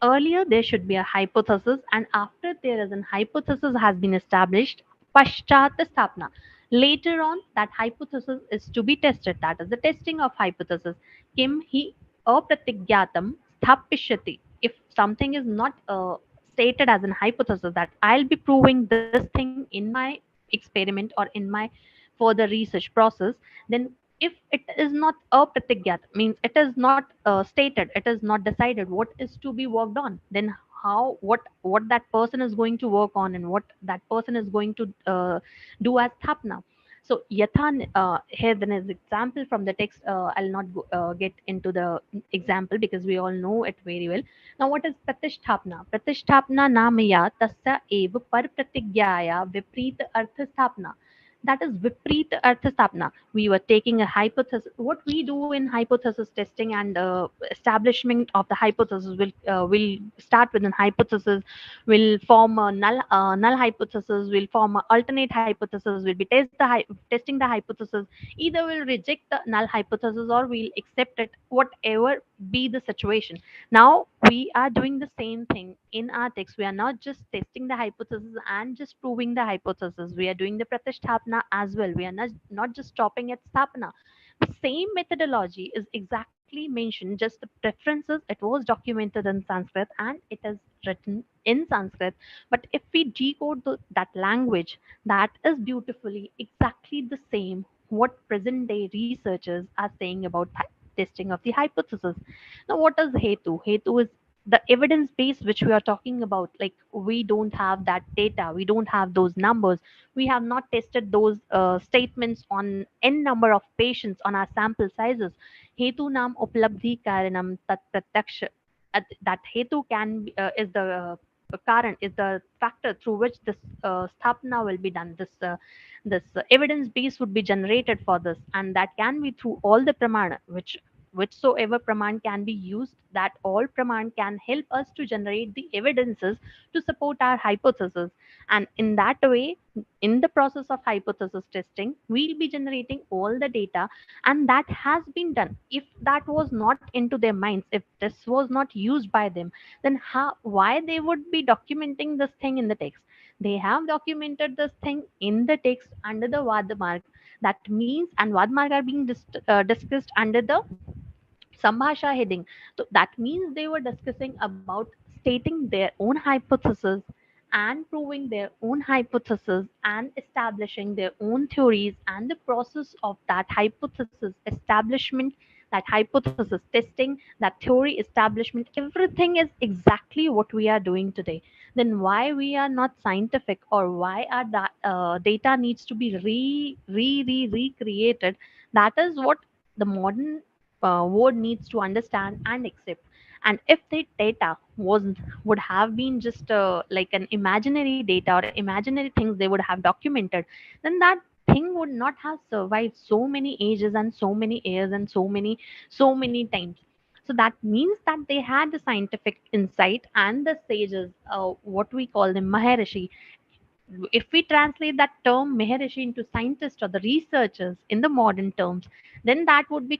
Earlier there should be a hypothesis, and after there is an hypothesis has been established, paschat sthapana. Later on, that hypothesis is to be tested. That is the testing of hypothesis. Kim hi apratigyatam sthapishyati. If something is not stated as an hypothesis that I'll be proving this thing in my experiment or in my further research process, then if it is not apratigyat, means it is not stated, it is not decided what is to be worked on, then how what that person is going to work on and what that person is going to do as thapna. So yatha, here then is example from the text. I'll not get into the example because we all know it very well. Now what is pratisthapna? Pratisthapna namaya tasya eva par pratigyaya vipreet artha sthapna. That is vipreet artha sthapna. We were taking a hypothesis. What we do in hypothesis testing and establishment of the hypothesis will start with an hypothesis, will form a null hypothesis, will form an alternate hypothesis, will be testing the hypothesis. Either we'll reject the null hypothesis or we'll accept it, whatever be the situation. Now we are doing the same thing in our text. We are not just testing the hypothesis and just proving the hypothesis. We are doing the pratisthapana as well. We are not just stopping at sthapana. The same methodology is exactly mentioned, just the preferences. It was documented in Sanskrit and it is written in Sanskrit. But if we decode that language, that is beautifully exactly the same what present day researchers are saying about testing of the hypothesis. Now, what is hetu? Hetu is the evidence base which we are talking about. Like, we don't have that data, we don't have those numbers, we have not tested those statements on n number of patients on our sample sizes. Hetu nam uplabdhi karanam tat pratyaksha. That hetu is the karan, is the factor through which this sthapna will be done. This evidence base would be generated for this, and that can be through all the pramana, whichsoever praman can be used. That all praman can help us to generate the evidences to support our hypothesis. And in that way, in the process of hypothesis testing, we'll be generating all the data, and that has been done. If that was not into their minds, if this was not used by them, then why they would be documenting this thing in the text? They have documented this thing in the text under the Vadmark. That means, and Vadmark are being discussed under the Sambhasha heading. So that means they were discussing about stating their own hypothesis and proving their own hypothesis and establishing their own theories, and the process of that hypothesis establishment, that hypothesis testing, that theory establishment, everything is exactly what we are doing today. Then why we are not scientific, or why our data needs to be recreated? That is what the modern world needs to understand and accept. And if the data would have been just like an imaginary data or imaginary things they would have documented, then that thing would not have survived so many ages and so many years and so many times. So that means that they had the scientific insight, and the sages, what we call them Maharishi. If we translate that term Maharishi into scientists or the researchers in the modern terms, then that would be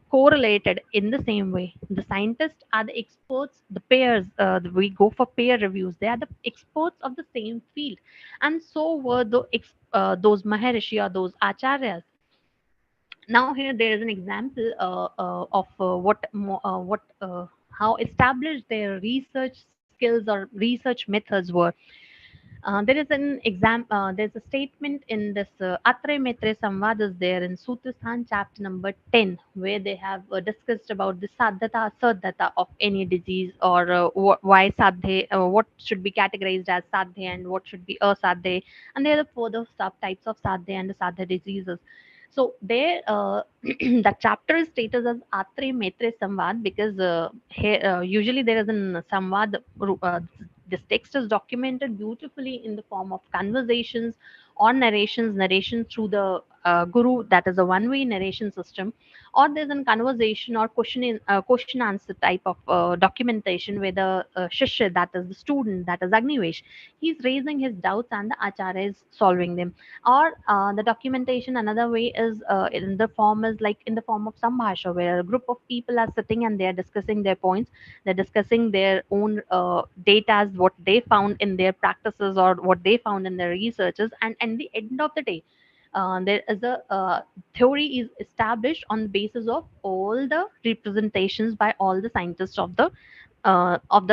correlated in the same way. The scientists are the experts, the peers, we go for peer reviews. They are the experts of the same field. And so were those Maharishi or those Acharyas. Now here there is an example of how established their research skills or research methods were. There is an there's a statement in this Atre Maitre Samvad is there in Sutasthan chapter number 10, where they have discussed about the sadhata, sadhata of any disease, or why sadhe, what should be categorized as sadhe and what should be asadhe. And there are further subtypes of sadhe and sadhe diseases. So there, that chapter is stated as Atre Maitre Samvad because here, usually there is an Samvad. This text is documented beautifully in the form of conversations or narrations through the guru, that is a one-way narration system, or there's a conversation or question answer type of documentation where the shishya, that is the student, that is Agnivesh, he's raising his doubts and the acharya is solving them. Or the documentation another way is in the form is like in the form of sambhasha, where a group of people are sitting and they are discussing their points, they're discussing their own data, what they found in their practices or what they found in their researches, and at the end of the day there is a theory is established on the basis of all the representations by all the scientists of the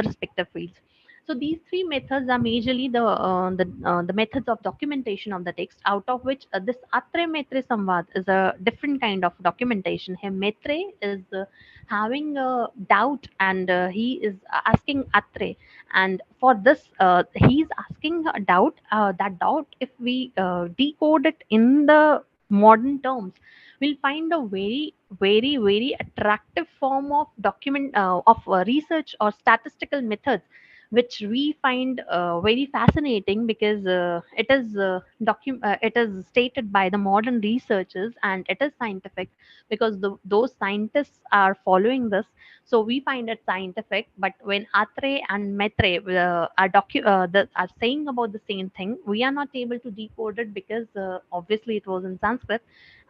respective fields. So these three methods are majorly the methods of documentation of the text, out of which this Atre Maitre Samvad is a different kind of documentation. Here Maitre is having a doubt, and he is asking Atre, and for this he is asking a doubt. That doubt, if we decode it in the modern terms, we'll find a very attractive form of document of research or statistical methods, which we find very fascinating, because it is stated by the modern researchers and it is scientific, because those scientists are following this. So we find it scientific. But when Atre and Maitre are saying about the same thing, we are not able to decode it, because obviously it was in Sanskrit,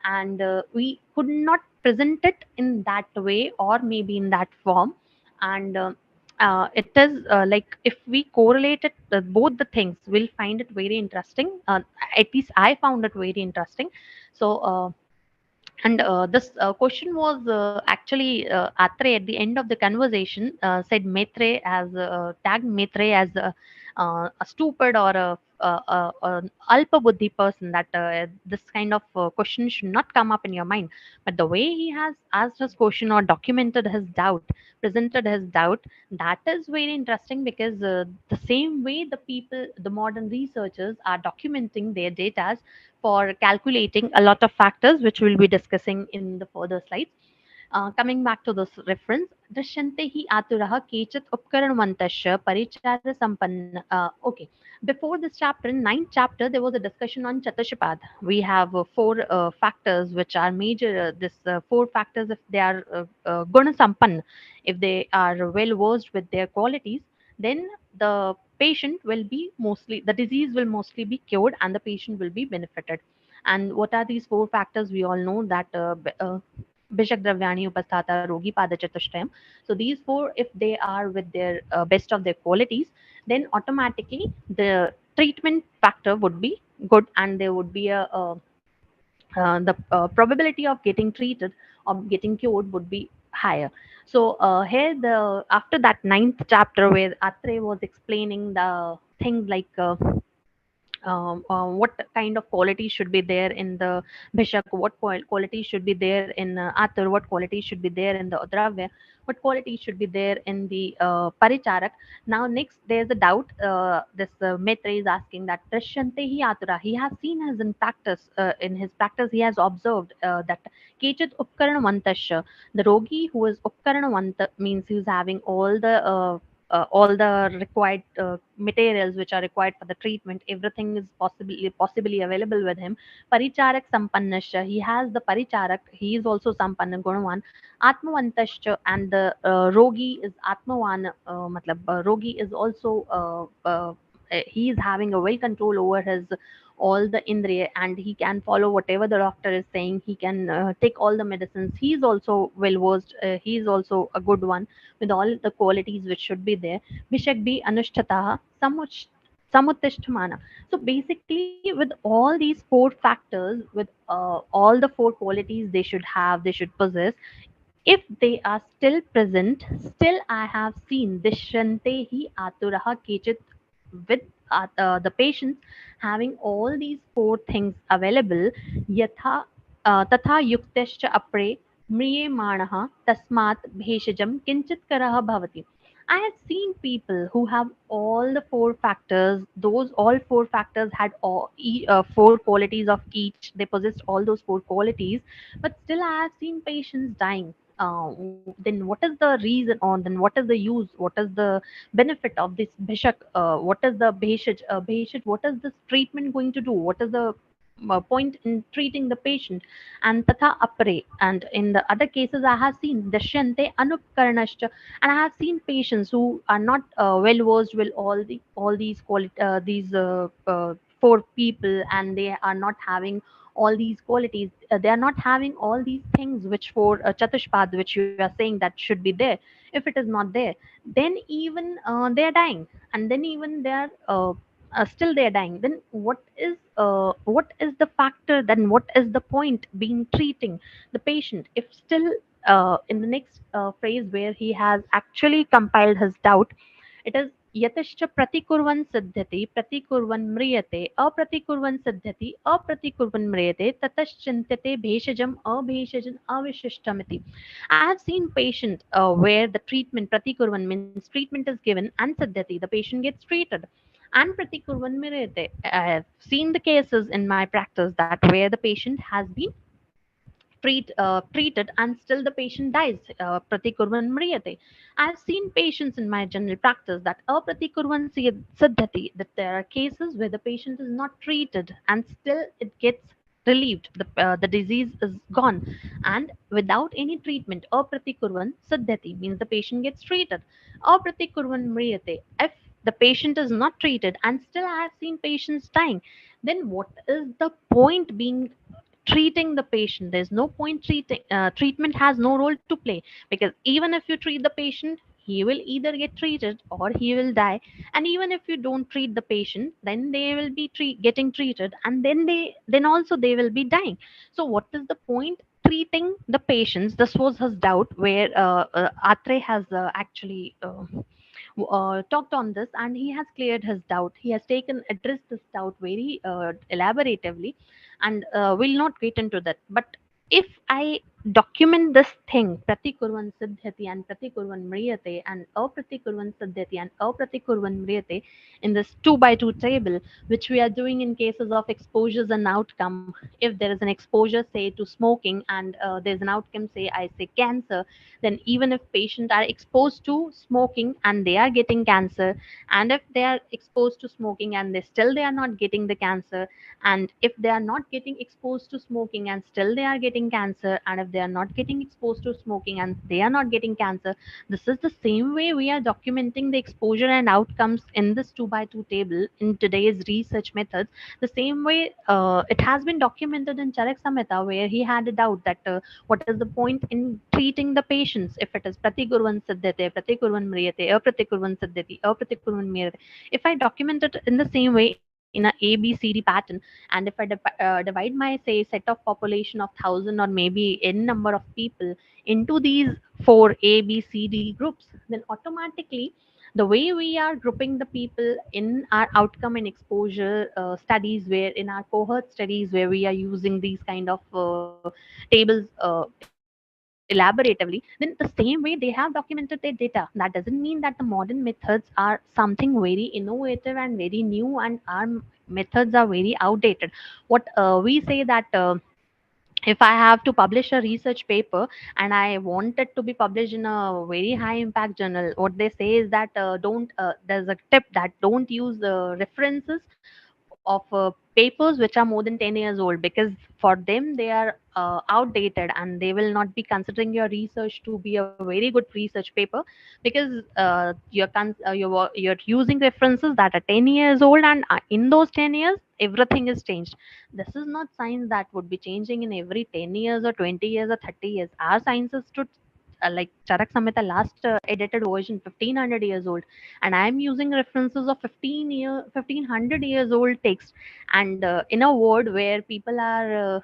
and we could not present it in that way or maybe in that form. And it is like if we correlate it both the things, we'll find it very interesting. At least I found it very interesting. So and this question was actually Atre at the end of the conversation said Maitre as tagged Maitre as a stupid or an alpa buddhi person, that this kind of question should not come up in your mind. But the way he has asked his question or documented his doubt, presented his doubt, that is very interesting, because the same way the people, the modern researchers are documenting their data for calculating a lot of factors, which we'll be discussing in the further slides. Coming back to this reference, Drishyante hi aturaha kechit upkaranvantasya parichara sampanna. Okay, before this chapter, in ninth chapter, there was a discussion on Chatashapad. We have four factors which are major. This four factors, if they are guna sampanna, if they are well versed with their qualities, then the patient will be mostly, the disease will mostly be cured and the patient will be benefited. And what are these four factors? We all know that Bishak Dravyani Upasthata Rogi Pada Chatushtayam. So these four, if they are with their best of their qualities, then automatically the treatment factor would be good, and there would be the probability of getting treated or getting cured would be higher. So here the after that ninth chapter, where Atre was explaining the things like what kind of quality should be there in the Bishak, what quality should be there in Atar, what quality should be there in the Udravya, what quality should be there in the Paricharak. Now next there's a doubt. This Maitre is asking that Drishyante hi Atura, he has seen as in his practice he has observed that Kechit Upkarana Vantasya, the Rogi who is Upkarana Vanta means he's having all the required materials which are required for the treatment, everything is possibly available with him. Paricharak sampannasya, he has the paricharak, he is also sampanna gunavan. Atmavantasya, and the rogi is atmavan, matlab rogi is also he is having a well control over his all the indriya, and he can follow whatever the doctor is saying. He can take all the medicines. He is also well versed. He is also a good one with all the qualities which should be there. Bishak be anushtataha samuttishtamana. So basically, with all these four factors, with all the four qualities they should have, they should possess, if they are still present, still I have seen Dishante hi aturaha kechit, with the patients having all these four things available, yatha tatha yuktescha apre mriyemanaha tasmat bheshajam kinchit karaha bhavati. I have seen people who have all the four factors. Those all four factors had four qualities of each. They possessed all those four qualities, but still I have seen patients dying. Then what is the reason, or then what is the use, what is the benefit of this bishak, what is the bheshaj, what is this treatment going to do, what is the point in treating the patient. And tatha apare, and in the other cases I have seen dashyante anupkaranascha, and I have seen patients who are not well versed with all these these four people, and they are not having all these qualities. They are not having all these things which for chatushpad, which you are saying that should be there. If it is not there, then even they are dying, and then even they are still they are dying. Then what is the factor, then what is the point being treating the patient if still in the next phrase where he has actually compiled his doubt, it is यतश्च प्रतिकुर्वन् सिद्ध्यति प्रतिकुर्वन् म्रियते अप्रतिकुर्वन् सिद्ध्यति अप्रतिकुर्वन् म्रियते ततश्चिन्त्यते भेषजम् अभेषजम् अविशिष्टमिति. I have seen patient where the treatment pratikurvan means treatment is given and siddhati, the patient gets treated, and pratikurvan mirete. I have seen the cases in my practice that where the patient has been treated and still the patient dies. Pratikurvan mriyate. I've seen patients in my general practice that apratikurvan siddhati, that there are cases where the patient is not treated and still it gets relieved. The disease is gone, and without any treatment, apratikurvan siddhati means the patient gets treated. Apratikurvan mriyate. If the patient is not treated and still I have seen patients dying, then what is the point being treating the patient? There's no point treating. Treatment has no role to play, because even if you treat the patient, he will either get treated or he will die. And even if you don't treat the patient, then they will be getting treated, and then also they will be dying. So what is the point treating the patients? This was his doubt, where Atre has actually talked on this, and he has cleared his doubt. He has taken addressed this doubt very elaboratively, and we'll not get into that. But if I document this thing, pratikurvan siddhyati and pratikurvan mriyate, and apratikurvan siddhyati and apratikurvan mriyate, in this 2 by 2 table, which we are doing in cases of exposures and outcome. If there is an exposure, say, to smoking, and there's an outcome, say I say cancer, then even if patients are exposed to smoking and they are getting cancer, and if they are exposed to smoking and they are not getting the cancer, and if they are not getting exposed to smoking and still they are getting cancer, and if they are not getting exposed to smoking and they are not getting cancer, this is the same way we are documenting the exposure and outcomes in this 2 by 2 table in today's research methods. The same way it has been documented in Charak Samhita, where he had a doubt that what is the point in treating the patients if it is pratikurvan siddhate, pratikurvan mriyate, apratikurvan siddhati, apratikurvan mriyate. If I document it in the same way in a ABCD pattern, and if I divide my, say, set of population of 1,000 or maybe n number of people into these four ABCD groups, then automatically the way we are grouping the people in our outcome and exposure studies, where in our cohort studies where we are using these kind of tables elaboratively, then the same way they have documented their data. That doesn't mean that the modern methods are something very innovative and very new, and our methods are very outdated. What we say that if I have to publish a research paper and I want it to be published in a very high impact journal, what they say is that don't there's a tip that don't use references of papers which are more than 10 years old, because for them they are outdated, and they will not be considering your research to be a very good research paper, because you're using references that are 10 years old, and in those 10 years everything is changed. This is not science that would be changing in every 10 years or 20 years or 30 years. Our science is to like Charak Samhita last edited version 1500 years old, and I am using references of 1500 years old text. And in a world where people are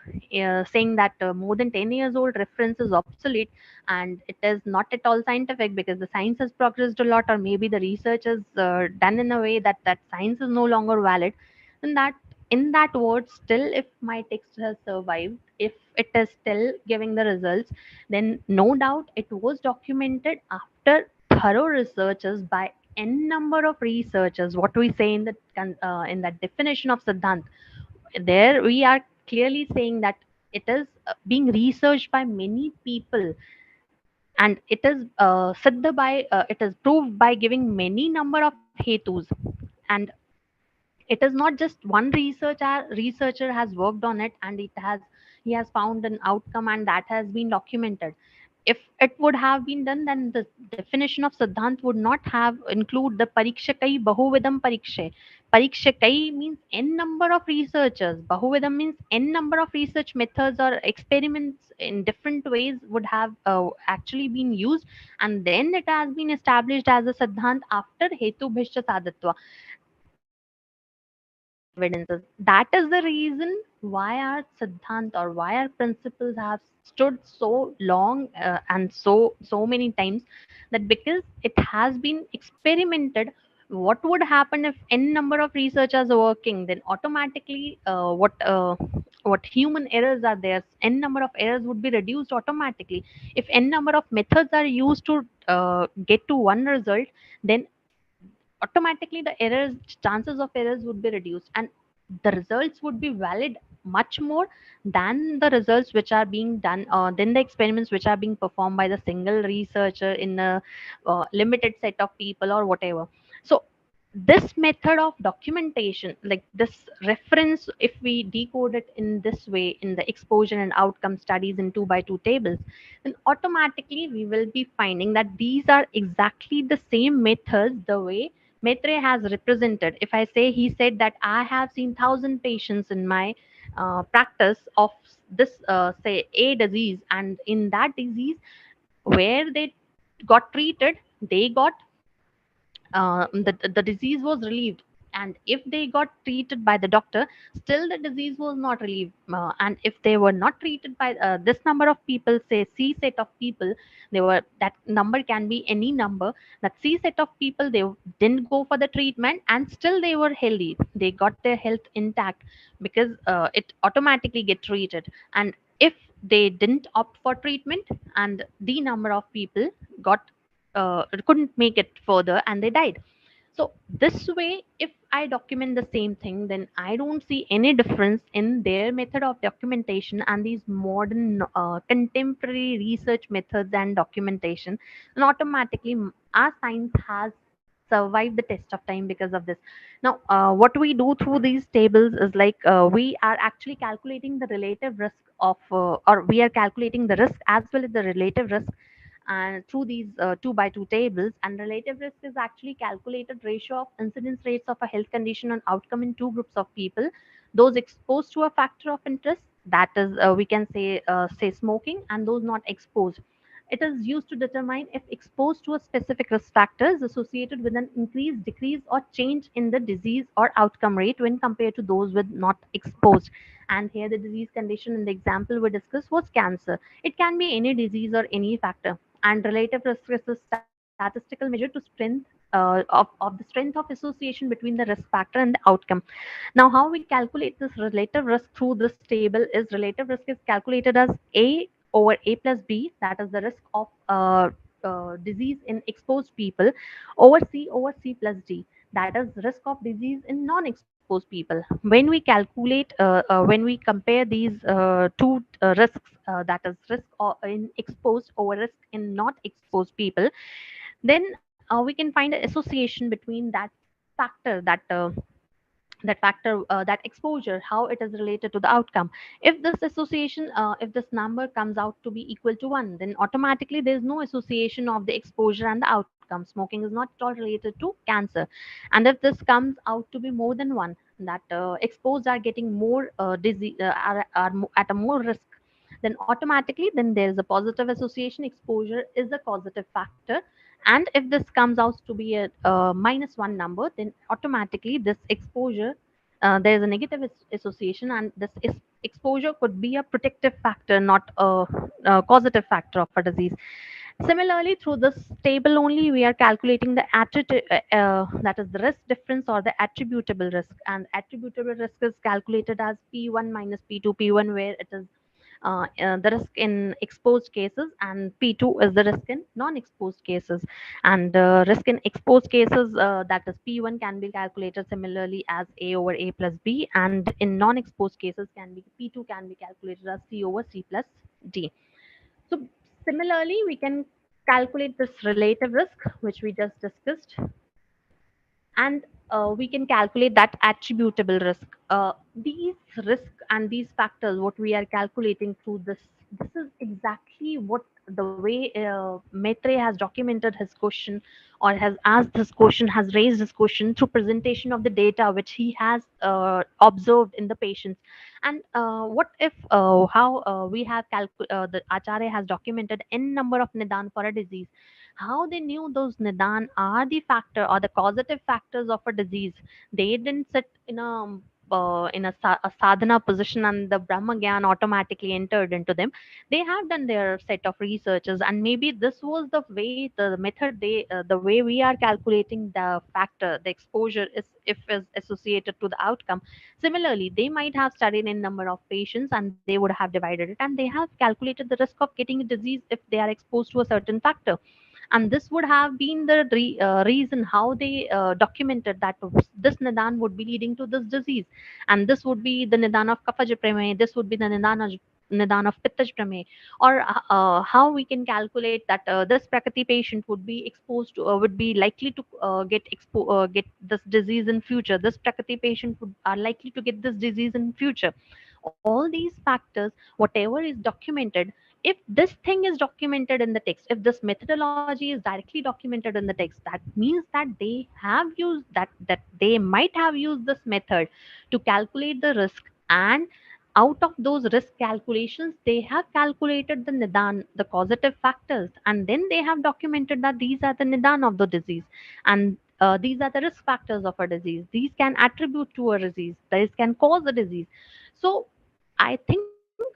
saying that more than 10 years old reference is obsolete, and it is not at all scientific because the science has progressed a lot, or maybe the research is done in a way that science is no longer valid, then that in that word, still if my text has survived, if it is still giving the results, then no doubt it was documented after thorough researches by n number of researchers. What we say in that definition of Siddhant, there we are clearly saying that it is being researched by many people, and it is it is proved by giving many number of hetus. And It is not just one researcher has worked on it and he has found an outcome and that has been documented. If it would have been done, then the definition of Siddhant would not have include the parikshakai bahuvidam parikshe. Parikshakai means n number of researchers. Bahuvidam means n number of research methods or experiments in different ways would have actually been used, and then it has been established as a Siddhant after Hetu Bhishya Sadatva. Evidences. That is the reason why our Siddhant or why our principles have stood so long and so many times, that because it has been experimented. What would happen if n number of researchers are working? Then automatically, what human errors are there? N number of errors would be reduced automatically. If n number of methods are used to get to one result, then automatically the errors chances of errors would be reduced, and the results would be valid much more than the results which are being done than the experiments which are being performed by the single researcher in a limited set of people or whatever. So this method of documentation, like this reference, if we decode it in this way in the exposure and outcome studies in 2 by 2 tables, then automatically we will be finding that these are exactly the same methods the way Maitre has represented. If I say, he said that I have seen 1,000 patients in my practice of this, say, A disease, and in that disease, where they got treated, they got the disease was relieved, and if they got treated by the doctor, still the disease was not relieved, and if they were not treated by this number of people, say C set of people, they were, that number can be any number, that C set of people, they didn't go for the treatment and still they were healthy, they got their health intact, because it automatically get treated. And if they didn't opt for treatment, and the number of people got couldn't make it further and they died. So this way, if I document the same thing, then I don't see any difference in their method of documentation and these modern contemporary research methods and documentation. And automatically, our science has survived the test of time because of this. Now, what we do through these tables is like we are actually calculating the relative risk of, or we are calculating the risk as well as the relative risk, and through these 2 by 2 tables. And relative risk is actually calculated ratio of incidence rates of a health condition and outcome in two groups of people: those exposed to a factor of interest, that is we can say smoking, and those not exposed. It is used to determine if exposed to a specific risk factor is associated with an increase, decrease, or change in the disease or outcome rate when compared to those with not exposed. And here the disease condition in the example we discussed was cancer. It can be any disease or any factor. And relative risk is a statistical measure to strength of the strength of association between the risk factor and the outcome. Now, how we calculate this relative risk through this table is, relative risk is calculated as A over A plus B, that is the risk of disease in exposed people, over C over C plus D, that is risk of disease in non-exposed people. When we calculate, when we compare these two risks, that is risk in exposed over risk in not exposed people, then we can find an association between that factor, that exposure, how it is related to the outcome. If this association, if this number comes out to be equal to 1, then automatically there is no association of the exposure and the outcome. Smoking is not at all related to cancer. And if this comes out to be more than 1, that exposed are getting more disease, at a more risk, then automatically then there is a positive association, exposure is a causative factor. And if this comes out to be a -1 number, then automatically this exposure, there is a negative association, and this exposure could be a protective factor, not a causative factor of a disease. Similarly, through this table only, we are calculating the that is the risk difference or the attributable risk. And attributable risk is calculated as P1 minus P2, P1 where it is the risk in exposed cases, and P2 is the risk in non-exposed cases. And risk in exposed cases, that is P1 can be calculated similarly as A over A plus B, and in non-exposed cases can be P2 can be calculated as C over C plus D. So similarly, we can calculate this relative risk, which we just discussed. And we can calculate that attributable risk. These risks and these factors, what we are calculating through this is exactly what the way Maitre has documented his question, or has asked this question, has raised this question through presentation of the data which he has observed in the patients. And what if how we have the Acharya has documented n number of nidan for a disease, how they knew those nidan are the factor or the causative factors of a disease. They didn't sit in a sadhana position and the Brahma Gyan automatically entered into them. They have done their set of researches, and maybe this was the way, the method the way we are calculating the factor, the exposure is associated to the outcome. Similarly, they might have studied in number of patients and they would have divided it, and they have calculated the risk of getting a disease if they are exposed to a certain factor. And this would have been the reason how they documented that this nidan would be leading to this disease, and this would be the nidan of kapha prame, this would be the nidan of pitta prame. Or how we can calculate that this prakriti patient would be exposed to would be likely to get this disease in future, this prakriti patient are likely to get this disease in future. All these factors, whatever is documented, if this thing is documented in the text, if this methodology is directly documented in the text, that means that they have used that they might have used this method to calculate the risk. And out of those risk calculations, they have calculated the nidan, the causative factors, and then they have documented that these are the nidan of the disease, and these are the risk factors of a disease. These can attribute to a disease, these can cause a disease. So I think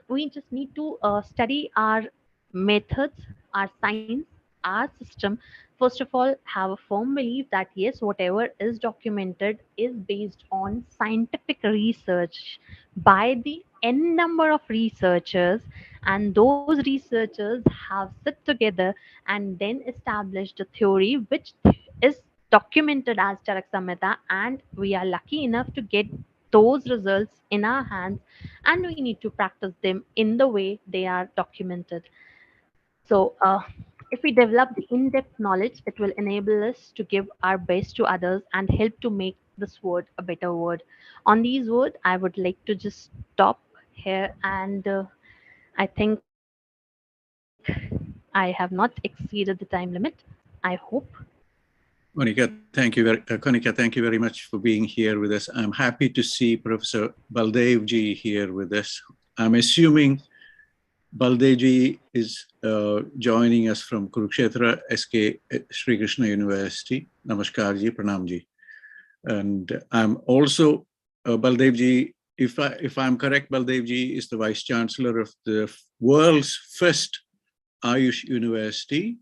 we just need to study our methods, our science, our system. First of all, have a firm belief that yes, whatever is documented is based on scientific research by the n number of researchers, and those researchers have sit together and then established a theory which is documented as Charak Samhita, and we are lucky enough to get those results in our hands, and we need to practice them in the way they are documented. So, if we develop the in depth knowledge, it will enable us to give our best to others and help to make this word a better word. On these words, I would like to just stop here, and I think I have not exceeded the time limit. I hope. Konica, thank you very much for being here with us. I'm happy to see Professor Baldev ji here with us. I'm assuming Baldev ji is joining us from Kurukshetra, SK Sri Krishna University. Namaskar ji, pranam ji. And I'm also, Baldev ji, if I'm correct, Baldev ji is the Vice Chancellor of the world's first Ayush University,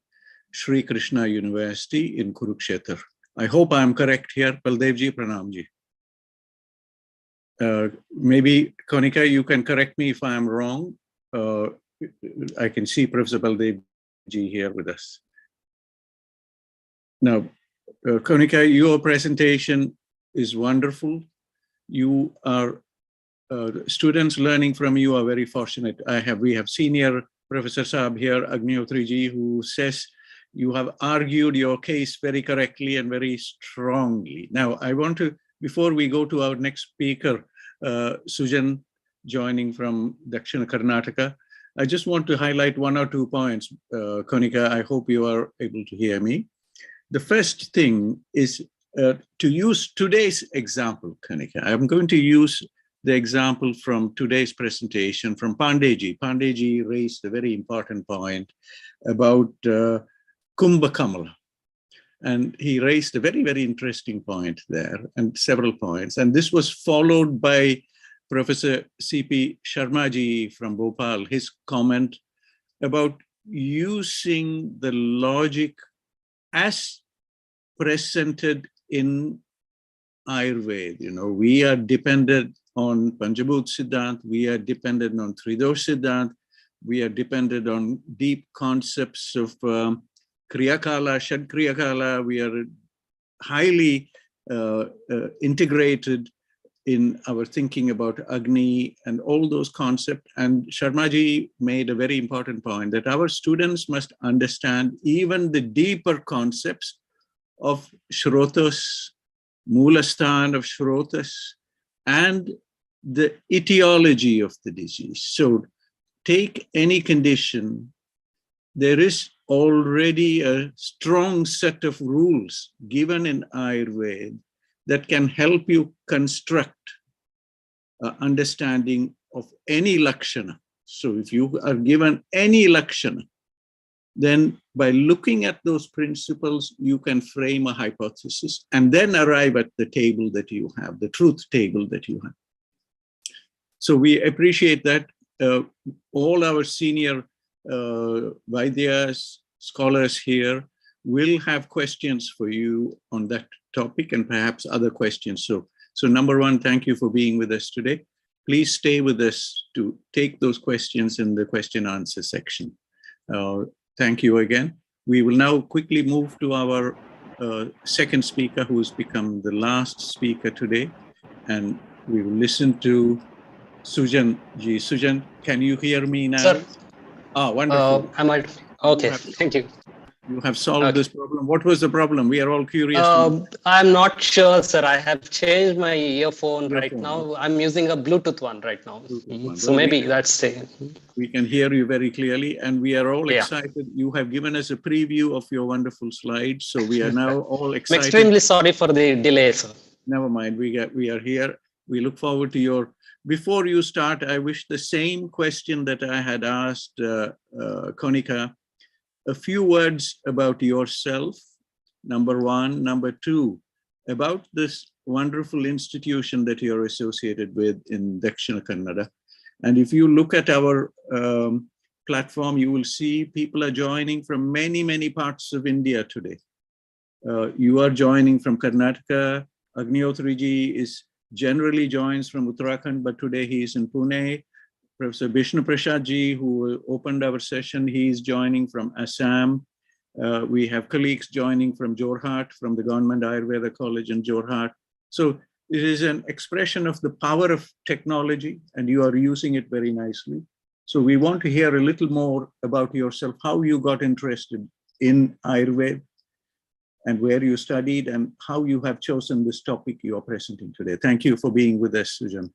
Sri Krishna University in Kurukshetra. I hope I'm correct here. Baldev ji, pranam ji. Maybe, Konica, you can correct me if I'm wrong. I can see Professor Baldev ji here with us. Now, Konica, your presentation is wonderful. You are, students learning from you are very fortunate. We have senior Professor Saab here, Agnihotri ji, who says you have argued your case very correctly and very strongly. Now, I want to, before we go to our next speaker, Sujan, joining from Dakshina Karnataka, I just want to highlight 1 or 2 points. Konica, I hope you are able to hear me. The first thing is to use today's example, Konica. I'm going to use the example from today's presentation from Pandey ji. Pandey ji raised a very important point about Kumbha Kamala. And he raised a very, very interesting point there, and several points. And this was followed by Professor C.P. Sharma ji from Bhopal, his comment about using the logic as presented in Ayurveda. You know, we are dependent on Panchabhut Siddhant, we are dependent on Tridosh Siddhant, we are dependent on deep concepts of Kriyakala, Shad Kriyakala. We are highly integrated in our thinking about Agni and all those concepts. And Sharmaji made a very important point that our students must understand even the deeper concepts of Shrotos Moolasthana of Shrotas, and the etiology of the disease. So take any condition, there is already a strong set of rules given in Ayurveda that can help you construct an understanding of any lakshana. So if you are given any lakshana, then by looking at those principles, you can frame a hypothesis and then arrive at the table that you have, the truth table that you have. So we appreciate that. All our senior Vaidyas, scholars here will have questions for you on that topic and perhaps other questions. So number one, thank you for being with us today. Please stay with us to take those questions in the question answer section. Thank you again. We will now quickly move to our second speaker, who has become the last speaker today. And we will listen to Sujan ji. Sujan, can you hear me now? Sir. Ah, wonderful. Okay, thank you. You have solved this problem. What was the problem? We are all curious. I'm not sure, sir. I have changed my earphone right now. I'm using a Bluetooth one right now. So maybe that's it. We can hear you very clearly, and we are all excited. You have given us a preview of your wonderful slides, so we are now all excited. I'm extremely sorry for the delay, sir. Never mind. We are here. We look forward to your. Before you start, I wish the same question that I had asked Konica. A few words about yourself, number one. Number two, about this wonderful institution that you're associated with in Dakshina Kannada. And if you look at our platform, you will see people are joining from many, many parts of India today. You are joining from Karnataka. Agnihotriji is generally joins from Uttarakhand, but today he is in Pune. Professor Vishnu Prasad ji, who opened our session, he is joining from Assam. We have colleagues joining from Jorhat, from the Government Ayurveda College in Jorhat. So it is an expression of the power of technology, and you are using it very nicely. So we want to hear a little more about yourself, how you got interested in Ayurveda, and where you studied, and how you have chosen this topic you are presenting today. Thank you for being with us, Sujan.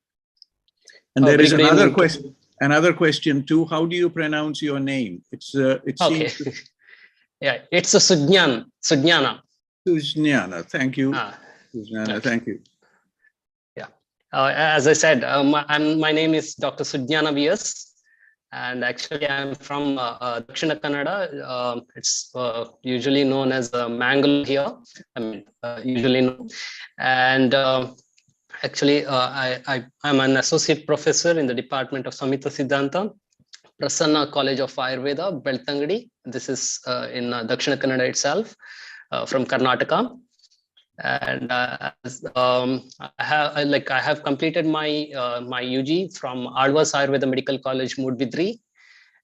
And there is another question too. How do you pronounce your name? It's okay. Yeah, it's a Sujnana. Sujnana. Thank you. Sujnana. Thank you. Yeah. As I said, my name is Dr. Sujnana V.S. And actually, I'm from Dakshina Kannada. It's usually known as Mangalore here. I mean, usually known. And actually, I'm an associate professor in the Department of Samhita Siddhanta, Prasanna College of Ayurveda, Beltangadi. This is in Dakshina Kannada itself, from Karnataka. And I have completed my my UG from Alvas Ayurveda Medical College, Mudbidri,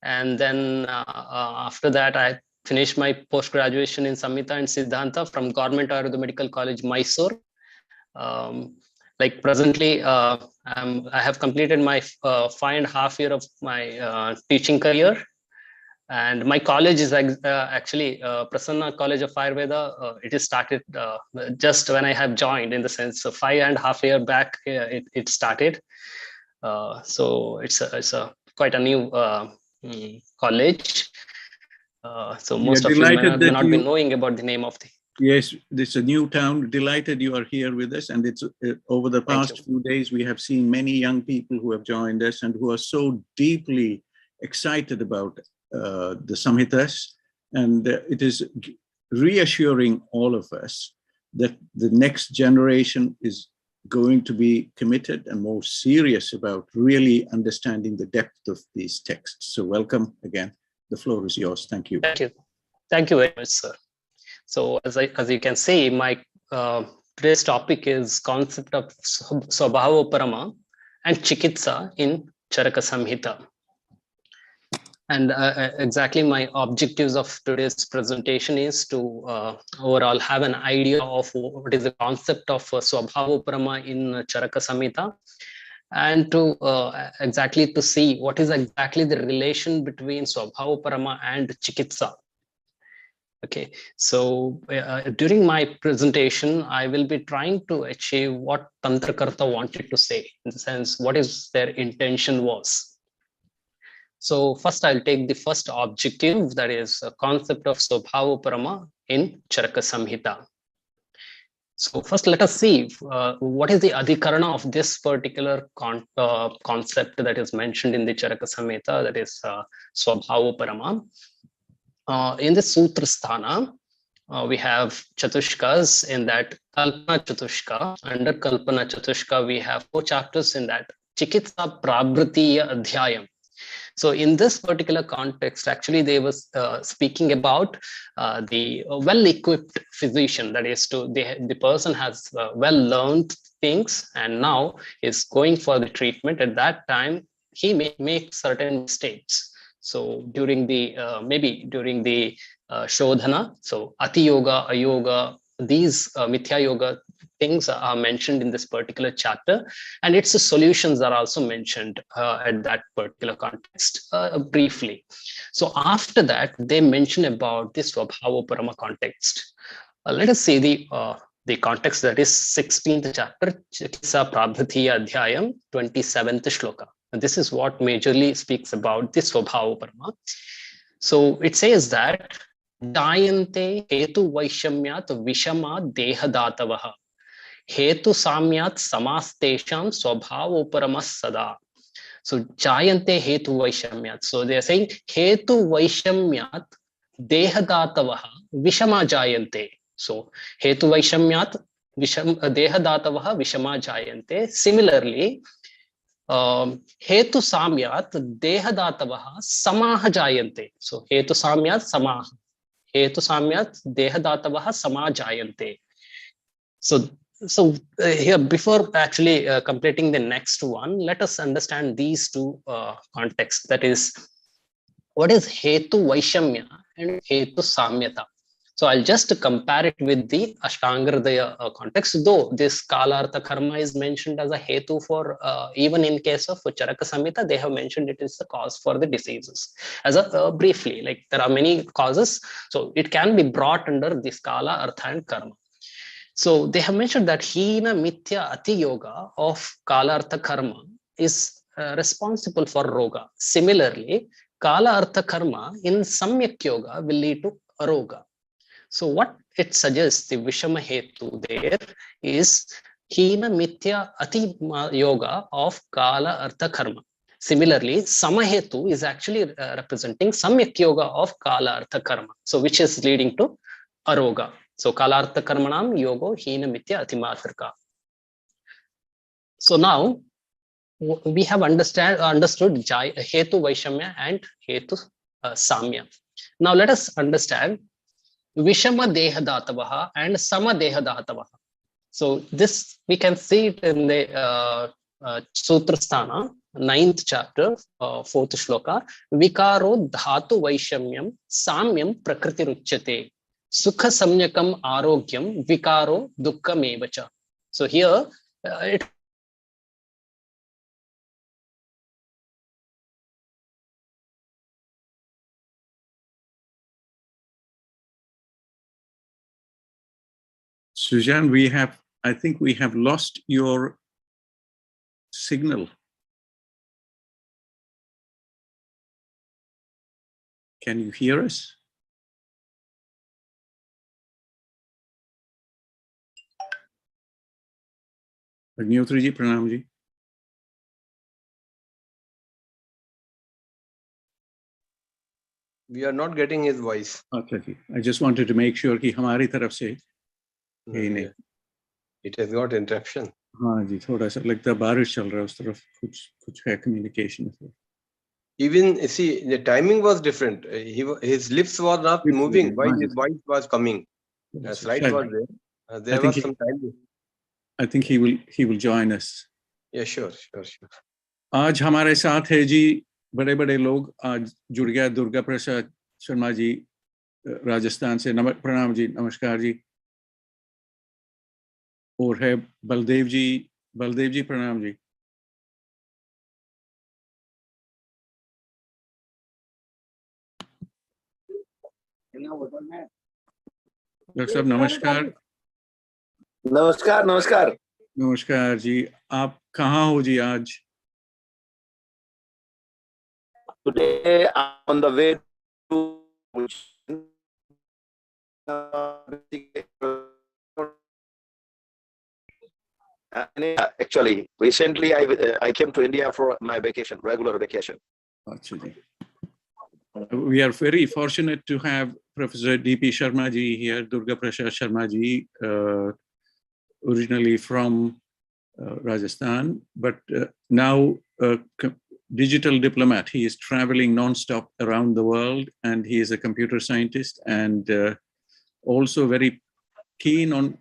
and then after that I finished my post graduation in Samhita and Siddhanta from Government Ayurveda Medical College, Mysore. Like presently, I have completed my 5.5 years of my teaching career. And my college is actually Prasanna College of Ayurveda. It is started just when I have joined, in the sense of 5.5 years back, it started. So it's a quite a new college. So most of you may not be knowing about the name of the. Yes, it's a new town. Delighted you are here with us. And it's over the past few days, we have seen many young people who have joined us and who are so deeply excited about the Samhitas, and it is reassuring all of us that the next generation is going to be committed and more serious about really understanding the depth of these texts. So welcome again. The floor is yours. Thank you. Thank you. Thank you very much, sir. So as you can see, my today's topic is concept of Swabhavoparama and Chikitsa in Charaka Samhita. And exactly my objectives of today's presentation is to overall have an idea of what is the concept of Swabhavoparama in Charaka Samhita, and to exactly to see what is exactly the relation between Swabhavoparama and Chikitsa. Okay, so during my presentation, I will be trying to achieve what Tantrakarta wanted to say, in the sense what is their intention was. So first I'll take the first objective, that is a concept of Swabhavoparama in Charaka Samhita. So first let us see what is the adhikarana of this particular concept that is mentioned in the Charaka Samhita, that is Swabhavoparama. In the Sutra Sthana, we have Chatushkas. In that Kalpana Chatushka, under Kalpana Chatushka, we have 4 chapters in that Chikitsa Prabhritiya Adhyayam. So in this particular context, actually they was speaking about the well-equipped physician, that is the person has well-learned things and now is going for the treatment. At that time, he may make certain mistakes. So during the maybe during the Shodhana, so Ati Yoga, Ayoga, these Mithya Yoga things are mentioned in this particular chapter, and its solutions are also mentioned at that particular context briefly. So after that, they mention about this Swabhavoparama context. Let us see the context, that is 16th chapter, Chikitsa Prabhritiya Adhyayam, 27th shloka. And this is what majorly speaks about this Swabhavoparama. So it says that Jayante Hetu Vaishamyat Vishama Dehadatavaha Hetu Samyat Samastesham Swabhavoparama Sada. So Jayante Hetu Vaishamyat. So they are saying Hetu Vaishamyat Dehadatavaha Vishama Jayante. So Hetu Vaishamyat Dehadatavaha Vishama Jayante. Similarly, Hetu Samyat Dehadatavaha Samaha Jayante. So Hetu Samyat Samaha. Hetu Samyat Dehadatavaha Samaha Jayante. So here, before actually completing the next one, let us understand these 2 contexts. That is, what is Hetu Vaishamya and Hetu Samyata? So I'll just compare it with the Ashtangardaya context, though this Kalartha Karma is mentioned as a Hetu for, even in case of Charaka Samhita, they have mentioned it is the cause for the diseases. As a briefly, like there are many causes, so it can be brought under this Kala, Artha and Karma. So they have mentioned that Hina Mithya Ati Yoga of Kala Artha Karma is responsible for Roga. Similarly, Kala Artha Karma in Samyak Yoga will lead to Aroga. So what it suggests, the Vishama Hetu there is Hina Mithya Ati Yoga of Kala Artha Karma. Similarly, Samahetu is actually representing Samyak Yoga of Kala Artha Karma, so which is leading to Aroga. So Kalartha Karmanam Yogo Hina Mithya Atimatrika. So now we have understood Hetu Vaishamya and Hetu Samya. Now let us understand Vishama Dehadatavaha and Sama Dehadatavaha. So this we can see it in the Sutra Sthana, 9th chapter, 4th shloka. Vikaro Dhatu Vaishamyam Samyam Prakriti Ruchyate. Sukha Samyakam Arogyam Vikaro Dukkam Evacha. So here it Sujan, I think we have lost your signal. Can you hear us? Agnihotri ji, Pranam ji. We are not getting his voice. Okay, I just wanted to make sure कि हमारी तरफ से It has got interruption. हाँ जी, थोड़ा सा लगता है बारिश चल रहा है उस तरफ, कुछ है communication. Even see, the timing was different. His lips was not moving while his voice was coming. Slide was there. There was some time. I think he will join us. Yeah, sure. आज हमारे साथ है जी बड़े बड़े लोग आज जुड़ गया. दुर्गा प्रसाद शर्मा जी राजस्थान से, प्रणाम जी, नमस्कार जी. और है बलदेव जी प्रणाम जी. डॉक्टर साहब नमस्कार। नमस्कार नमस्कार। नमस्कार जी, आप कहाँ हो जी आज? Today I'm on the way to actually recently I came to India for my vacation, regular vacation. Actually, we are very fortunate to have Professor D.P. Sharma ji here, Durga Prasad Sharma ji, originally from Rajasthan, but now digital diplomat. He is traveling non-stop around the world, and he is a computer scientist and also very keen on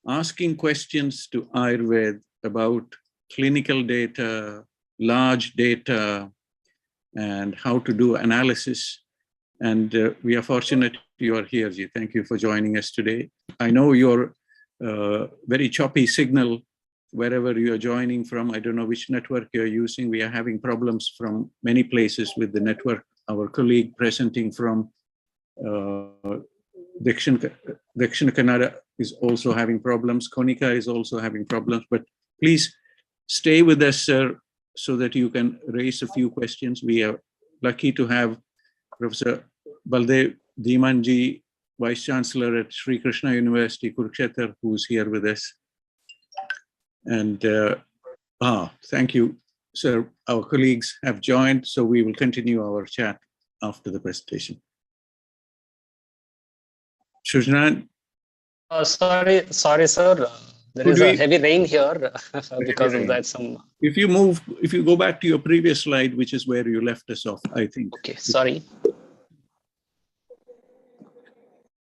asking questions to Ayurveda about clinical data, large data, and how to do analysis. And we are fortunate you are here, Ji. Thank you for joining us today. I know your very choppy signal wherever you are joining from. I don't know which network you're using. We are having problems from many places with the network. Our colleague presenting from Dakshin Kannada is also having problems. Konica is also having problems. But please stay with us, sir, so that you can raise a few questions. We are lucky to have Professor Baldev Dhimanji, Vice Chancellor at Sri Krishna University, Kurukshetra, who's here with us. And thank you, sir. Our colleagues have joined, so we will continue our chat after the presentation. Sujnana? Sorry, sir. There is a heavy rain here because of that. If you go back to your previous slide, which is where you left us off, I think. Okay, sorry.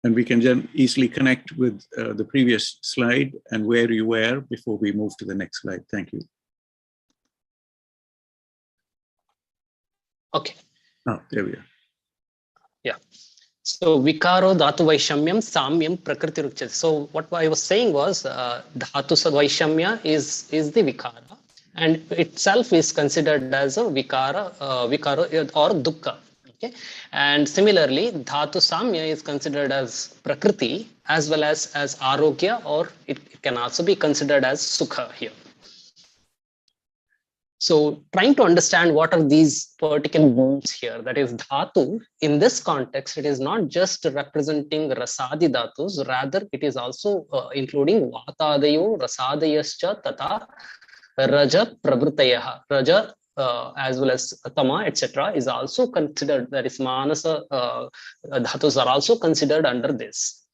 And we can then easily connect with the previous slide and where you were before we move to the next slide. Thank you. Okay. Oh, there we are. Yeah. So Vikaro Dhatu Vaishamyam Samyam Prakriti Rukchati. So what I was saying was Dhatu Vaishamya is the Vikara, and itself is considered as a Vikara or Dukkha. Okay. And similarly, Dhatu Samya is considered as Prakriti as well as Arogya, or it can also be considered as Sukha here. So trying to understand what are these particular words here, that is dhatu, in this context, it is not just representing rasadi dhatus, rather it is also including vatadayo, rasadayascha, tata, raja, pravritayah, raja as well as tama, etc. is also considered, that is manasa dhatus are also considered under this.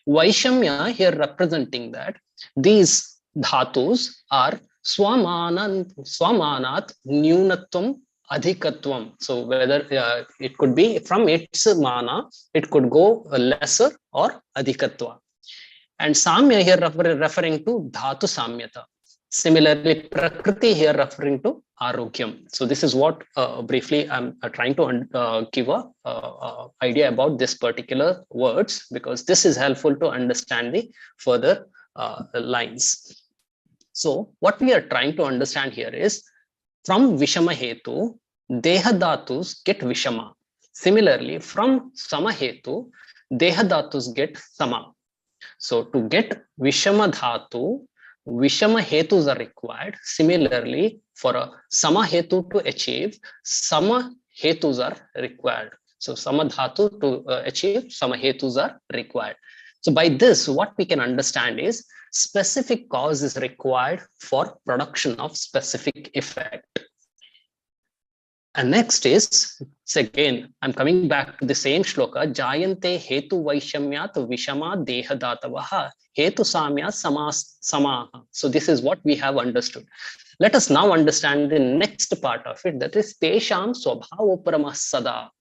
Vaishamya here representing that these dhatus are Swamanat Nyunatvam Adhikatvam. So whether it could be from its mana, it could go lesser or Adhikatva. And Samya here referring to Dhatu Samyata. Similarly, Prakriti here referring to Arogyam. So this is what briefly I'm trying to give a idea about this particular words, because this is helpful to understand the further lines. So what we are trying to understand here is from Vishama Hetu, Deha Dhatus get Vishama. Similarly, from Sama Hetu, Deha Dhatus get Sama. So to get Vishama Dhatu, Vishama Hetus are required. Similarly, for a Sama Hetu to achieve, Sama Hetus are required. So Sama Dhatu to achieve, Sama Hetus are required. So by this, what we can understand is specific cause is required for production of specific effect. And next is, so again, I'm coming back to the same shloka, Jayante Hetu Vaishamyat Vishama Deha Datavaha Hetu Samya Samaha. So this is what we have understood. Let us now understand the next part of it, that is Tesham Swabhavoparama Sada.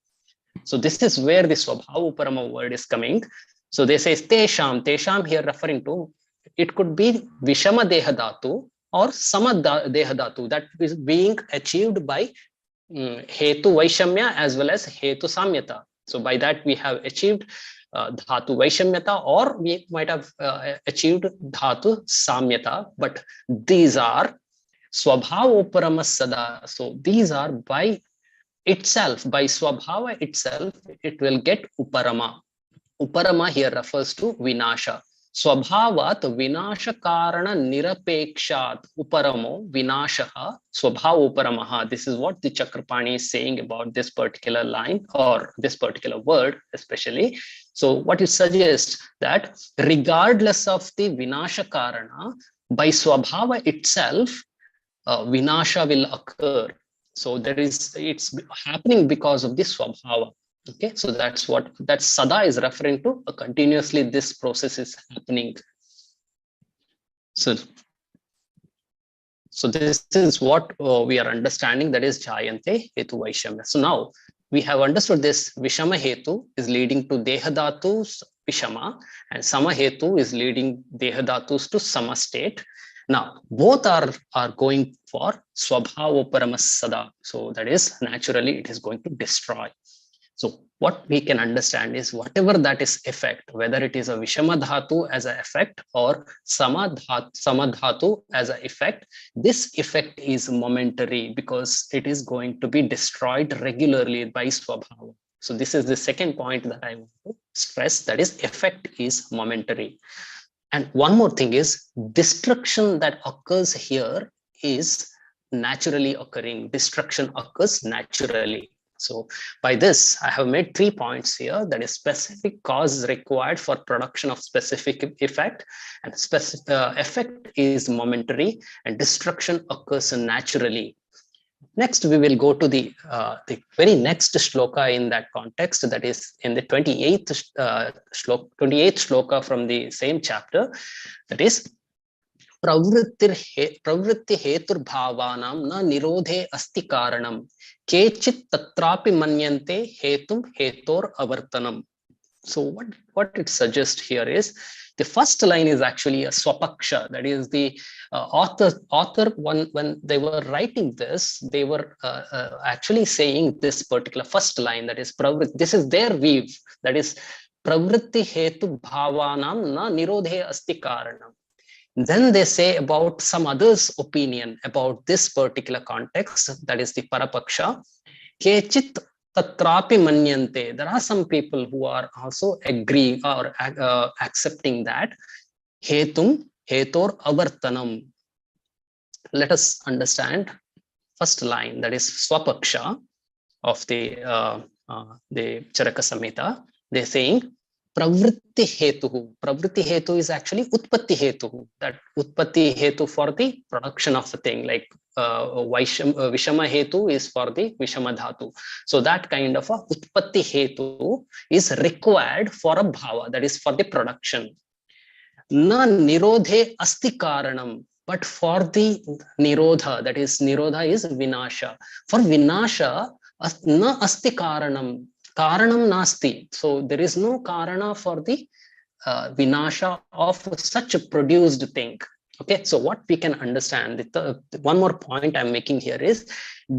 So this is where the Swabhavoparama word is coming. So they say Tesham here referring to, it could be Vishama Deha Dhatu or Sama Deha Dhatu, that is being achieved by Hetu Vaishamya as well as Hetu Samyata. So by that we have achieved Dhatu Vaishamyata, or we might have achieved Dhatu Samyata, but these are Swabhavoparama Sada. So these are by itself, by Swabhava itself, it will get Uparama. Uparama here refers to Vinasha. Swabhavat Vinasha Karana Nirapekshat Uparamo Vinashaha Swabhavoparamaha. This is what the Chakrapani is saying about this particular line or this particular word especially. So what it suggests that regardless of the Vinasha Karana, by Swabhava itself, Vinasha will occur. So it's happening because of the Swabhava. Okay, so that's what that Sada is referring to. Continuously, this process is happening. So this is what we are understanding, that is Jayante Hetu Vaishamya. So now we have understood this Vishama Hetu is leading to Dehadhatus Vishama and Sama Hetu is leading Dehadhatus to Sama state. Now, both are going for Swabhavoparama Sada. So that is naturally it is going to destroy. So what we can understand is whatever that is effect, whether it is a Vishama Dhatu as an effect or Sama Dhatu as an effect, this effect is momentary because it is going to be destroyed regularly by Swabhava. So this is the second point that I want to stress, that is effect is momentary. And one more thing is destruction that occurs here is naturally occurring. Destruction occurs naturally. So by this, I have made 3 points here, that is specific cause required for production of specific effect, and specific effect is momentary and destruction occurs naturally. Next, we will go to the very next shloka in that context, that is in the 28th shloka from the same chapter, that is Pravritti hetur bhavanam na nirodhe asti karanam kechit tatrapi manyante hetum hetor avartanam. So what it suggests here is the first line is actually a swapaksha, that is the author when they were writing this, they were actually saying this particular first line, that is pravritti. This is their weave, that is pravritti hetu bhavanam na nirodhe asti karanam. Then they say about some others' opinion about this particular context, that is the parapaksha. Kechit tatrapi manyante. There are some people who are also agree or accepting that hetum hetor avartanam. Let us understand first line, that is swapaksha of the Charaka Samhita. They're saying Pravritti hetu. Pravritti hetu is actually utpatti hetu. That utpatti hetu for the production of the thing, like Vishama hetu is for the Vishama dhatu. So that kind of a utpatti hetu is required for a bhava, that is for the production. Na nirodhe asti karanam. But for the nirodha, that is nirodha is vinasha. For vinasha, na asti karanam. Karanam nasti. So there is no karana for the vinasha of such a produced thing. Okay, so what we can understand, one more point I'm making here is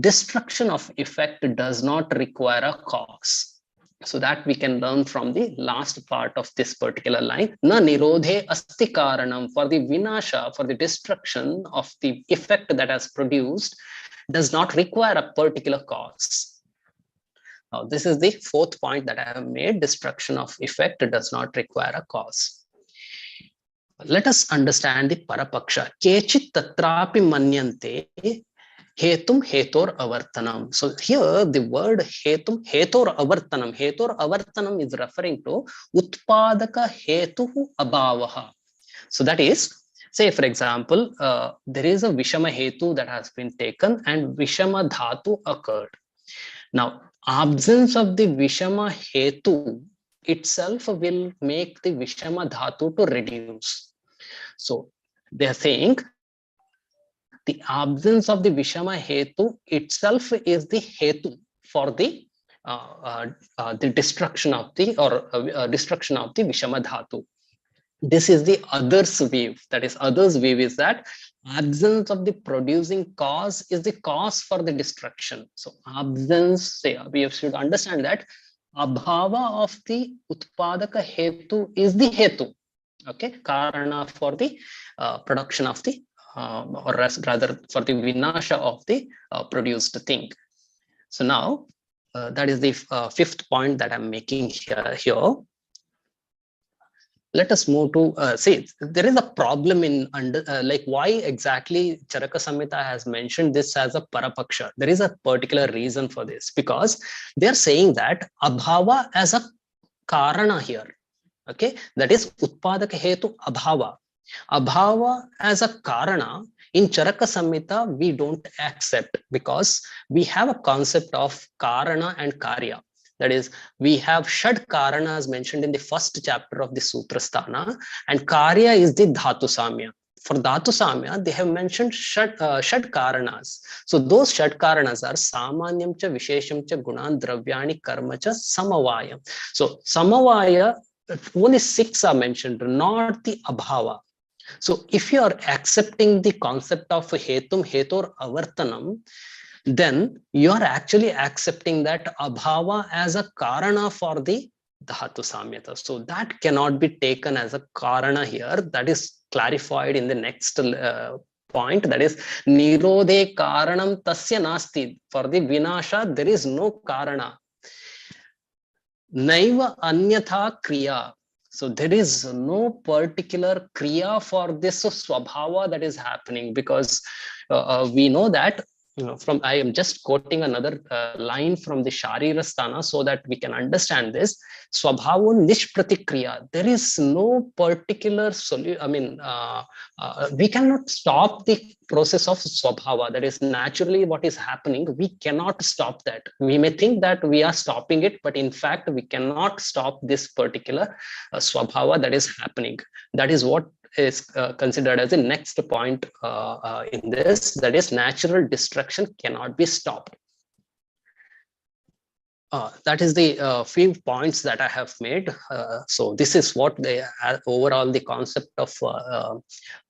destruction of effect does not require a cause. So that we can learn from the last part of this particular line. Na nirodhe asti karanam. For the vinasha, for the destruction of the effect that has produced does not require a particular cause. Now, this is the fourth point that I have made. Destruction of effect does not require a cause. Let us understand the parapaksha. Kechit tatrapi manyante hetum hetor avartanam. So here the word hetum hetor avartanam is referring to utpadaka hetuhu abhavaha. So that is, say for example, there is a Vishama hetu that has been taken and Vishama dhatu occurred. Now, absence of the Vishama hetu itself will make the Vishama dhatu to reduce. So they are saying the absence of the Vishama hetu itself is the hetu for the destruction of the destruction of the Vishama dhatu. This is the others weave. That is, others weave is that absence of the producing cause is the cause for the destruction. So absence, we should understand that abhava of the utpadaka hetu is the hetu. Okay, karana for the production of the or rather for the vinasha of the produced thing. So now that is the fifth point that I'm making here. let us move to see, there is a problem in like why exactly Charaka Samhita has mentioned this as a parapaksha. There is a particular reason for this, because they are saying that abhava as a karana here. Okay, that is utpadaka hetu abhava. Abhava as a karana in Charaka Samhita we don't accept, because we have a concept of karana and karya. That is, we have Shad Karanas mentioned in the first chapter of the Sutrasthana, and Karya is the Dhatu Samya. For Dhatu Samya, they have mentioned Shad Karanas. So those Shad Karanas are Samanyam cha Vishesham cha Gunan Dravyani Karma cha Samavaya. So Samavaya, only 6 are mentioned, not the Abhava. So if you are accepting the concept of Hetum, Hetor Avartanam, then you are actually accepting that abhava as a karana for the dhatu samyata. So that cannot be taken as a karana here. That is clarified in the next point. That is, nirodhe karanam tasya nasti. For the vinasha, there is no karana. Naiva anyatha kriya. So there is no particular kriya for this swabhava that is happening, because we know that from, I am just quoting another line from the Sharirasthana so that we can understand this. Swabhavo nishpratikriya. There is no particular solution. I mean, we cannot stop the process of swabhava. That is naturally what is happening. We cannot stop that. We may think that we are stopping it, but in fact, we cannot stop this particular swabhava that is happening. That is what is considered as the next point in this. That is, natural destruction cannot be stopped. That is the few points that I have made. So this is what they overall the concept of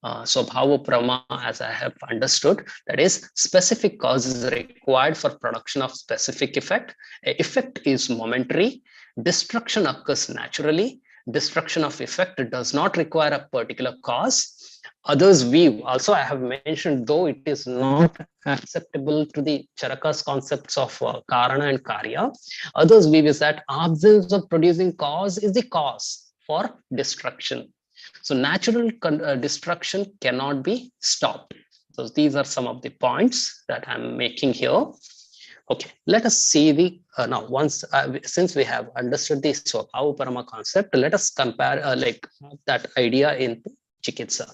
Swabhavoparama as I have understood. That is, specific cause is required for production of specific effect. Effect is momentary. Destruction occurs naturally. Destruction of effect does not require a particular cause. Others view, also I have mentioned, though it is not acceptable to the Charaka's concepts of Karana and Karya, others view is that absence of producing cause is the cause for destruction. So natural destruction cannot be stopped. So these are some of the points that I'm making here. Okay, let us see the now once since we have understood the Swabhavoparama concept, let us compare like that idea in Chikitsa.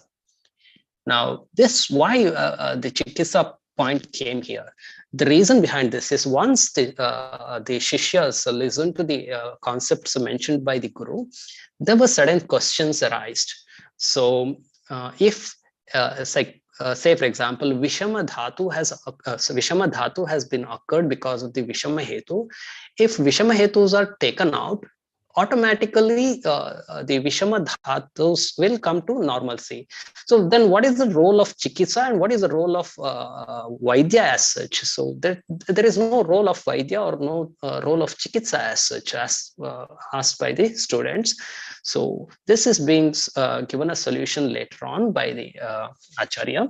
Now, this why the Chikitsa point came here. The reason behind this is once the Shishyas listen to the concepts mentioned by the Guru, there were certain questions arised. So if it's like say for example, Vishama Dhatu has been occurred because of the Vishama Hetu. If Vishama Hetus are taken out, automatically the Vishama Dhatus will come to normalcy. So then what is the role of Chikitsa and what is the role of Vaidya as such? So there is no role of Vaidya or no role of Chikitsa as such, as asked by the students. So this is being given a solution later on by the Acharya.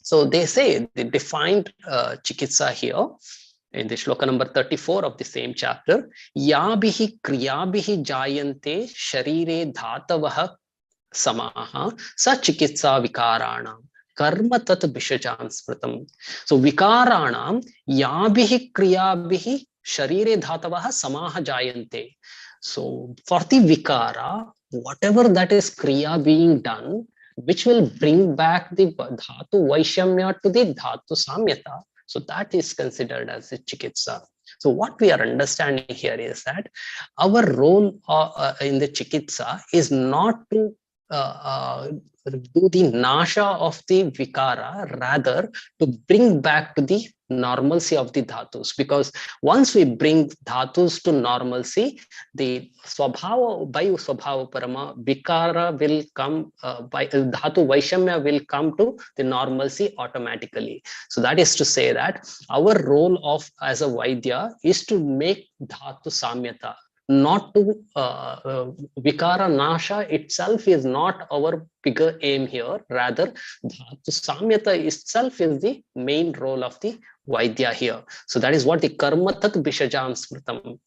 So they say they defined Chikitsa here in the shloka number 34 of the same chapter. Yabihi kriyabihi jayante sharire dhatavah samaha sa chikitsa vikaranam karma tat bishajam smritam. So vikaranam yabihi kriyabihi sharire dhatavah samaha jayante. So for the vikara, whatever that is kriya being done, which will bring back the dhatu vaishamya to the dhatu samyata, so that is considered as a Chikitsa. So what we are understanding here is that our role in the Chikitsa is not to do the nasha of the vikara, rather to bring back to the normalcy of the dhatus, because once we bring dhatus to normalcy, the Swabhava by Swabhavoparama vikara will come by dhatu vaishamya will come to the normalcy automatically. So that is to say that our role of as a Vaidya is to make dhatu samyata, not to vikara nasha itself is not our bigger aim here, rather dhatu samyata itself is the main role of the Vaidya here. So that is what the karma tat bishajam smritam.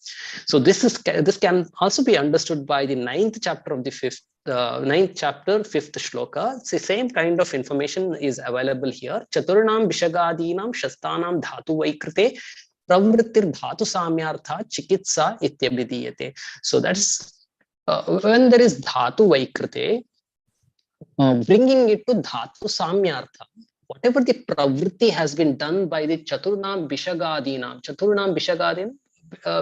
So this can also be understood by the 9th chapter of the 9th chapter, 5th shloka. It's the same kind of information is available here. Chaturnam bishagadinam shastanam dhatu vaikrite pravrittir dhatu samyartha chikitsa ityabhidiyate. So that's when there is dhatu vaikrite, bringing it to dhatu samyartha. Whatever the pravritti has been done by the Chaturnam Bishagadinam,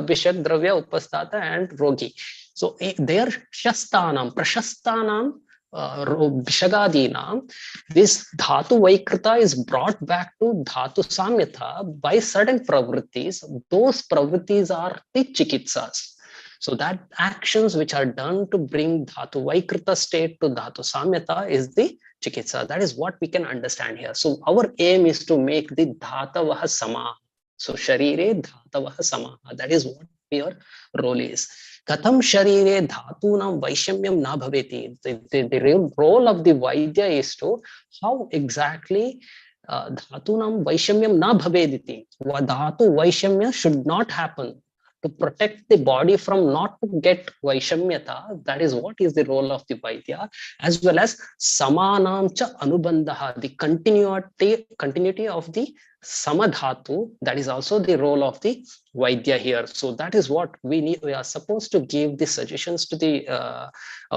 Bishag, Dravya, Upastata, and Rogi. So they are Shastanam, Prashastanam, Bishagadinam. This Dhatu Vaikrita is brought back to Dhatu Samyata by certain pravrittis. Those pravrittis are the Chikitsas. So that actions which are done to bring Dhatu Vaikrita state to Dhatu Samyata is the Chikitsa. That is what we can understand here. So our aim is to make the Dhatavaha Samaha. So Sharire Dhatavaha Samaha. That is what your role is. Katham Sharire Dhatunam Vaishamyam na bhaveti. The real role of the Vaidya is to how exactly Dhatunam Vaishamyam na bhavediti. Dhatu Vaishamya should not happen. To protect the body from not to get Vaishamyata, that is what is the role of the Vaidya, as well as Samanam cha Anubandha, the continuity of the Samadhatu, that is also the role of the Vaidya here. So that is what we need. We are supposed to give the suggestions to the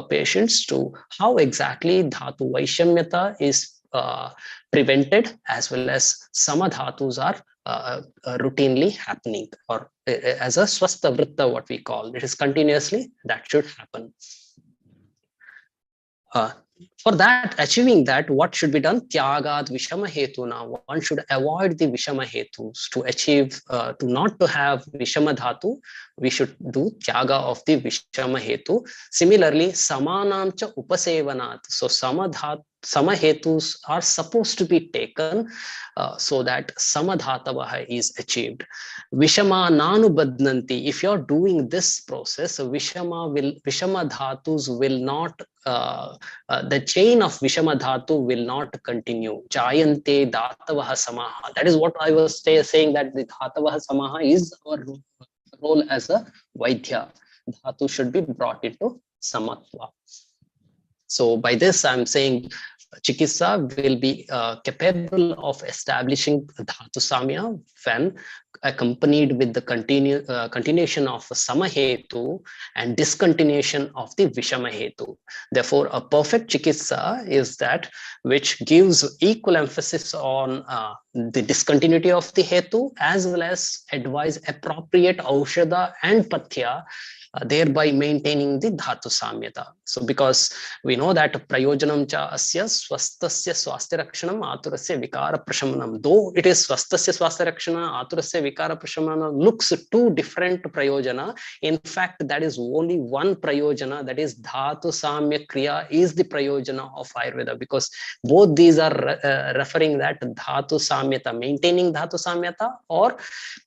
patients to how exactly Dhatu Vaishamyata is prevented, as well as Samadhatus are routinely happening, or as a swastha vritta, what we call it is continuously that should happen. For that, achieving that, what should be done? Tyagad Vishama Hetuna. One should avoid the Vishama Hetus. To achieve, to not to have Vishama Dhatu, we should do Tyaga of the Vishama Hetu. Similarly, Samanam cha Upasevanat. So Samahetus are supposed to be taken so that Samadhatavaha is achieved. Vishama Nanu Badnanti. If you're doing this process, Vishama Dhatus will not, the chain of Vishama Dhatu will not continue. Jayante Dhatavaha Samaha. That is what I was saying, that the Dhatavaha Samaha is our role as a Vaidya. Dhatu should be brought into Samatva. So by this, I'm saying Chikitsa will be capable of establishing Dhatu Samya when accompanied with the continuation of Samahetu and discontinuation of the Vishamahetu. Therefore, a perfect Chikitsa is that which gives equal emphasis on the discontinuity of the Hetu, as well as advise appropriate Aushadha and Pathya, thereby maintaining the Dhatu Samyata. So because we know that Prayojanam cha asya swastasya swasthya rakshanam aturasya vikara prashamanam. Though it is swastasya swasthya rakshana, aturasya vikara prashamanam looks two different Prayojana. In fact, that is only one Prayojana, that is Dhatu Samya Kriya is the Prayojana of Ayurveda, because both these are referring that Dhatu Samyata, maintaining Dhatu Samyata or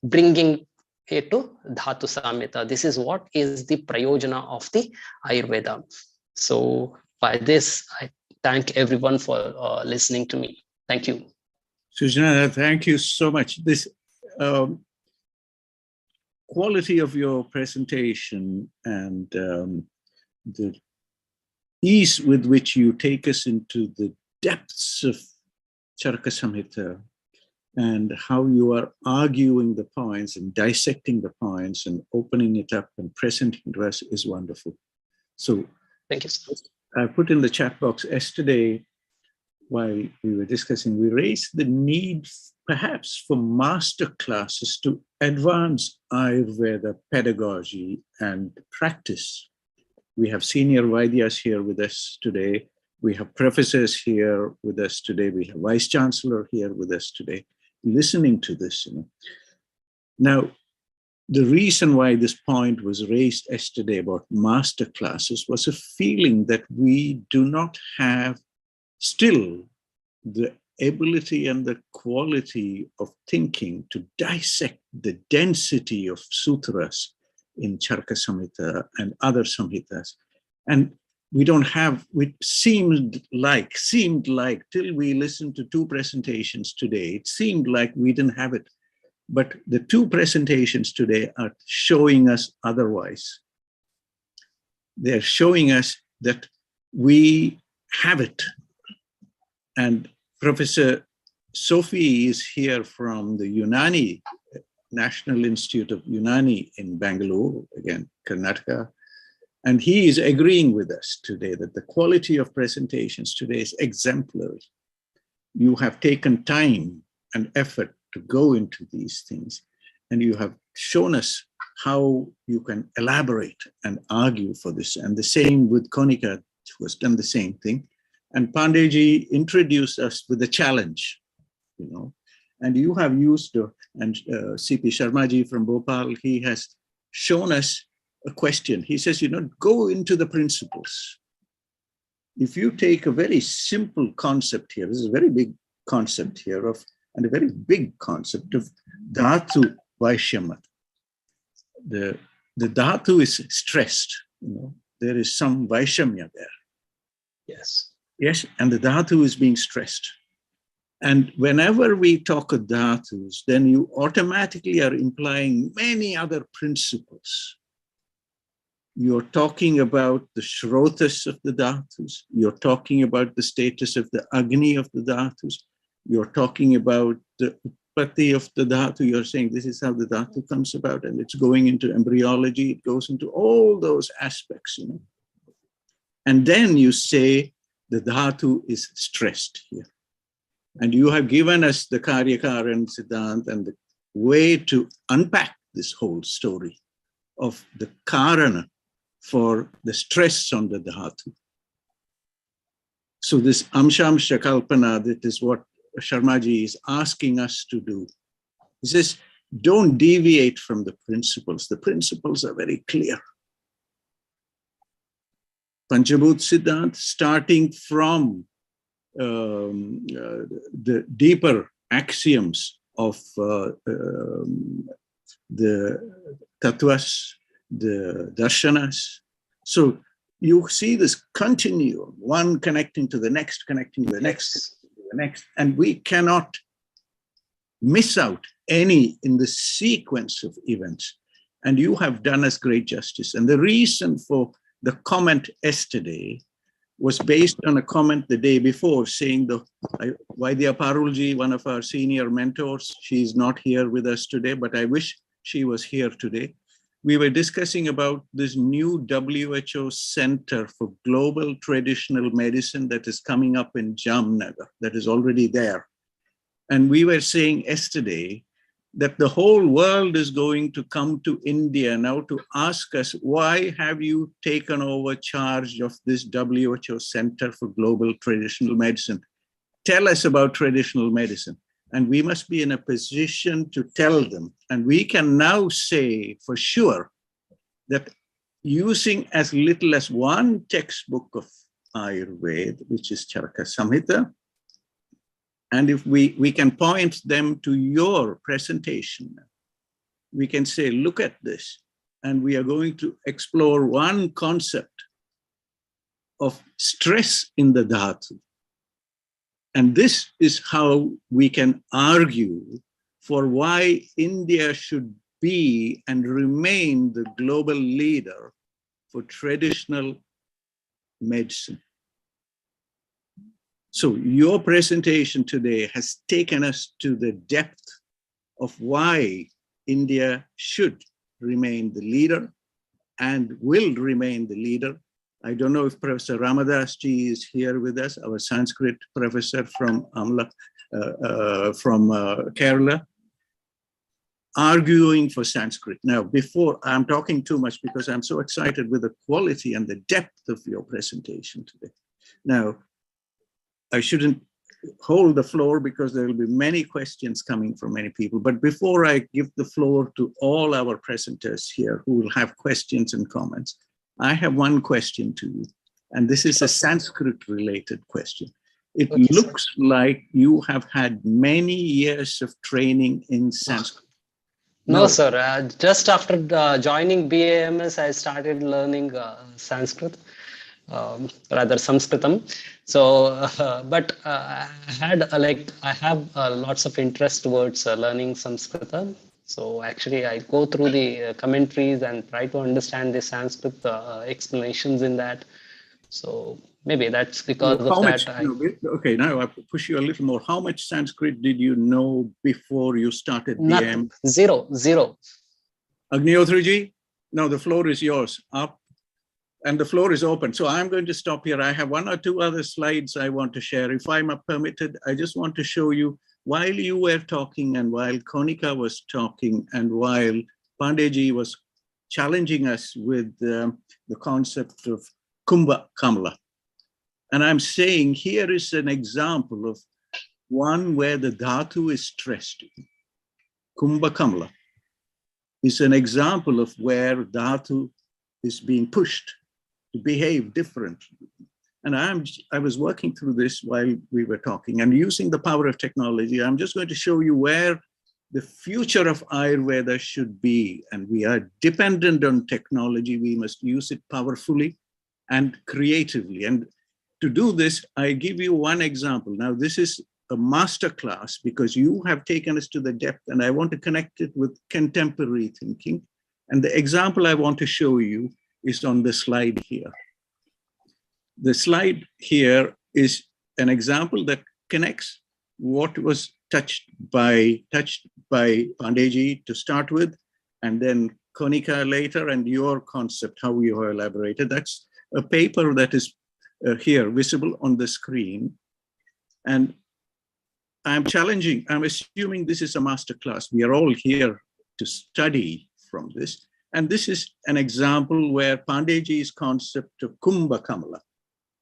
bringing to Dhatu Samyata. This is what is the Prayojana of the Ayurveda. So by this, I thank everyone for listening to me. Thank you. Sujnana, thank you so much. This quality of your presentation and the ease with which you take us into the depths of Charaka Samhita, and how you are arguing the points and dissecting the points and opening it up and presenting to us is wonderful. So thank you. I put in the chat box yesterday, while we were discussing, we raised the need perhaps for master classes to advance Ayurveda pedagogy and practice. We have senior Vaidyas here with us today. We have professors here with us today. We have Vice Chancellor here with us today, listening to this. Now, the reason why this point was raised yesterday about master classes was a feeling that we do not have still the ability and the quality of thinking to dissect the density of sutras in Charaka Samhita and other Samhitas. And we don't have, it seemed like till we listened to two presentations today, it seemed like we didn't have it But the two presentations today are showing us otherwise. They're showing us that we have it. And Professor Sophie is here from the Unani, National Institute of Unani in Bangalore, again, Karnataka. And he is agreeing with us today that the quality of presentations today is exemplary. You have taken time and effort to go into these things, and you have shown us how you can elaborate and argue for this. And the same with Konica, who has done the same thing. And Pandeyji introduced us with a challenge, you know, and you have used, and C.P. Sharmaji from Bhopal, he has shown us a question. He says, you know, go into the principles. If you take a very simple concept here, this is a very big concept here of, and a very big concept of Dhatu Vaishyamata. The Dhatu is stressed, you know, there is some Vaishamya there. Yes. Yes, and the Dhatu is being stressed. And whenever we talk of Dhatus, then you automatically are implying many other principles. You're talking about the Shrotas of the Dhatus. You're talking about the status of the Agni of the Dhatus. You're talking about the Utpatti of the Dhatu. You're saying this is how the Dhatu comes about, and it's going into embryology. It goes into all those aspects, you know. And then you say the Dhatu is stressed here. And you have given us the Karyakara and Siddhant and the way to unpack this whole story of the Karana for the stress on the Dhatu. So this Amshamsha Kalpana, that is what Sharmaji is asking us to do. He says, don't deviate from the principles. The principles are very clear. Panchabhut Siddhant, starting from the deeper axioms of the tattvas, the darshanas. So you see this continuum, one connecting to the next, connecting to the next, the next, and we cannot miss out any in the sequence of events. And you have done us great justice. And the reason for the comment yesterday was based on a comment the day before saying Vaidya Parulji, one of our senior mentors, she's not here with us today, but I wish she was here today. We were discussing about this new WHO Center for Global Traditional Medicine that is coming up in Jamnagar, that is already there. And we were saying yesterday that the whole world is going to come to India now to ask us, why have you taken over charge of this WHO Center for Global Traditional Medicine? Tell us about traditional medicine. And we must be in a position to tell them. And we can now say for sure that using as little as one textbook of Ayurveda, which is Charaka Samhita, and if we can point them to your presentation, we can say, look at this. And we are going to explore one concept of stress in the dhatu. And this is how we can argue for why India should be and remain the global leader for traditional medicine. So your presentation today has taken us to the depth of why India should remain the leader and will remain the leader. I don't know if Professor Ramadas ji is here with us, our Sanskrit professor from Kerala, arguing for Sanskrit. Now, before I'm talking too much because I'm so excited with the quality and the depth of your presentation today. Now, I shouldn't hold the floor because there will be many questions coming from many people. But before I give the floor to all our presenters here who will have questions and comments, I have one question to you. And this is a Sanskrit related question. It looks like you have had many years of training in Sanskrit. No, sir. Just after joining BAMS, I started learning Sanskrit. rather Sanskritam. So, but I have lots of interest towards learning Sanskritam. So actually, I go through the commentaries and try to understand the Sanskrit explanations in that. So maybe that's because of that. Okay, now I push you a little more. How much Sanskrit did you know before you started DM? Zero. Agnihotriji, no, the floor is yours. Up. And the floor is open. So I'm going to stop here. I have one or two other slides I want to share. If I'm permitted, I just want to show you, while you were talking and while Konica was talking and while Pandeyji was challenging us with the concept of Kumbha Kamala. And I'm saying here is an example of one where the dhatu is stressed. Kumbha Kamala is an example of where dhatu is being pushed to behave differently. And I was working through this while we were talking, and using the power of technology, I'm just going to show you where the future of Ayurveda should be. And we are dependent on technology. We must use it powerfully and creatively. And to do this, I give you one example. Now, this is a master class because you have taken us to the depth, and I want to connect it with contemporary thinking. And the example I want to show you is on the slide here. The slide here is an example that connects what was touched by Pandeyji to start with, and then Konica later, and your concept, how you have elaborated. That's a paper that is here visible on the screen. And I'm assuming this is a master class. We are all here to study from this. And this is an example where Pandeyji's concept of Kumbha Kamala,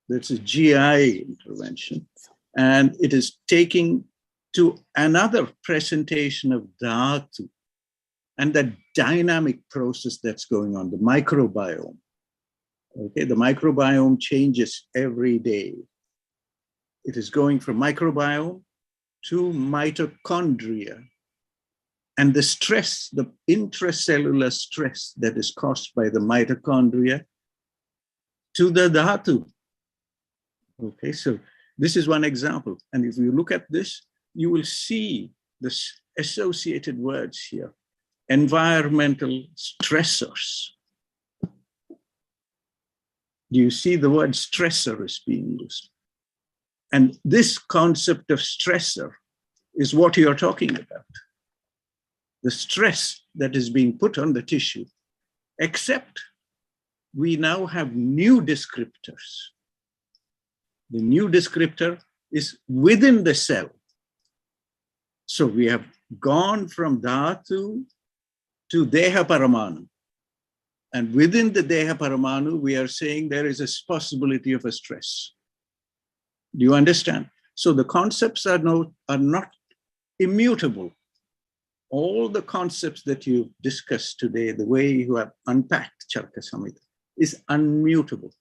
that's a GI intervention, and it is taking to another presentation of dhatu and the dynamic process that's going on, the microbiome. Okay, the microbiome changes every day. It is going from microbiome to mitochondria. And the stress, the intracellular stress that is caused by the mitochondria to the dhatu. Okay, so this is one example. And if you look at this, you will see the associated words here. Environmental stressors. Do you see the word stressor is being used? And this concept of stressor is what you're talking about. The stress that is being put on the tissue, except we now have new descriptors. The new descriptor is within the cell. So we have gone from dhatu to deha paramanu. And within the deha paramanu, we are saying there is a possibility of a stress. Do you understand? So the concepts are not immutable. All the concepts that you discussed today, the way you have unpacked Charaka Samhita, is unmutable.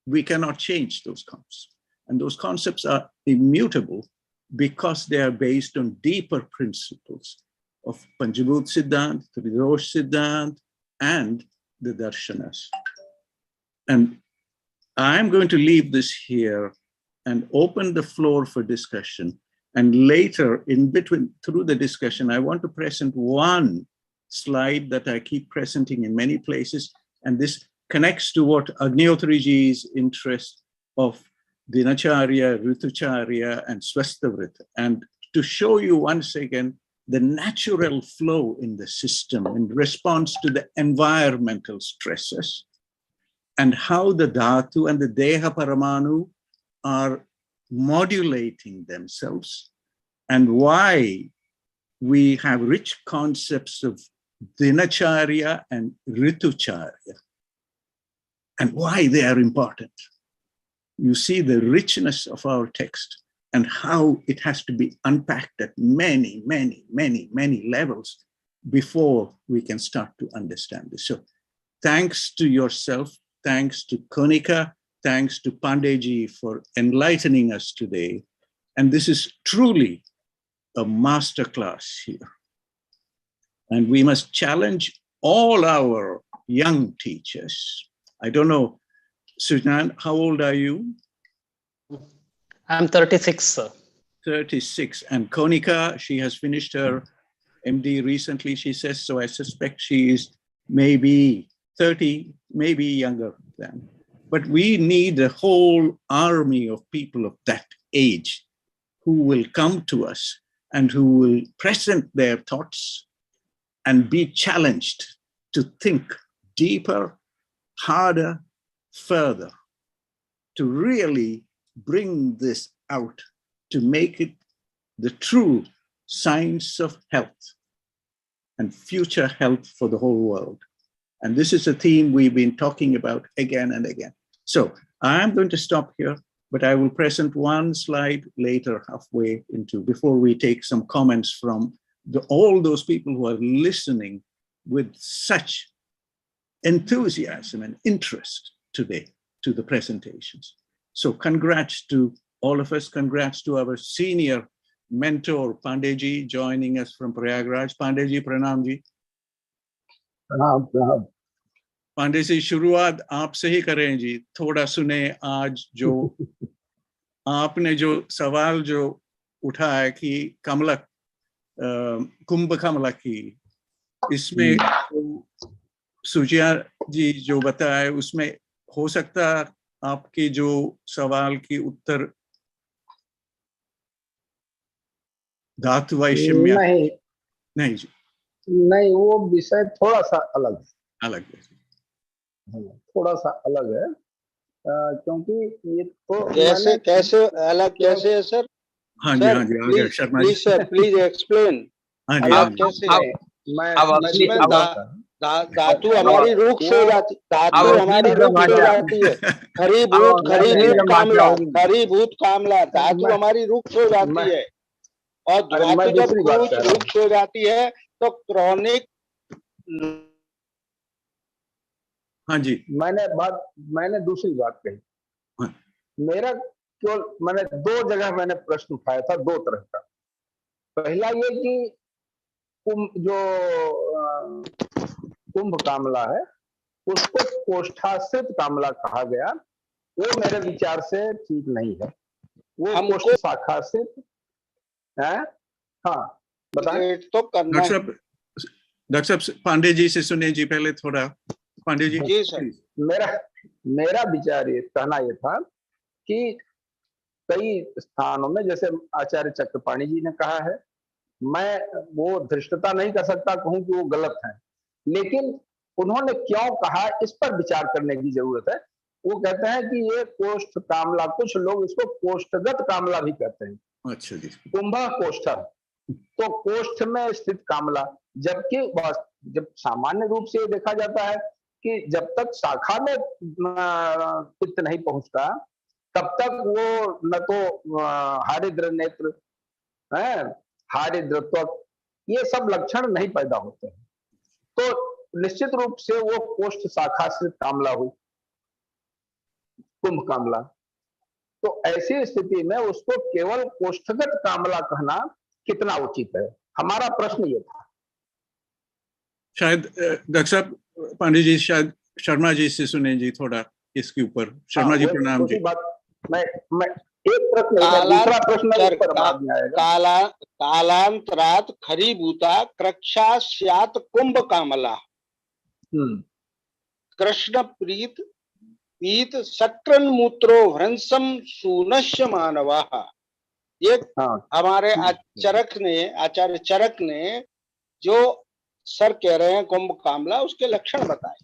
We cannot change those concepts. And those concepts are immutable because they are based on deeper principles of Panchabhut Siddhant, Tridosh Siddhant, and the Darshanas. And I'm going to leave this here and open the floor for discussion. And later, in between, through the discussion, I want to present one slide that I keep presenting in many places. And this connects to what Agnihotriji's interest of Dinacharya, Ritucharya, and Swasthavrita. And to show you once again the natural flow in the system in response to the environmental stresses, and how the dhatu and the deha paramanu are modulating themselves, and why we have rich concepts of Dinacharya and Ritucharya, and why they are important. You see the richness of our text and how it has to be unpacked at many, many, many, many levels before we can start to understand this. So thanks to yourself, thanks to Konica, thanks to Pandeyji for enlightening us today. And this is truly a masterclass here. And we must challenge all our young teachers. I don't know, Sujnana, how old are you? I'm 36, sir. 36. And Konica, she has finished her MD recently, she says, so I suspect she is maybe 30, maybe younger than. But we need a whole army of people of that age who will come to us and who will present their thoughts and be challenged to think deeper, harder, further, to really bring this out, to make it the true science of health and future health for the whole world. And this is a theme we've been talking about again and again. So I'm going to stop here, but I will present one slide later, halfway into, before we take some comments from all those people who are listening with such enthusiasm and interest today to the presentations. So congrats to all of us. Congrats to our senior mentor, Pandey ji, joining us from Prayagraj. Pandey ji, pranam ji. प्रणाम। पांडे जी, शुरुआत आपसे ही करें जी। थोड़ा सुने आज जो आपने जो सवाल जो उठाया कि कमलक, कुंभ कमला की, इसमें सुजिया जी जो बताए उसमें हो सकता आपके जो सवाल की उत्तर धातु वैषम्य नहीं जी, नहीं, वो विषय थोड़ा सा अलग अलग है, थोड़ा सा अलग है, क्योंकि ये तो कैसे कैसे अलग कैसे है सर? हाँ जी, हाँ जी, आ गया Sharma ji, sir please explain. हाँ जी, अलग कैसे है? धातु हमारी रूख से हो जाती, धातु हमारी रूख से हो जाती है। खरीभूत खरीभूत कामला धातु हमारी रूख से हो जाती है, और धातु जब रूख से हो जाती है तो क्रॉनिक। हाँ जी, मैंने दूसरी बात कही। मेरा केवल मैंने दो जगह मैंने प्रश्न उठाया था, दो तरह का। पहला ये कि कुंभ कामला है उसको कोष्ठाश्रित कामला कहा गया, वो मेरे विचार से ठीक नहीं है, वो कोष्ठ शाखाश्रित है। हाँ बताएं तो करना। डॉक्टर साहब पांडे जी से सुने जी पहले थोड़ा। पांडे जी। जी सर। मेरा विचार ये कहना ये था कि कई स्थानों में, जैसे आचार्य चक्रपाणी जी ने कहा है, मैं वो धृष्टता नहीं कर सकता कहूं कि वो गलत है, लेकिन उन्होंने क्यों कहा इस पर विचार करने की जरूरत है। वो कहते हैं कि ये कोष्ठ कामला, कुछ लोग इसको कोष्ठगत कामला भी कहते हैं। अच्छा जी। कुंभ कोष्ठ, तो कोष्ठ में स्थित कामला, जबकि जब सामान्य रूप से देखा जाता है कि जब तक शाखा में पित्त नहीं पहुंचता तब तक वो न तो हारिद्र नेत्र है, हारिद्र त्वक, ये सब लक्षण नहीं पैदा होते हैं, तो निश्चित रूप से वो कोष्ठ शाखाश्रित कामला हुई, कुंभ कामला। तो ऐसी स्थिति में उसको केवल कोष्ठगत कामला कहना कितना उचित है, हमारा प्रश्न ये था। शायद डॉक्टर साहब पांडे जी शायद शर्मा जी से सुने जी थोड़ा इसके ऊपर। शर्मा जी प्रणाम जी। मैं एक प्रश्न, दूसरा प्रश्न कालांतरात खरीभूता क्रक्षा स्यात् कुंभ कामला कृष्ण प्रीत पीत शक्रन मूत्रो भ्रंसम सूनश्य मानवा। ये हमारे आचार्य चरक ने जो सर कह रहे हैं कुंभ कामला, उसके लक्षण बताए।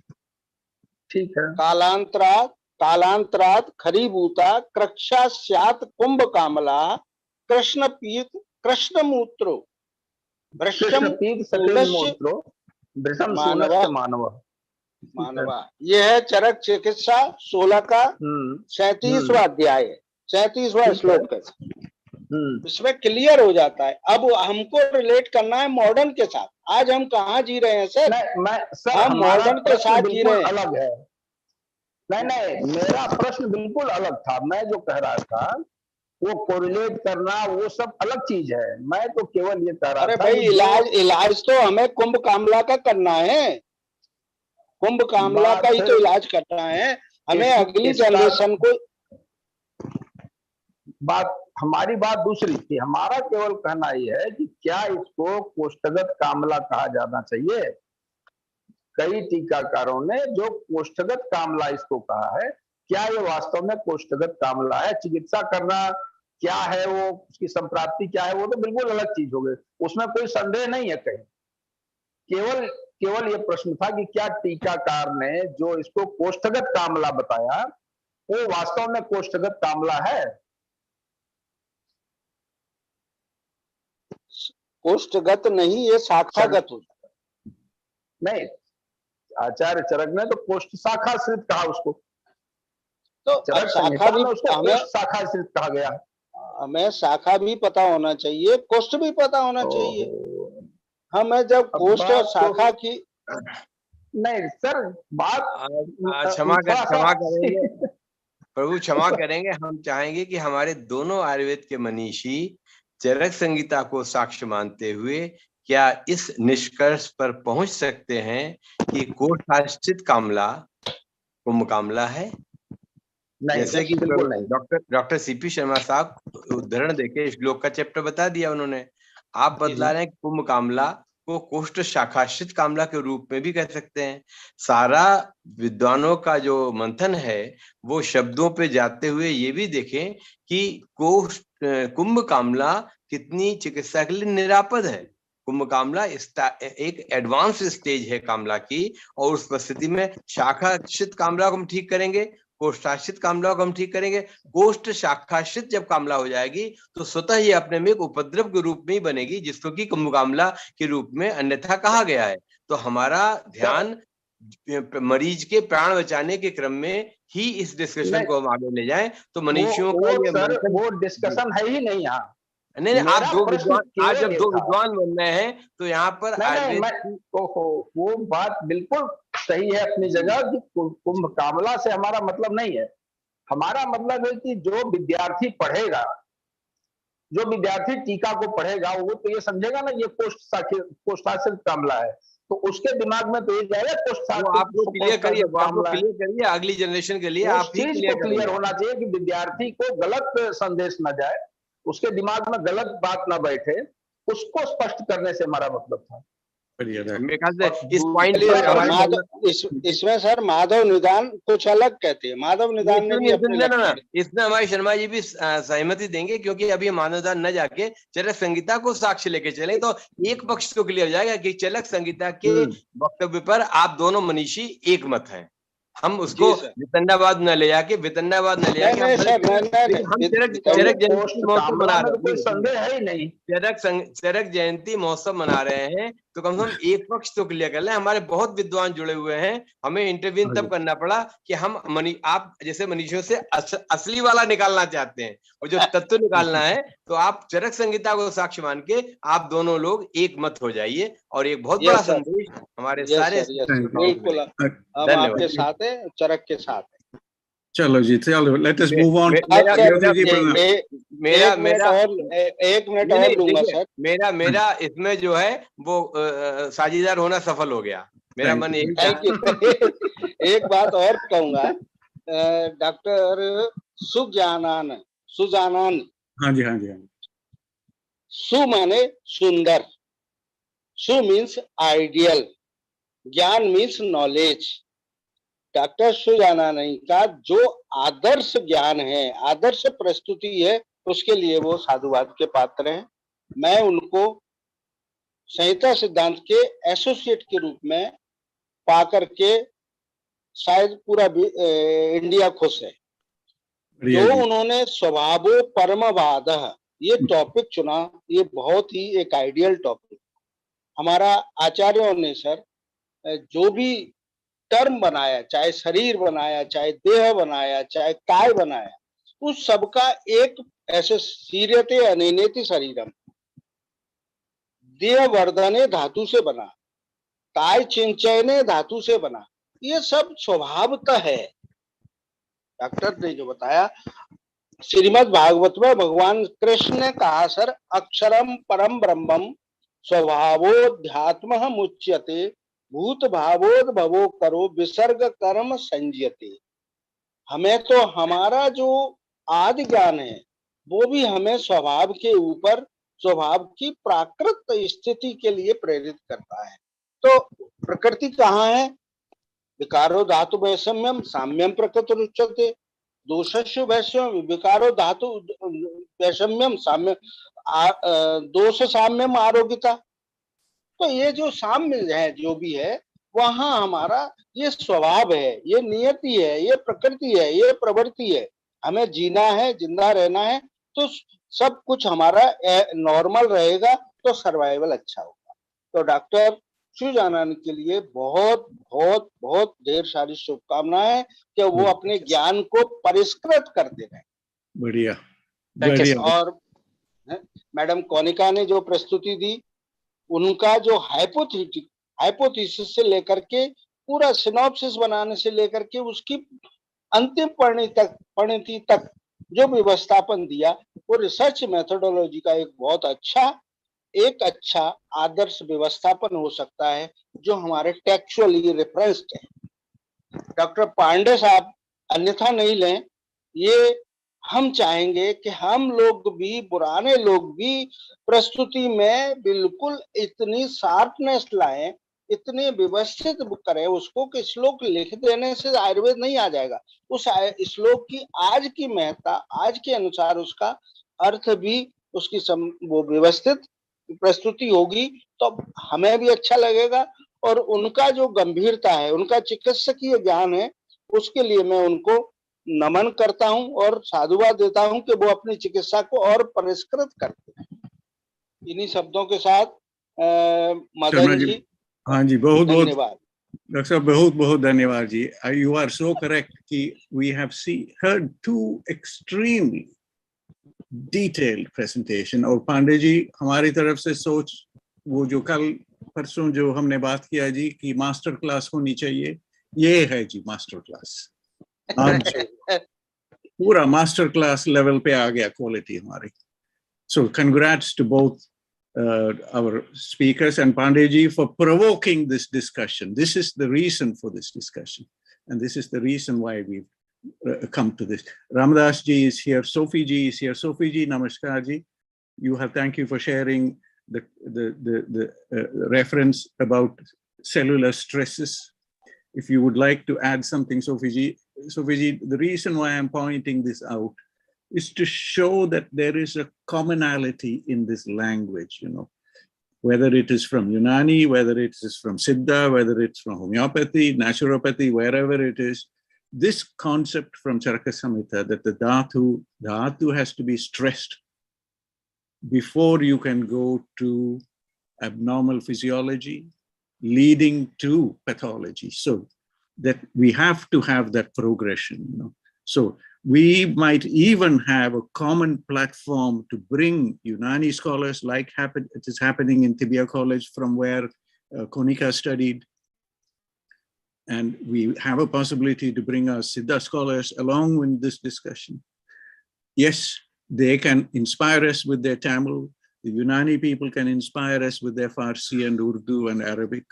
ठीक है। कालांतरात खरीभूता क्रक्षा स्यात् कुंभ कामला कृष्ण पीत कृष्ण मूत्रो मानवा। यह है चरक चिकित्सा 16 का 37वां अध्याय, 37वां श्लोक है। इसमें क्लियर हो जाता है। अब हमको रिलेट करना है मॉडर्न के साथ। आज हम कहाँ जी रहे हैं सर? हम मॉडर्न के साथ जी रहे हैं। अलग है। नहीं, मेरा प्रश्न बिल्कुल अलग था। मैं जो कह रहा था वो कोरिलेट करना वो सब अलग चीज है। मैं तो केवल ये कह रहा था। अरे भाई इलाज तो हमें कुंभ कामला का करना है, कुंभ कामला का ही तो इलाज करना है। हमें अगली जनरेशन को हमारी बात दूसरी थी। हमारा केवल कहना यह है कि क्या इसको कोष्ठगत कामला कहा जाना चाहिए। कई टीकाकारों ने जो कोष्ठगत कामला इसको कहा है, क्या ये वास्तव में कोष्ठगत कामला है? चिकित्सा करना क्या है, वो उसकी संप्राप्ति क्या है, वो तो बिल्कुल अलग चीज हो गई, उसमें कोई संदेह नहीं है कहीं। केवल ये प्रश्न था कि क्या टीकाकार ने जो इसको कोष्ठगत कामला बताया वो वास्तव में कोष्ठगत कामला है। कोष्ठगत नहीं, ये शाखागत हो। नहीं, आचार्य चरक ने तो कोष्ठ शाखाश्रित कहा उसको, तो चरक शाखा भी उसको हमें शाखाश्रित कहा गया। हमें शाखा भी पता होना चाहिए, कोष्ठ भी पता होना चाहिए। हमें जब कोष्ठ और शाखा की नहीं सर, बात क्षमा करेंगे प्रभु, क्षमा करेंगे। हम चाहेंगे कि हमारे दोनों आयुर्वेद के मनीषी चरक संहिता को साक्ष्य मानते हुए क्या इस निष्कर्ष पर पहुंच सकते हैं कि कोष्ठाश्रित कामला कुंभ कामला है। जैसे कि डॉक्टर सीपी शर्मा साहब उदाहरण देके श्लोक का चैप्टर बता दिया उन्होंने। आप बतला रहे हैं कि कुंभ कामला को कोष्ठ शाखाश्रित कामला के रूप में भी कह सकते हैं। सारा विद्वानों का जो मंथन है वो शब्दों पे जाते हुए ये भी देखें कि कुंभ कामला कितनी चिकित्सा के लिए निरापद है। कुंभ कामला एक एडवांस स्टेज है कामला की, और उस परिस्थिति में शाखाश्रित कामला को हम ठीक करेंगे, कोष्ठाश्रित कामला को हम ठीक करेंगे। कोष्ठ शाखाश्रित जब कामला हो जाएगी तो स्वतः ये अपने में एक उपद्रव के रूप में ही बनेगी, जिसको कि कुंभ कामला के रूप में अन्यथा कहा गया है। तो हमारा ध्यान मरीज के प्राण बचाने के क्रम में ही इस डिस्कशन को हम आगे ले जाएं। तो मनीषियों का वो डिस्कशन है ही नहीं यहाँ। नहीं, आप जब दो विद्वान बन रहे हैं तो यहाँ पर वो बात बिल्कुल सही है अपनी जगह कि कुंभ कामला से हमारा मतलब नहीं है। हमारा मतलब है कि जो विद्यार्थी पढ़ेगा, जो विद्यार्थी टीका को पढ़ेगा, वो तो ये समझेगा ना ये कोष्ठाश्रित कामला है, तो उसके दिमाग में तो ये जाएगा कोष्ठाश्रित। आपको क्लियर करिए अगली जनरेशन के लिए। आप ही क्लियर होना चाहिए कि विद्यार्थी को गलत संदेश न जाए, उसके दिमाग में गलत बात ना बैठे, उसको स्पष्ट करने से हमारा मतलब था। इस पॉइंट पर इसमें सर माधव निदान कुछ अलग कहते हैं। माधव निदान ने भी इसमें हमारे शर्मा जी भी सहमति देंगे, क्योंकि अभी माधव निदान न जाके चरक संहिता को साक्ष्य लेके चले तो एक पक्ष तो क्लियर हो जाएगा कि चरक संहिता के वक्तव्य पर आप दोनों मनीषी एक मत हैं। हम उसको वितंडावाद न ले जाके हम चरक जयंती महोत्सव मना रहे हैं, संदेह है ही नहीं। चरक जयंती महोत्सव मना रहे हैं तो कम से कम एक पक्ष तो क्लियर कर लें। हमारे बहुत विद्वान जुड़े हुए हैं, हमें इंटरव्यून तब करना पड़ा कि हम आप जैसे मनीषियों से असली वाला निकालना चाहते हैं और जो तत्व निकालना है, तो आप चरक संहिता को साक्ष्य मान के आप दोनों लोग एक मत हो जाइए और एक बहुत बड़ा संदेश हमारे सारे बिल्कुल हम आपके साथ हैं, चरक के साथ है। चलो जी, चलो लेट अस मूव ऑन। एक मिनट और लूंगा सर। मेरा इसमें जो है वो साझेदार होना सफल हो गया। मेरा मन यही था। एक बात और कहूंगा, डॉक्टर सुजानन, हाँ जी, सु माने सुंदर, सु मीन्स आइडियल, ज्ञान मीन्स नॉलेज। डॉक्टर सुजानन का जो आदर्श ज्ञान है, आदर्श प्रस्तुति है, उसके लिए वो साधुवाद के पात्र हैं। मैं उनको संहिता सिद्धांत के एसोसिएट के रूप में पाकर के शायद पूरा इंडिया खुश है। जो उन्होंने स्वभावोपरमवाद ये टॉपिक चुना, ये बहुत ही एक आइडियल टॉपिक। हमारा आचार्यों ने सर जो भी टर्म बनाया, चाहे शरीर बनाया, चाहे देह बनाया, चाहे काय बनाया, उस सबका एक ऐसे सीर्यते अनिनेति शरीरम, देह वर्धने धातु से बना, काय चिंचयने धातु से बना, ये सब स्वभावतः है। डॉक्टर ने जो बताया, श्रीमद् भागवत में भगवान कृष्ण ने कहा सर, अक्षरम परम ब्रह्मम स्वभावोध्यात्म मुच्यते भूत भावोद्भवो करो विसर्ग कर्म संज्ञते। हमें तो हमारा जो आदि ज्ञान है वो भी हमें स्वभाव के ऊपर, स्वभाव की प्राकृत स्थिति के लिए प्रेरित करता है। तो प्रकृति कहाँ है? विकारो धातु वैषम्यम साम्यम प्रकृति उच्यते, दोषस्य वैषम्यम विकारो धातु वैषम्यम साम्य दोष साम्यम आरोग्यता। तो ये जो साम्य है जो भी है वहां हमारा ये स्वभाव है, ये नियति है, ये प्रकृति है, ये प्रवृत्ति है। हमें जीना है, जिंदा रहना है, तो सब कुछ हमारा नॉर्मल रहेगा तो सर्वाइवल अच्छा होगा। तो डॉक्टर सुजाना के लिए बहुत बहुत बहुत ढेर सारी शुभकामनाएं कि वो अपने ज्ञान को परिष्कृत करते रहे। बढ़िया, बढ़िया। और मैडम कोनिका ने जो प्रस्तुति दी, उनका जो हाइपोथेसिस से लेकर के पूरा सिनॉप्सिस बनाने से लेकर के उसकी अंतिम परिणति तक जो व्यवस्थापन दिया, वो रिसर्च मेथोडोलॉजी का एक अच्छा आदर्श व्यवस्थापन हो सकता है जो हमारे टेक्सुअली रेफरेंस्ड है। डॉक्टर पांडे साहब अन्यथा नहीं लें, ये हम चाहेंगे कि हम लोग भी, पुराने लोग भी प्रस्तुति में बिल्कुल इतनी शार्पनेस लाएं, इतने व्यवस्थित करें उसको कि श्लोक लिख देने से आयुर्वेद नहीं आ जाएगा। उस श्लोक की आज की महत्ता, आज के अनुसार उसका अर्थ भी, उसकी वो व्यवस्थित प्रस्तुति होगी तो हमें भी अच्छा लगेगा। और उनका जो गंभीरता है, उनका चिकित्सकीय ज्ञान है, उसके लिए मैं उनको नमन करता हूं और साधुवाद देता हूं कि वो अपनी चिकित्सा को और परिष्कृत करते हैं। इन्हीं शब्दों के साथ मदन जी, हाँ जी, बहुत बहुत धन्यवाद। डॉक्टर साहब, बहुत बहुत धन्यवाद जी। यू आर सो करेक्ट कि we have heard two extremely detailed presentation। और पांडे जी हमारी तरफ से सोच, वो जो कल परसों जो हमने बात किया जी कि मास्टर क्लास होनी चाहिए, ये है जी मास्टर क्लास। आज पूरा मास्टर क्लास लेवल पे आ गया क्वालिटी हमारी। So congrats to both our speakers and Pandey ji for provoking this discussion. This is the reason for this discussion, and this is the reason why we've come to this. Ramadas ji is here, Sophie ji is here. Sophie ji, namaskar ji. Thank you for sharing the reference about cellular stresses. If you would like to add something, Sophie ji, the reason why I'm pointing this out is to show that there is a commonality in this language, whether it is from Unani, whether it is from Siddha, whether it's from homeopathy, naturopathy, wherever it is, this concept from Charaka Samhita that the dhatu has to be stressed before you can go to abnormal physiology, leading to pathology. So that we have to have that progression, So we might even have a common platform to bring Unani scholars, like it is happening in Tibia College from where Konica studied. And we have a possibility to bring our Siddha scholars along with this discussion. Yes, they can inspire us with their Tamil. The Unani people can inspire us with their Farsi and Urdu and Arabic,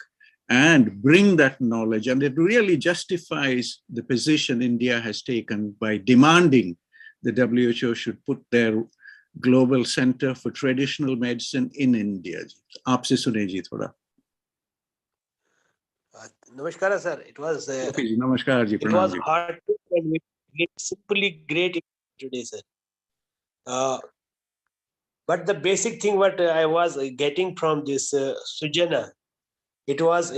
and bring that knowledge. And it really justifies the position India has taken by demanding the WHO should put their global center for traditional medicine in India. Aapse sune ji thoda. Namaskar, sir. It was Namaskar ji, it was hard to simply great today, sir. But the basic thing what I was getting from this Sujnana, it was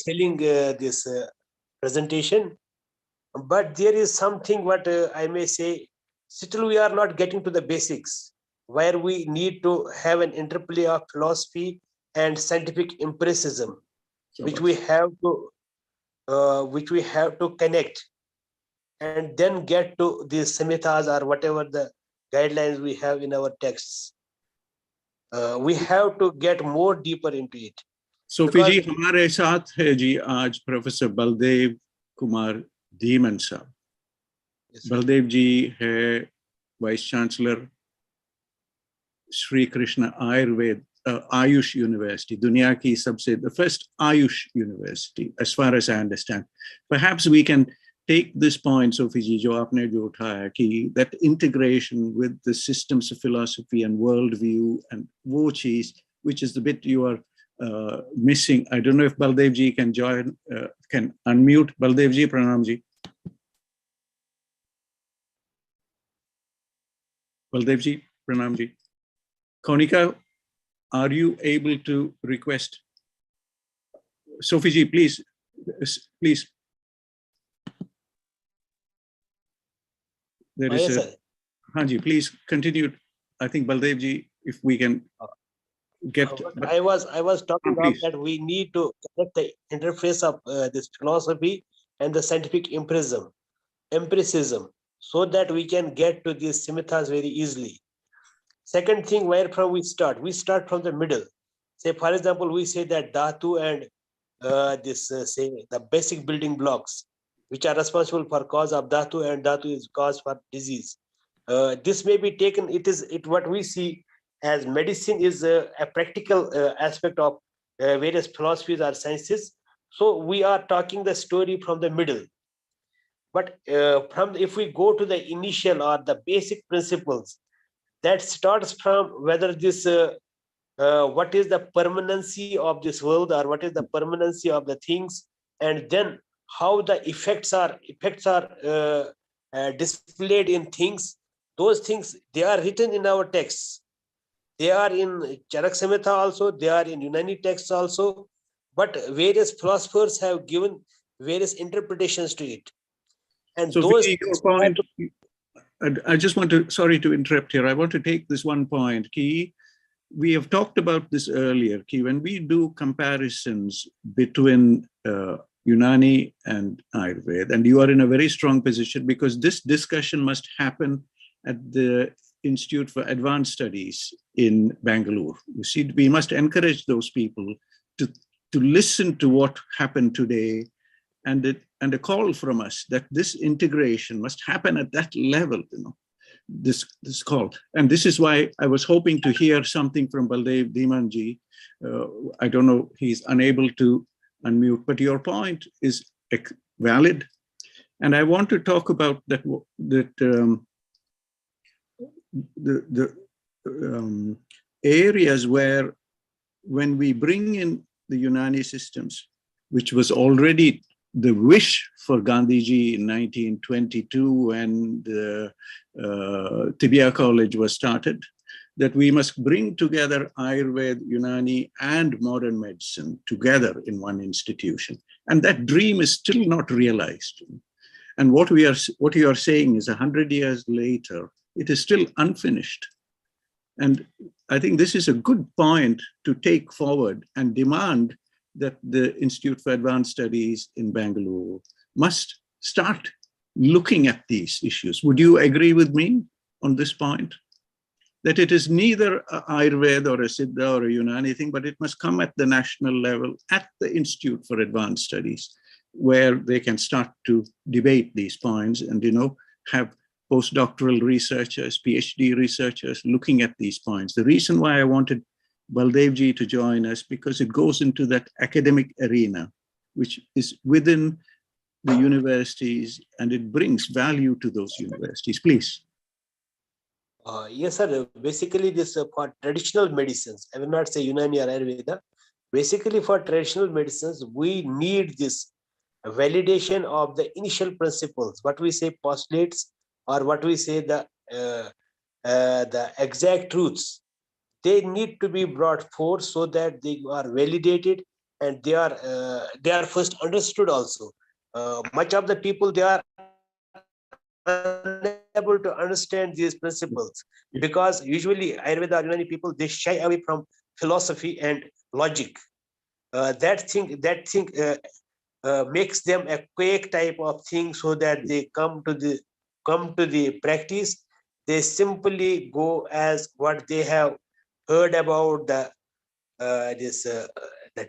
telling this presentation, but there is something what I may say, still we are not getting to the basics, where we need to have an interplay of philosophy and scientific empiricism, which we have to connect, and then get to these samhitas or whatever the guidelines we have in our texts. We have to get more deeper into it. Sophie ji, हमारे साथ है जी आज professor Baldev Kumar Dhiman साहब। बलदेव जी है vice chancellor Shri Krishna Ayush University, दुनिया की the first Ayush University, as far as I understand. Perhaps we can take this point, Sophie ji, जो आपने जो उठाया कि that integration with the systems of philosophy and worldview and वो चीज, which is the bit you are missing. I don't know if Baldev ji can join, can unmute. Baldev ji, Pranam ji. Baldev ji, Pranam ji. Konica, are you able to request? Sophie ji, please, please. There is yes, Hanji, please continue. I think Baldev ji, if we can get. I was talking about that we need to connect the interface of this philosophy and the scientific empiricism, so that we can get to these samhitas very easily. Second thing, where from we start? We start from the middle. Say, for example, we say that dhatu and say the basic building blocks, which are responsible for cause of dhatu, and dhatu is cause for disease. This may be taken. What we see as medicine is a practical aspect of various philosophies or sciences. So we are talking the story from the middle. But if we go to the initial or the basic principles, that starts from whether this what is the permanency of this world, or what is the permanency of the things, and then how the effects are displayed in things. Those things, they are written in our texts. They are in Charak Samhita also, they are in Unani texts also, but various philosophers have given various interpretations to it. And so those your point, I just want to, sorry to interrupt here, I want to take this one point. Ki, we have talked about this earlier, Ki, when we do comparisons between Unani and Ayurveda, and you are in a very strong position because this discussion must happen at the Institute for Advanced Studies in Bangalore. You see, we must encourage those people to listen to what happened today, and a call from us that this integration must happen at that level, you know, this call. And this is why I was hoping to hear something from Baldev Dhimanji. I don't know, he's unable to unmute, but your point is valid. And I want to talk about that areas where, when we bring in the Unani systems, which was already the wish for Gandhiji in 1922 when the Tibia College was started, that we must bring together Ayurveda, Unani, and modern medicine together in one institution. And that dream is still not realized. And what you are saying is 100 years later, it is still unfinished. And I think this is a good point to take forward and demand that the Institute for Advanced Studies in Bangalore must start looking at these issues. Would you agree with me on this point? That it is neither a Ayurveda or a Siddha or a Unani thing, but it must come at the national level, at the Institute for Advanced Studies, where they can start to debate these points and, you know, have postdoctoral researchers, PhD researchers looking at these points. The reason why I wanted Baldevji to join us, because it goes into that academic arena, which is within the universities, and it brings value to those universities. Please. Yes, sir. Basically, this for traditional medicines, I will not say Unani or Ayurveda. Basically, for traditional medicines, we need this validation of the initial principles, what we say postulates, or what we say the exact truths. They need to be brought forth so that they are validated and they are first understood also. Much of the people, they are unable to understand these principles, because usually Ayurveda or Unani people, they shy away from philosophy and logic. That thing makes them a quake type of thing, so that they come to the practice. They simply go as what they have heard about the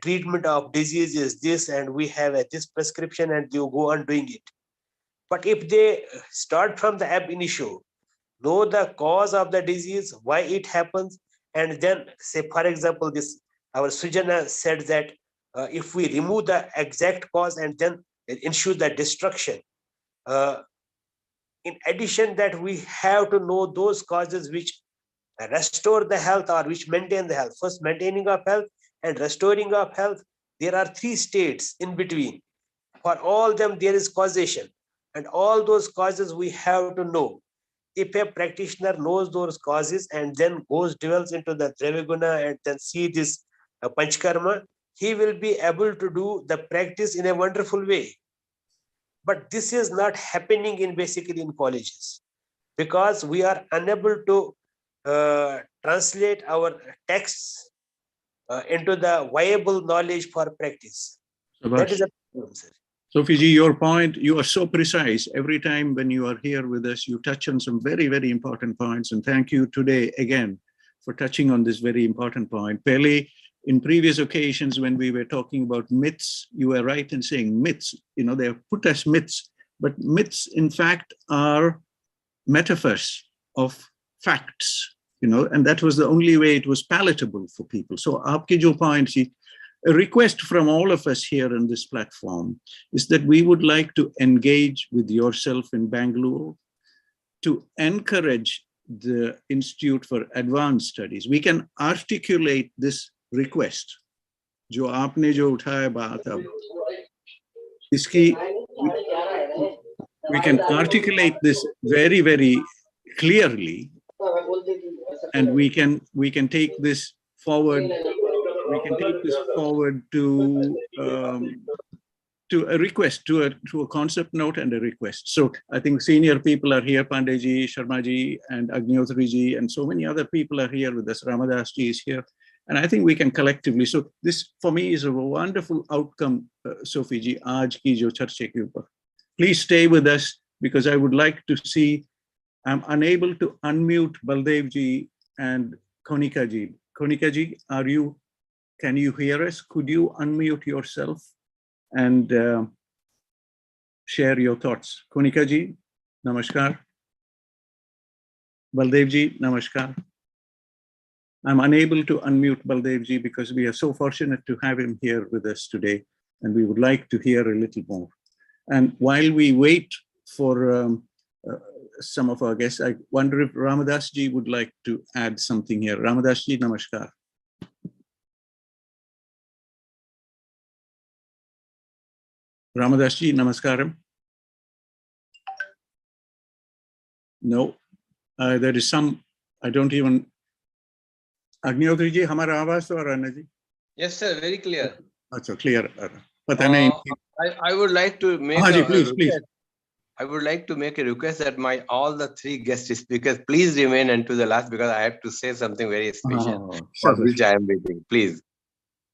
treatment of disease is this, and we have this prescription, and you go on doing it. But if they start from the ab initio, know the cause of the disease, why it happens, and then say, for example, this our Sujnana said that if we remove the exact cause and then ensure the destruction, in addition that we have to know those causes which restore the health or which maintain the health. First, maintaining of health and restoring of health. There are 3 states in between. For all them, there is causation. And all those causes we have to know. If a practitioner knows those causes and then delves into the Dravaguna and then see this Panchkarma, he will be able to do the practice in a wonderful way. But this is not happening basically in colleges, because we are unable to translate our texts into the viable knowledge for practice. That is a problem, sir. So Fiji, your point, you are so precise. Every time when you are here with us, you touch on some very, very important points. And thank you today again for touching on this very important point. Pele, in previous occasions when we were talking about myths, you were right in saying myths. You know, they are put as myths, but myths in fact are metaphors of facts, you know, and that was the only way it was palatable for people. So aapke jo point thi, a request from all of us here on this platform is that we would like to engage with yourself in Bangalore to encourage the Institute for Advanced Studies. We can articulate this request. Jo aapne jo uthaya baat ab, iski, we can articulate this very, very clearly, and we can take this forward. We can take this forward to a request, to a concept note and a request. So I think senior people are here, Pandey ji, Sharma ji, and Agnihotri ji, and so many other people are here with us. Ramadas ji is here. And I think we can collectively, so this for me is a wonderful outcome, Sophie ji, aaj ki jo charche ke upar. Please stay with us because I would like to see, I'm unable to unmute Baldev ji and Konica ji. Konica ji, can you hear us? Could you unmute yourself and share your thoughts? Konica ji, namaskar. Baldev ji, namaskar. I'm unable to unmute Baldev ji because we are so fortunate to have him here with us today, and we would like to hear a little more. And while we wait for some of our guests, I wonder if Ramadas ji would like to add something here. Ramadas ji, namaskar. Ramadas ji, namaskaram. No, there is some, I don't even, Agnihotri ji, hamara awaaz to aa raha hai na ji? Yes, sir, very clear. Achha, clear. Pata nahi. I would like to make please. I would like to make a request that all the 3 guest speakers please remain until the last, because I have to say something very special for which I am waiting. Please.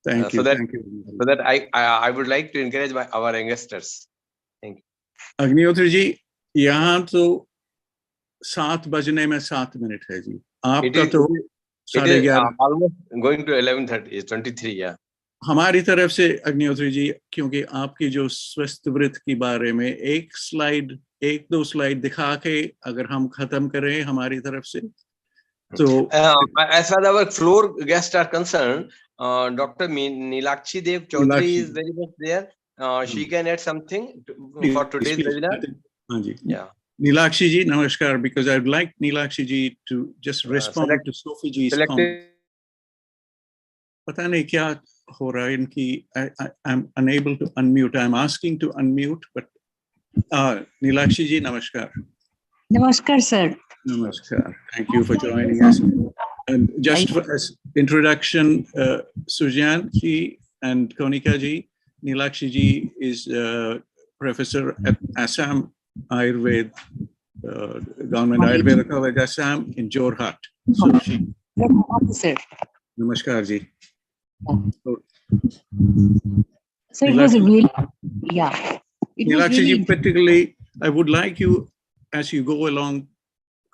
Thank you. Thank you. So that I would like to encourage our youngsters. Thank you. Agnihotri ji, yahan to 7 bajne mein 7 minute hai ji. Aapka to it is almost going to 11:30. It's 23. Yeah. हमारी तरफ से अग्निहोत्री जी, क्योंकि आपकी जो स्वस्थ वृत्त के बारे में एक दो स्लाइड दिखा के अगर हम खत्म करें हमारी तरफ से तो as far as our floor guests are concerned, Dr. Nilakshi Dev Chaudhary is very much there. She can add something for today's webinar. Yeah. Nilakshi ji, namaskar, because I'd like Nilakshi ji to just respond to Sophie ji's comment. पता नहीं क्या हो रहा है इनकी, I'm unable to unmute. I'm asking to unmute, but Nilakshi ji, namaskar. Namaskar, sir. Namaskar. Thank you for joining us. And just for as introduction, Sujnana ji and Konica ji, Nilakshi ji is professor at Assam Ayurveda, Government Ayurveda College, Assam in Jorhat. So she. Namaskar ji. So it was really, yeah. Nilakshi ji, particularly, I would like you, as you go along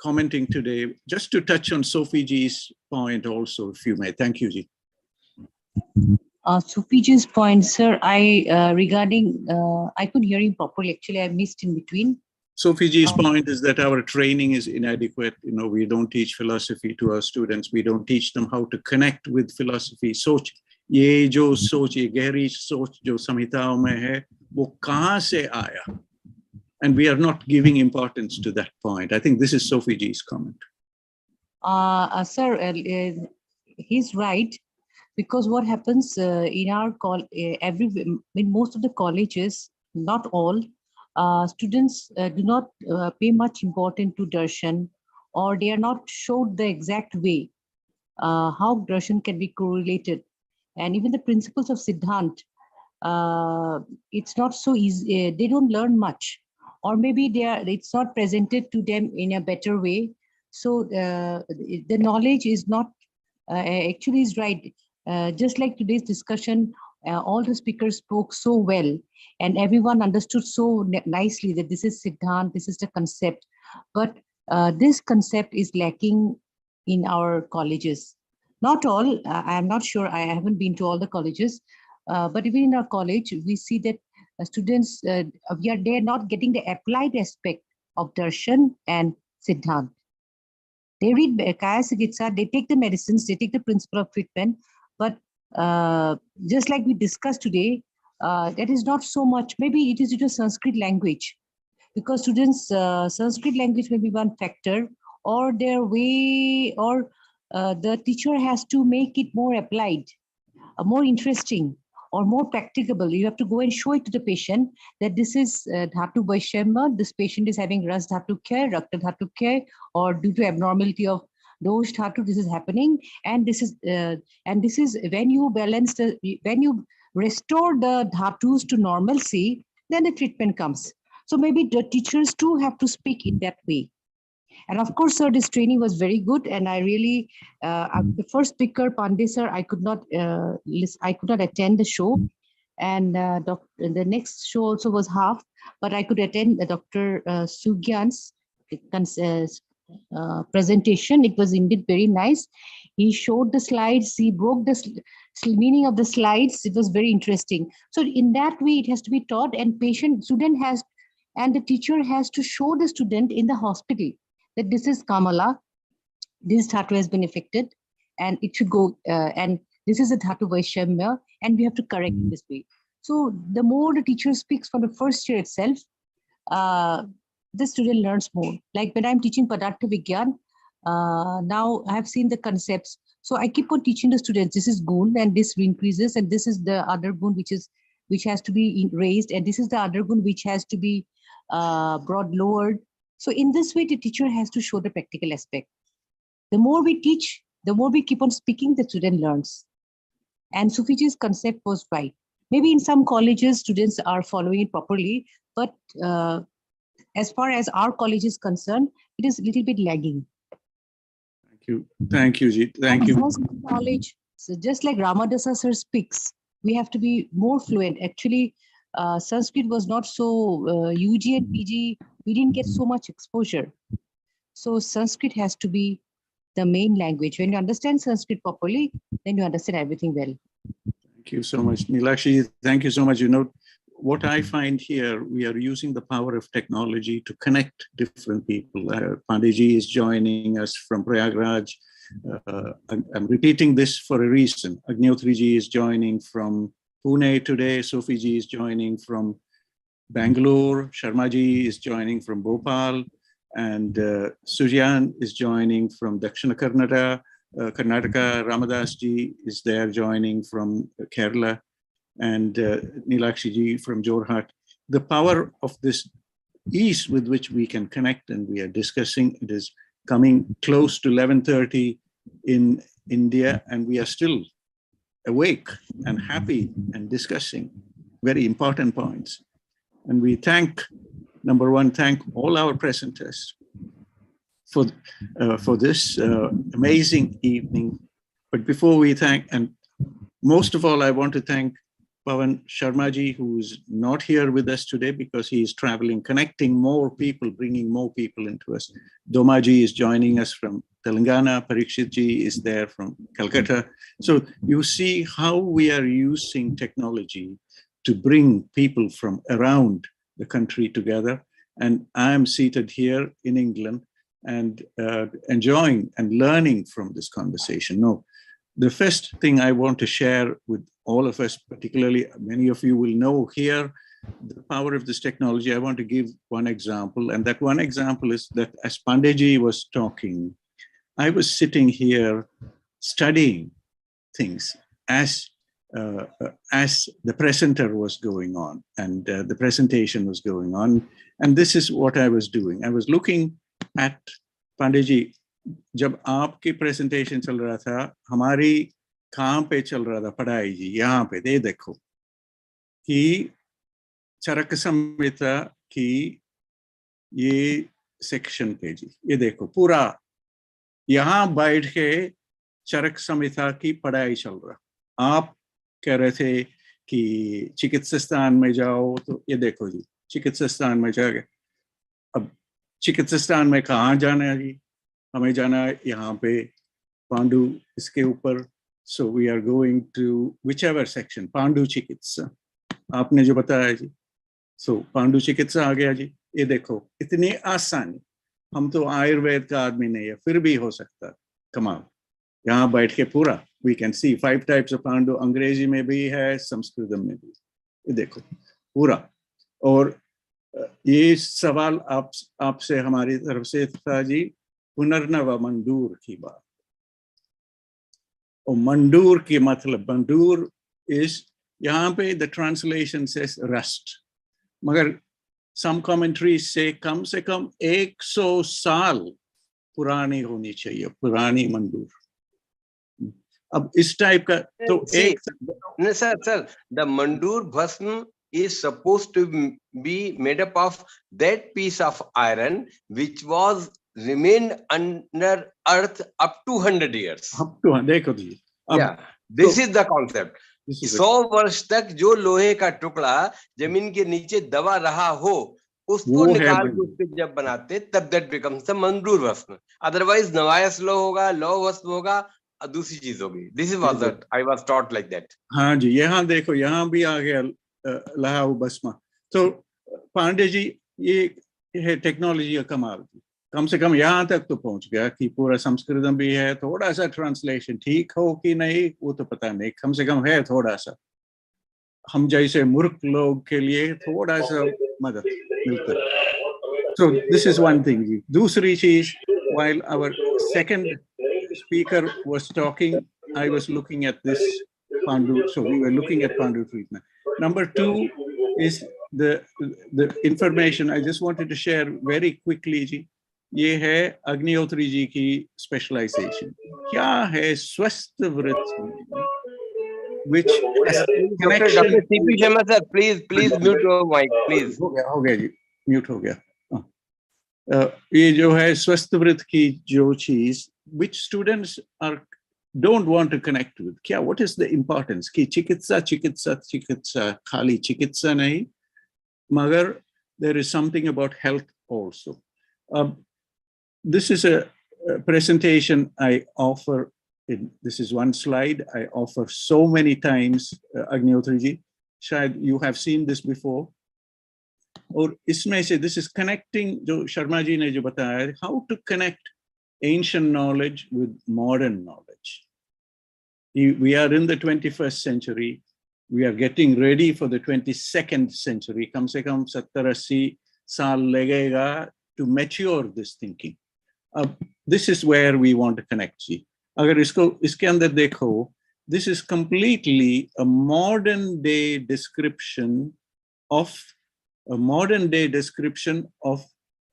commenting today, just to touch on Sophie ji's point also, if you may. Thank you, ji. Sophie ji's point, sir, regarding, I couldn't hear him properly. Actually, I missed in between. Sophie ji's point is that our training is inadequate. You know, we don't teach philosophy to our students. We don't teach them how to connect with philosophy. Soch, ye jo soch, ye gehri soch jo samhitaon mein hai, wo kahan se aaya? and we are not giving importance to that point. I think this is Sophie G's comment. Sir, he's right, because what happens in our in most of the colleges, not all, students do not pay much importance to darshan, or they are not showed the exact way how darshan can be correlated, and even the principles of Siddhant. It's not so easy. They don't learn much, or maybe it's not presented to them in a better way. So the knowledge is not actually is right. Just like today's discussion, all the speakers spoke so well, and everyone understood so nicely that this is Siddhant, this is the concept. But this concept is lacking in our colleges. Not all, I am not sure, I haven't been to all the colleges, but even in our college, we see that students, they're not getting the applied aspect of darshan and Siddhant. They read Kaya Chikitsa, they take the medicines, they take the principle of treatment, but just like we discussed today, that is not so much. Maybe it is due to Sanskrit language, because students, Sanskrit language may be one factor, or their way, or the teacher has to make it more applied, more interesting, or more practicable. You have to go and show it to the patient that this is Dhatu Vaishama, this patient is having Ras Dhatu Kya, Rakta Dhatu Kya, or due to abnormality of Dosh Dhatu, this is happening. And this is when you balance when you restore the Dhatus to normalcy, then the treatment comes. So maybe the teachers too have to speak in that way. And of course, sir, this training was very good. And I really, the first speaker, Pandey sir, I could not attend the show. And the next show also was half, but I could attend Dr. Sugyan's presentation. It was indeed very nice. He showed the slides, he broke the meaning of the slides. It was very interesting. So in that way, it has to be taught, and the teacher has to show the student in the hospital that this is Kamala, this Dhatu has been affected, and it should go, and this is a Dhatu Vaishya, and we have to correct in this way. So the more the teacher speaks from the first year itself, the student learns more. Like when I'm teaching Padartha Vigyan, now I have seen the concepts. So I keep on teaching the students, this is gun, and this increases, and this is the other gun which has to be raised, and this is the other gun which has to be brought lowered. So in this way, the teacher has to show the practical aspect. The more we teach, the more we keep on speaking, the student learns. And Sufiji's concept was right. Maybe in some colleges, students are following it properly, but as far as our college is concerned, it is a little bit lagging. Thank you. Thank you, Ji. Thank you. Knowledge, so just like Ramadasa sir speaks, we have to be more fluent. Actually, Sanskrit was not so, UG and PG, we didn't get so much exposure. So Sanskrit has to be the main language. When you understand Sanskrit properly, then you understand everything well. Thank you so much, Nilakshi. Thank you so much. You know, what I find here, we are using the power of technology to connect different people. Pandeyji is joining us from Prayagraj. I'm repeating this for a reason. Agnihotriji is joining from Pune today. Sophie ji is joining from Bangalore. Sharmaji is joining from Bhopal. And Sujan is joining from Dakshina Karnataka. Ramadas ji is there joining from Kerala. And Nilakshi ji from Jorhat. The power of this ease with which we can connect, and we are discussing, it is coming close to 11:30 in India, and we are still awake and happy and discussing very important points. And we thank, number one, thank all our presenters for this amazing evening. But before we thank, and most of all, I want to thank Pawan Sharmaji, who's not here with us today because he is traveling, connecting more people, bringing more people into us. Domaji is joining us from Telangana. Parikshitji is there from Calcutta. So you see how we are using technology to bring people from around the country together. And I'm seated here in England and enjoying and learning from this conversation. No, the first thing I want to share with all of us, particularly many of you will know here, the power of this technology, I want to give one example. And that one example is that as Pandeyji was talking, I was sitting here studying things as the presenter was going on and the presentation was going on. And this is what I was doing. I was looking at Pandeyji, जब आपकी presentation चल रहा था, हमारी कहाँ पे चल रहा था पढ़ाई जी, यहाँ पे दे देखो कि चरक संहिता की ये सेक्शन पे जी, ये देखो पूरा यहाँ बैठ के चरक संहिता की पढ़ाई चल रहा। आप कह रहे थे कि चिकित्सास्थान में जाओ, तो ये देखो जी चिकित्सास्थान में जा गए। अब चिकित्सास्थान में कहाँ जाना है जी, हमें जाना है यहाँ पे पांडु इसके ऊपर। So we are going to whichever section, Pandu चिकित्सा आपने जो बताया जी। So पांडु चिकित्सा आ गया जी, ये देखो इतनी आसानी। हम तो आयुर्वेद का आदमी नहीं है, फिर भी हो सकता। कमाल, यहाँ बैठ के पूरा we can see 5 types of Pandu, अंग्रेजी में भी है, संस्कृत में भी, ये देखो पूरा। और ये सवाल आपसे हमारी तरफ से था जी, पुनर्नव मंडूर की बात। और मंडूर की मतलब, मंडूर इज यहाँ पे the translation says rust, मगर some commentaries say कम से कम 100 साल पुरानी होनी चाहिए, पुरानी मंडूर। अब इस टाइप का तो sir, the mandoor bhasm is supposed to be made up of that piece of iron which was remained under earth up to 100 years. Up to, देखो जी, yeah, this is the concept. 100 वर्ष तक जो लोहे का टुकड़ा जमीन के नीचे दबा रहा हो, उसको निकाल के उसके जब बनाते तब that becomes the mandoor bhasm. Otherwise नवायस लो होगा, लो भस्म होगा, दूसरी चीज होगी। This is what that I was taught like that. हाँ जी, यहाँ देखो, यहाँ भी आ गया लहाऊ भस्म। तो पांडे जी, ये है टेक्नोलॉजी का कमाल। कम से कम यहाँ तक तो पहुंच गया कि पूरा संस्कृत भी है, थोड़ा सा ट्रांसलेशन ठीक हो कि नहीं वो तो पता नहीं, कम से कम है थोड़ा सा। हम जैसे मूर्ख लोग के लिए थोड़ा सा मदद मिलता है। So this is one thing जी। दूसरी चीज, while our second speaker was talking, I was looking at this Pandu, so we were looking at Pandu treatment. Number 2 is the information I just wanted to share very quickly जी। ये है अग्निहोत्री जी की specialisation. क्या है स्वस्थ व्रत, which Dr. C.P. Sharma sir, please mute your mic, please. हो गया जी, mute हो गया। ये जो है स्वस्थ व्रत की जो चीज, which students don't want to connect with, क्या, what is the importance कि चिकित्सा चिकित्सा चिकित्सा, खाली चिकित्सा नहीं, मगर there is something about health also. This is a presentation I offer. This is one slide I offer so many times, Agnihotri ji. Shayad you have seen this before. और इसमें से this is connecting, जो शर्मा जी ने जो बताया, how to connect ancient knowledge with modern knowledge. We are in the 21st century. We are getting ready for the 22nd century. कम से कम 70-80 साल लगेगा to mature this thinking. This is where we want to connect जी। अगर इसके अंदर देखो, this is completely a modern day description of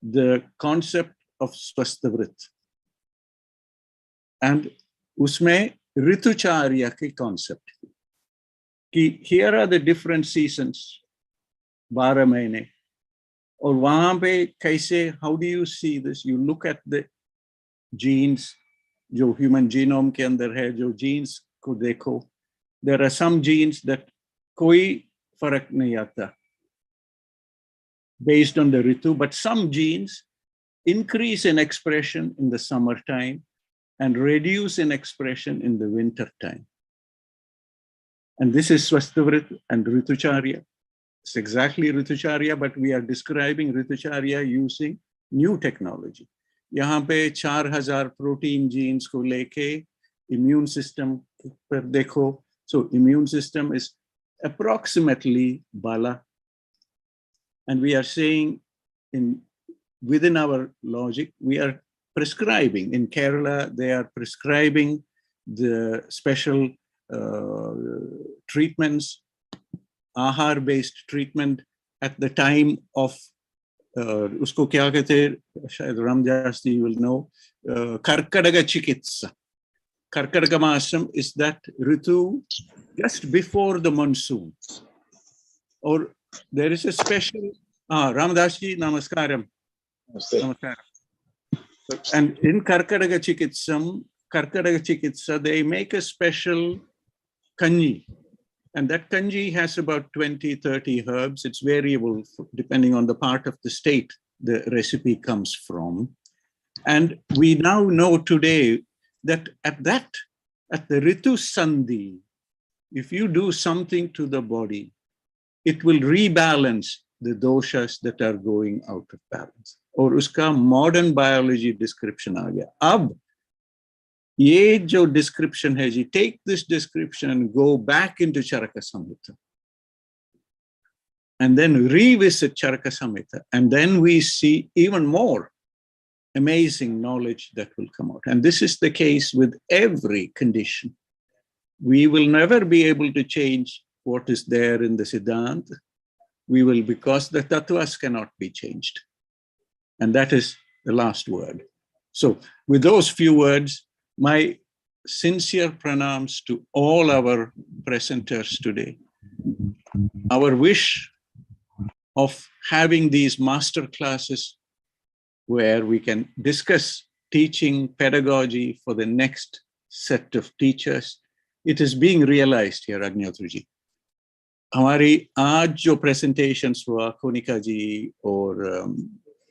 the concept of swasthvrit, and उसमें ऋतुचार्य के concept कि here are the different seasons, 12 महीने, और वहां पे कैसे, how do you see this? You look at the genes, जो human genome के अंदर है, जो genes को देखो, there are some genes that कोई फर्क नहीं आता based on the ritu, but some genes increase in expression in the summertime and reduce in expression in the winter time. And this is swasthavrit and ritucharya. It's exactly ritucharya, but we are describing ritucharya using new technology. यहाँ पे 4000 protein genes को लेके immune system पर देखो. So immune system is approximately bala. And we are saying within our logic, we are prescribing. In Kerala, they are prescribing the special treatments, ahar-based treatment at the time of usko kya kehte, shayad Ramdas ji will know, Karkadaga Chikitsa. Karkadaga Masam is that ritu just before the monsoon. Or there is a special, Ramdas ji, namaskaram. Namaskaram. And in Karkadaga Chikitsa, they make a special kanji. And that kanji has about 20, 30 herbs. It's variable depending on the part of the state the recipe comes from. And we now know today that at the Ritu Sandhi, if you do something to the body, it will rebalance the doshas that are going out of balance. और उसका modern biology description आ गया. अब ये जो description है जी, take this description and go back into Charaka Samhita and then revisit Charaka Samhita, and then we see even more amazing knowledge that will come out. And this is the case with every condition. We will never be able to change what is there in the Siddhant. We will, because the tattvas cannot be changed. And that is the last word. So with those few words, my sincere pranams to all our presenters today. Our wish of having these master classes where we can discuss teaching pedagogy for the next set of teachers, it is being realized here, Agnihotra ji. हमारी आज जो presentations हुआ Konica ji और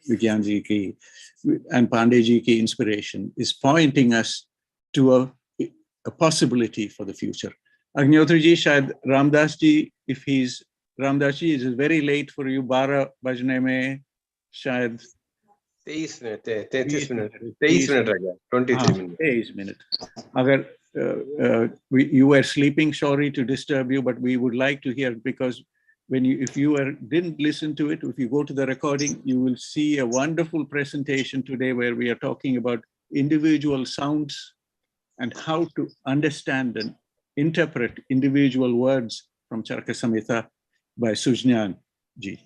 Vigyan ji ki and Pandey ji ki inspiration is pointing us to a possibility for the future. Agnihotra ji, shayad Ramdas ji, if he's Ramdas ji, it is very late for you. 12 bajne mein shayad 23 minute रह गया, 23 minutes. Agar you were sleeping, sorry to disturb you, but we would like to hear, because if you didn't listen to it, if you go to the recording, you will see a wonderful presentation today where we are talking about individual sounds and how to understand and interpret individual words from Charaka Samhita by Sujnana ji.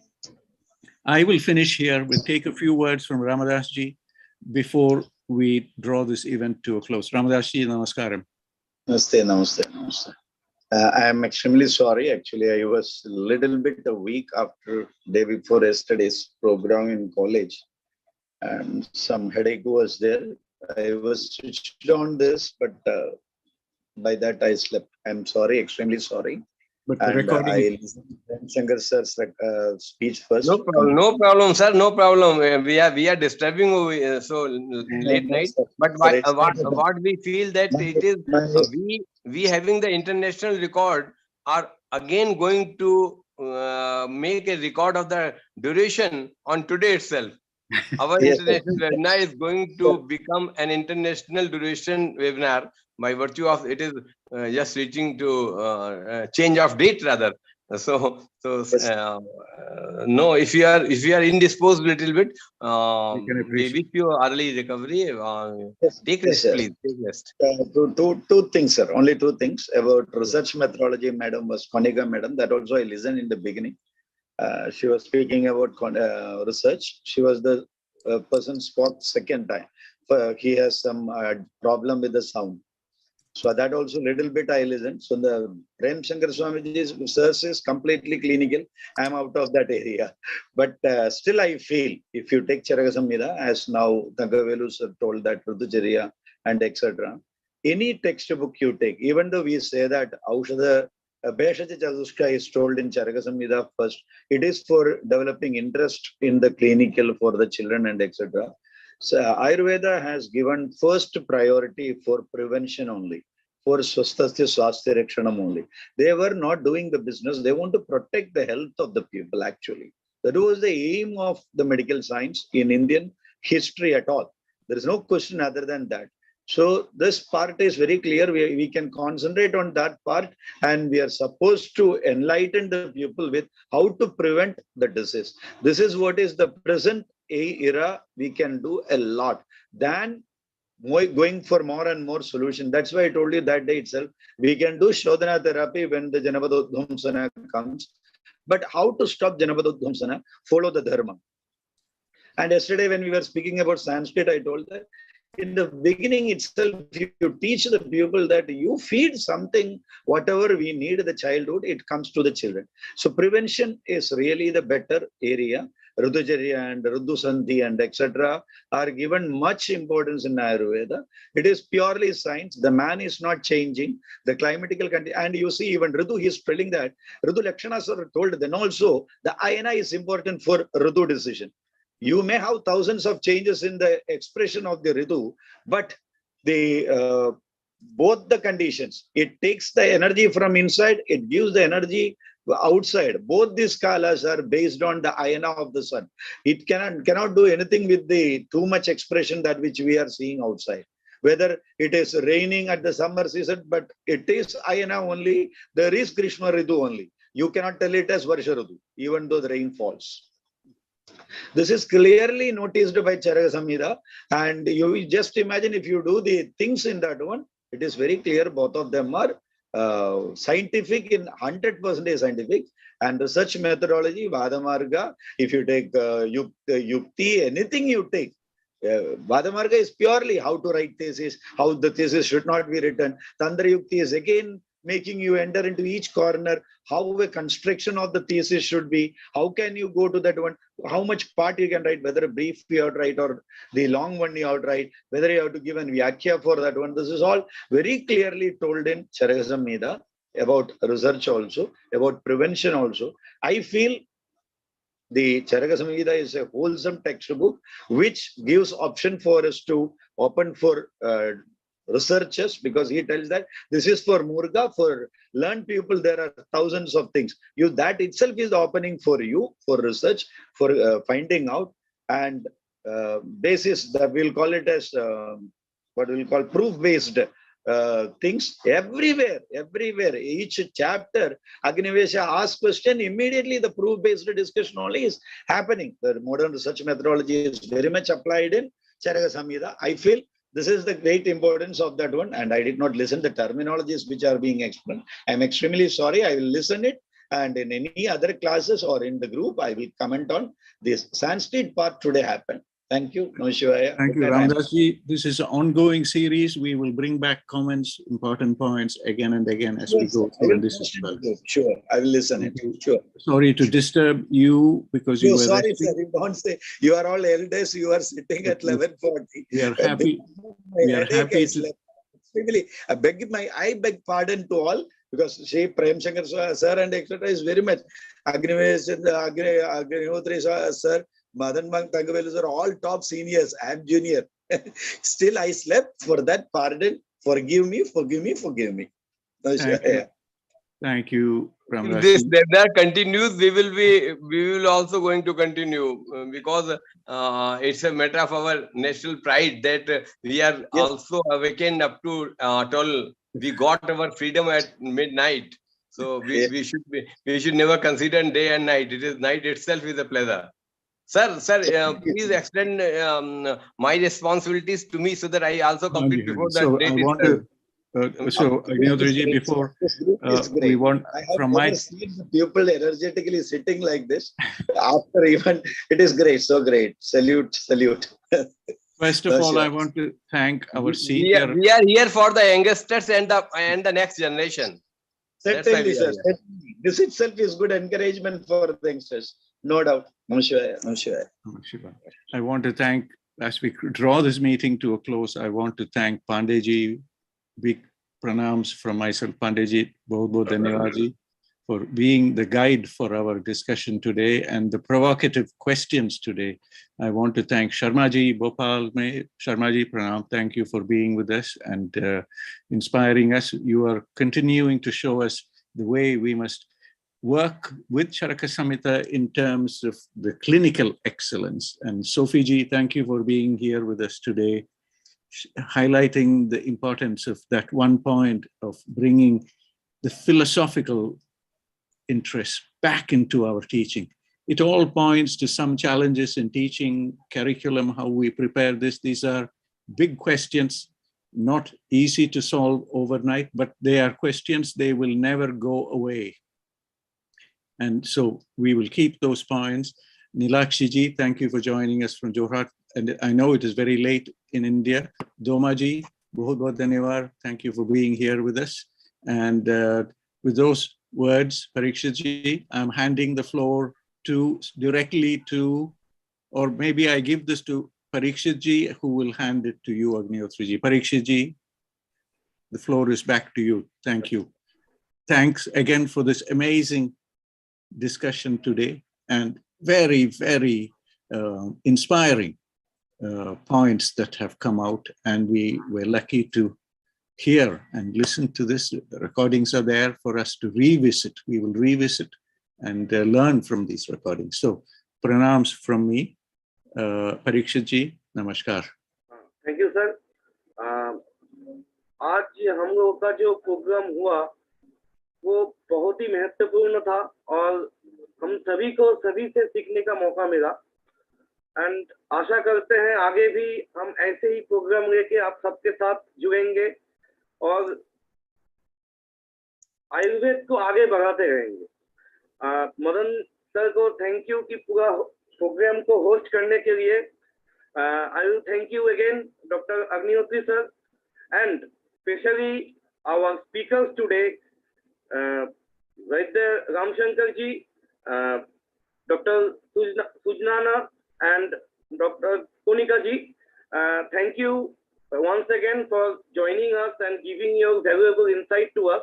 I will finish here. We'll take a few words from Ramadas ji before we draw this event to a close. Ramadas ji, namaskaram. Namaste, namaste, namaste. I am extremely sorry. Actually, I was a little bit a week after day before yesterday's program in college, and some headache was there. I was switched on this, but by that I slept. I'm sorry, extremely sorry. But the recording, I listened to PremSharkar sir's speech first. No problem, sir. No problem. We are disturbing you so late night. But what we feel that it is we having the international record are again going to make a record of the duration on today itself. Our international webinar is going to become an international duration webinar by virtue of it is just reaching to change of date rather. So no, if you are indisposed a little bit, we wish you early recovery. Take rest, please. Take rest. Two things, sir. Only two things about research methodology. Madam was Konica, madam. That also I listened in the beginning. She was speaking about research. She was the person spoke second time. He has some problem with the sound. So that also little bit I listened. So the PremSharkar Swamiji's research is completely clinical. I am out of that area. But still I feel, if you take Charaka Samhita, as now Thangavelu sir told that Rutucharya and etc. Any textbook you take, even though we say that Aushadha Bheshaj Chadushka is told in Charaka Samhita first, it is for developing interest in the clinical for the children and etc. So Ayurveda has given first priority for prevention only, for Swasthasya Swasthya Rakshanam only. They were not doing the business. They want to protect the health of the people actually. That was the aim of the medical science in Indian history at all. There is no question other than that. So this part is very clear. We can concentrate on that part, and we are supposed to enlighten the people with how to prevent the disease. This is what is the present era. We can do a lot than going for more and more solution. That's why I told you that day itself, we can do Shodhana therapy when the Janavadodhamsana comes. But how to stop Janavadodhamsana? Follow the dharma. And yesterday when we were speaking about Sanskrit, I told that in the beginning itself, if you teach the people that you feed something, whatever we need in the childhood, it comes to the children. So prevention is really the better area. Rudujariya and Rudusandhi and etc. are given much importance in Ayurveda. It is purely science. The man is not changing. The climatical condition, and you see even Ridu, he is telling that Ridu Lakshanas are told. Then also the ayana is important for Ridu decision. You may have thousands of changes in the expression of the Ritu, but the both the conditions, it takes the energy from inside, it gives the energy outside. Both these kalas are based on the ayana of the sun. It cannot do anything with the too much expression that which we are seeing outside. Whether it is raining at the summer season, but it is ayana only, there is Grishma Ritu only. You cannot tell it as Varsha Ritu, even though the rain falls. This is clearly noticed by Charaka Samhita, and you just imagine if you do the things in that one, it is very clear both of them are scientific, in 100% scientific, and research methodology, Vadamarga, if you take Yukti, anything you take, Vadamarga is purely how to write thesis, how the thesis should not be written. Tantra Yukti is again making you enter into each corner, how a construction of the thesis should be, how can you go to that one, how much part you can write, whether a brief you have to write or the long one you have to write, whether you have to give an Vyakhya for that one. This is all very clearly told in Charaka Samhita about research also, about prevention also. I feel the Charaka Samhita is a wholesome textbook which gives option for us to open for researchers, because he tells that this is for Murga, for learned people, there are thousands of things. That itself is the opening for you, for research, for finding out, and basis that we'll call it as what we'll call proof-based things everywhere, each chapter, Agnivesha asks question, immediately the proof-based discussion only is happening. The modern research methodology is very much applied in Charaka Samhita. I feel this is the great importance of that one, and I did not listen to the terminologies which are being explained. I'm extremely sorry. I will listen it, and in any other classes or in the group, I will comment on this. Sanskrit part today happened. Thank you. Thank you, Ramdas-ji. This is an ongoing series. We will bring back comments, important points again and again as we go through this as well. Sure, I will listen it. Sure. Sorry to disturb you because you were sorry, resting. Sir. You don't say. You are all elders. You are sitting at 11:40. We are happy. We are happy to. Extremely, I beg pardon to all, because say PremSharkar sir and etc. is very much Agnivesh and Agnihotri sir, Madan Bang Tangavel are all top seniors. I am junior. Still, I slept. For that, pardon. Forgive me. Thank you, If this weather continues, we will also going to continue, because it's a matter of our national pride that we are also awakened up to till we got our freedom at midnight. So we should never consider day and night. It is night itself is a pleasure. Sir, please extend my responsibilities to me so that I also complete before that date. I want to. So, Agnihotriji, before we want from my seen the people energetically sitting like this after even it is great, so great. Salute. First of all, I want to thank our senior. We are here for the youngsters and the next generation. Certainly, sir. This itself is good encouragement for the youngsters. No doubt. Namaskar. I want to thank, as we draw this meeting to a close, I want to thank Pandeyji. Big pranams from myself, Pandeyji, Bahut Dhanyawad, for being the guide for our discussion today and the provocative questions today. I want to thank Sharmaji, Bhopal mein. Sharmaji, pranam. Thank you for being with us and inspiring us. You are continuing to show us the way we must work with Charaka Samhita in terms of the clinical excellence. And Sophie ji, thank you for being here with us today. highlighting the importance of that one point of bringing the philosophical interest back into our teaching. It all points to some challenges in teaching, curriculum, how we prepare this. These are big questions, not easy to solve overnight, but they are questions, they will never go away. And so we will keep those points. Nilakshi ji, thank you for joining us from Jorhat. And I know it is very late in India. Doma ji, bahut bahut dhanyawad. Thank you for being here with us. And with those words, Parikshit ji, I'm handing the floor directly to, or maybe I give this to Parikshit ji, who will hand it to you, Agnihotri ji. Parikshit ji, the floor is back to you. Thank you. Thanks again for this amazing discussion today, and very, very inspiring points that have come out, and we were lucky to hear and listen to this. The recordings are there for us to revisit. We will revisit and learn from these recordings. So, pranams from me. Parikshit ji, namaskar. Thank you, sir. आज हम लोगों का जो programme हुआ वो बहुत ही महत्वपूर्ण था और हम सभी को सभी से सीखने का मौका मिला, एंड आशा करते हैं आगे भी हम ऐसे ही प्रोग्राम लेके आप सबके साथ जुड़ेंगे और आयुर्वेद को आगे बढ़ाते रहेंगे। मदन सर को थैंक यू कि पूरा प्रोग्राम को होस्ट करने के लिए। I will thank you again doctor Agnihotri sir and specially our speakers today, Vaidya Ramshankar ji, doctor Sujnana and Dr. Konica ji. Thank you once again for joining us and giving your valuable insight to us.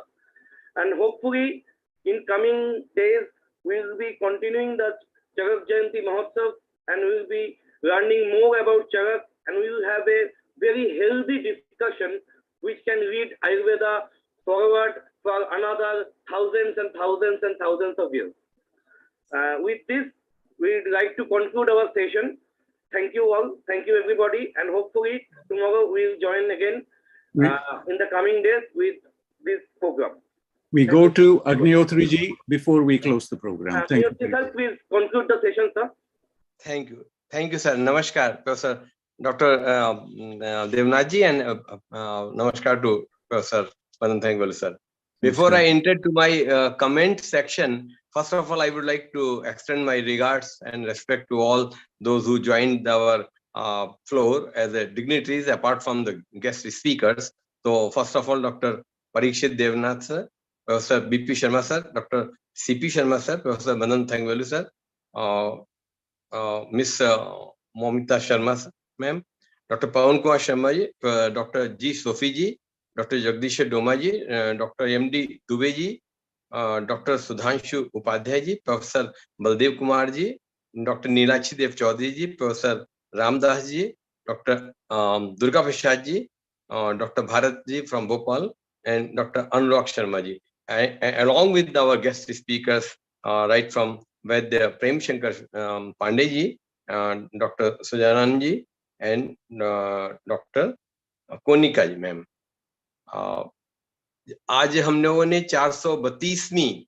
And hopefully in coming days, we will be continuing the Charak Jayanti Mahotsav and we will be learning more about Charak, and we will have a very healthy discussion which can lead Ayurveda forward for another thousands and thousands and thousands of years. With this, we'd like to conclude our session. Thank you all. Thank you, everybody. And hopefully tomorrow we'll join again in the coming days with this program. We go to Agnihotri ji before we close the program. Thank you. Sir, please conclude the session, sir. Thank you. Thank you, sir. Namaskar, Professor Dr. Devnath ji, and namaskar to Professor Madan Thangwal, sir. Before I enter to my comment section, first of all, I would like to extend my regards and respect to all those who joined our floor as dignitaries, apart from the guest speakers. So, first of all, Dr. Parikshit Devnath sir, Professor B.P. Sharma sir, Dr. C.P. Sharma sir, Professor Madan Thangwal sir, Miss Momita Sharma ma'am, Dr. Pawan Kumar Sharma ji, Dr. G. Sophie ji, Dr. Jagdish Doma ji, Dr. M.D. Dubey ji, Dr. Sudhanshu Upadhyay ji, Professor Baldev Kumar ji, Dr. Neelakshi Dev Chaudhary ji, Professor Ramdas ji, Dr. Durga Prasad ji, Dr. Bharat ji from Bhopal, and Dr. Anurag Sharma ji. Along with our guest speakers, right from Vaidya PremSharkar Pandey ji, Dr. Sujnana ji, and Dr. Konica ji, ma'am. आज हम लोगों ने 432वीं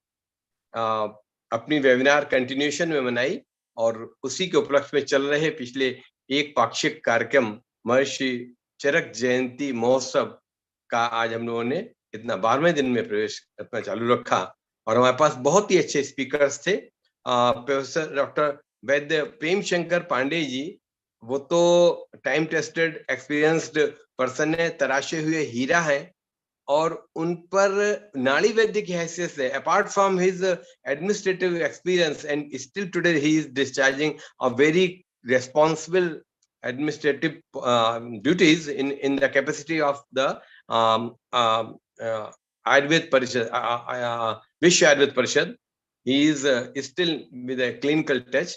अपनी webinar continuation में मनाई, और उसी के उपलक्ष्य में चल रहे पिछले एक पाक्षिक कार्यक्रम महर्षि चरक जयंती महोत्सव का आज हम लोगों ने इतना 12वें दिन में प्रवेश अपना चालू रखा, और हमारे पास बहुत ही अच्छे स्पीकर्स थे। प्रोफेसर डॉक्टर वैद्य प्रेमशंकर पांडे जी, वो तो टाइम टेस्टेड एक्सपीरियंस्ड पर्सन है, तराशे हुए हीरा है, और उन पर नाड़ी वैद्य की हैसियत से, apart from his administrative experience, and still today he is discharging a very responsible administrative duties in the capacity of the Ayurveda Parishad, Vishwa Ayurveda Parishad. He is still with a clinical touch,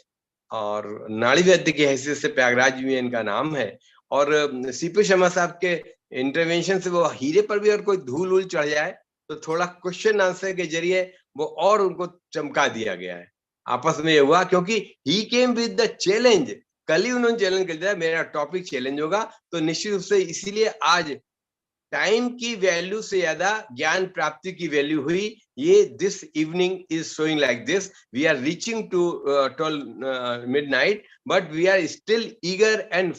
और नाड़ी वैद्य की हैसियत से प्रयागराज में इनका नाम है, और सीपी शर्मा साहब के इंटरवेंशन से वो हीरे पर भी और कोई धूल उल चढ़ जाए तो थोड़ा क्वेश्चन आंसर के जरिए वो और उनको चमका दिया गया है। आपस में ये हुआ क्योंकि he came with the challenge कल ही उन्होंने चैलेंज कर दिया मेरा टॉपिक चैलेंज होगा, तो निश्चित रूप से इसीलिए आज टाइम की वैल्यू से ज्यादा ज्ञान प्राप्ति की वैल्यू हुई। ये this evening is showing like this, we are reaching to 12 midnight, but we are still eager and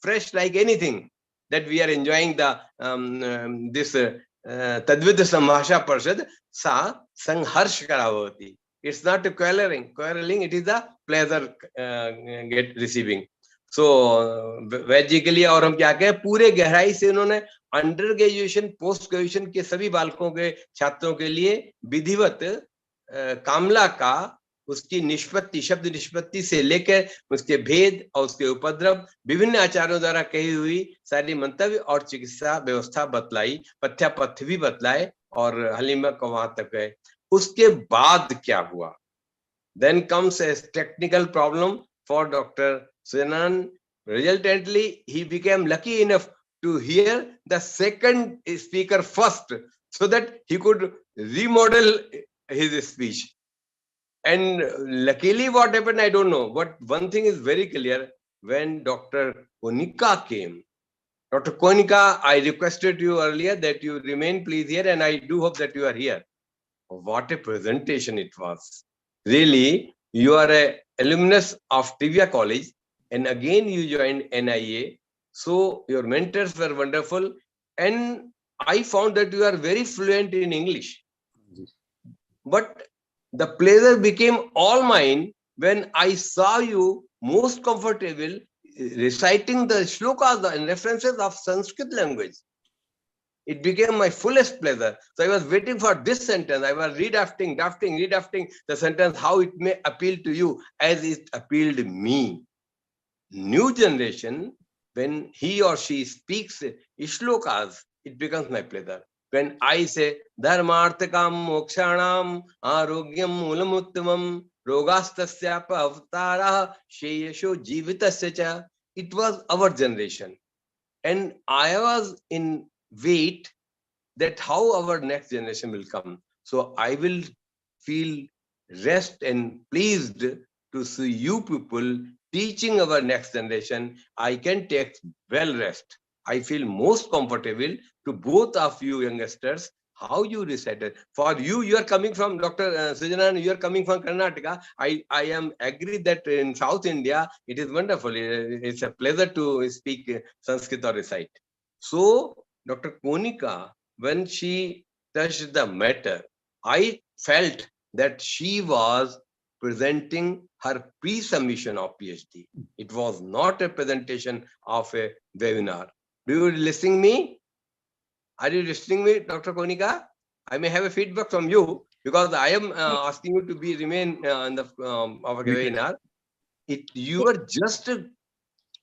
fresh like anything, that we are enjoying the this Tadvid Samhasha Parshad Sa Sangharsh Karavati. It's not a quarreling, it is a pleasure get receiving. So basically, और हम क्या कहें, पूरे गहराई से उन्होंने under graduation post graduation के सभी बालकों के छात्रों के लिए विधिवत कामला का उसकी निष्पत्ति, शब्द निष्पत्ति से लेकर उसके भेद और उसके उपद्रव, विभिन्न आचार्यों द्वारा कही हुई सारी मंतव्य और चिकित्सा व्यवस्था बतलाई, पथ्यापथ्य भी बतलाए और हलीमा को वहां तक गए। उसके बाद क्या हुआ? Then comes a technical problem for Dr. Sujnana. Resultantly, he became lucky enough to hear the second speaker first, so that he could remodel his speech. And luckily, what happened, I don't know. But one thing is very clear: when Dr. Konica came, Dr. Konica, I requested you earlier that you remain please here, and I do hope that you are here. What a presentation it was! Really, you are an alumnus of Trivia College, and again you joined NIA. So your mentors were wonderful, and I found that you are very fluent in English. But the pleasure became all mine when I saw you most comfortable reciting the shlokas and references of Sanskrit language. It became my fullest pleasure. So I was waiting for this sentence. I was redrafting the sentence, how it may appeal to you as it appealed me. New generation, when he or she speaks shlokas, it becomes my pleasure. When I say dharmarthakam mokshanam arogyam mulamuttamam rogastasya pavtara sheyasho jivitasya cha, it was our generation. And I was in wait that how our next generation will come. So I will feel rest and pleased to see you people teaching our next generation. I can take well rest. I feel most comfortable to both of you youngsters, how you recited. For you, you are coming from Dr. Sujnana, you are coming from Karnataka. I am agree that in South India, it is wonderful. It's a pleasure to speak Sanskrit or recite. So Dr. Konica, when she touched the matter, I felt that she was presenting her pre-submission of PhD. It was not a presentation of a webinar. Do you listening me? Are you listening me, Dr. Konica? I may have a feedback from you because I am asking you to remain in the our webinar. You were just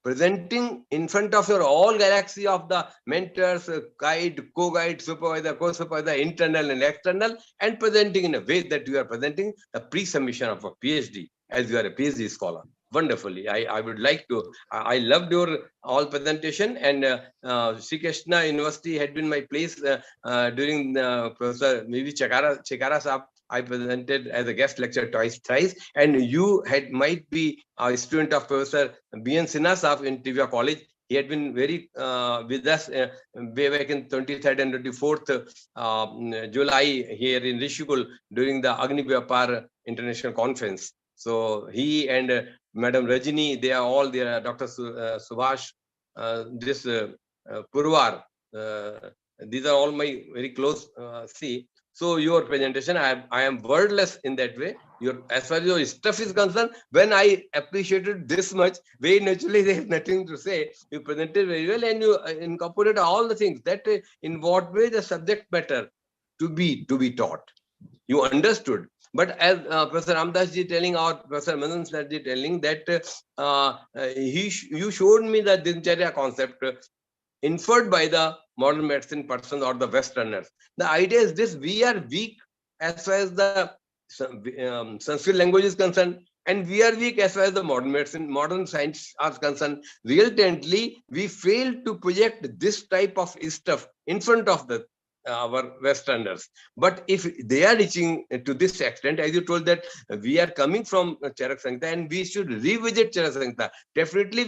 presenting in front of your all galaxy of the mentors, guide, co-guide, supervisor, co-supervisor, internal and external, and presenting in a way that you are presenting the pre-submission of a PhD as you are a PhD scholar. Wonderfully. I would like to, I loved your all presentation, and Sri Krishna University had been my place during Professor maybe Chikara Saab. I presented as a guest lecturer thrice, and you might be a student of Professor B.N. Sinha Saab in Trivia College. He had been very with us way back in 23rd and 24th July here in Rishikul during the Agni Vyapar International Conference. So he and Madam Rajini, they are all there. Dr. Subhash, this Purvar, these are all my very close see. So your presentation, I am wordless in that way. As far as your stuff is concerned, when I appreciated this much, very naturally there is nothing to say. You presented very well, and you incorporated all the things that in what way the subject matter to be taught. You understood. But as Professor Ramdas ji telling, or Professor Madan Sir ji telling that you showed me the Dincharya concept inferred by the modern medicine person or the Westerners. The idea is this: we are weak as far as the Sanskrit language is concerned, and we are weak as far as the modern medicine, modern science are concerned. Resultantly, we fail to project this type of stuff in front of the our Westerners. But if they are reaching to this extent, as you told that we are coming from Charak Samhita and we should revisit Charak Samhita. Definitely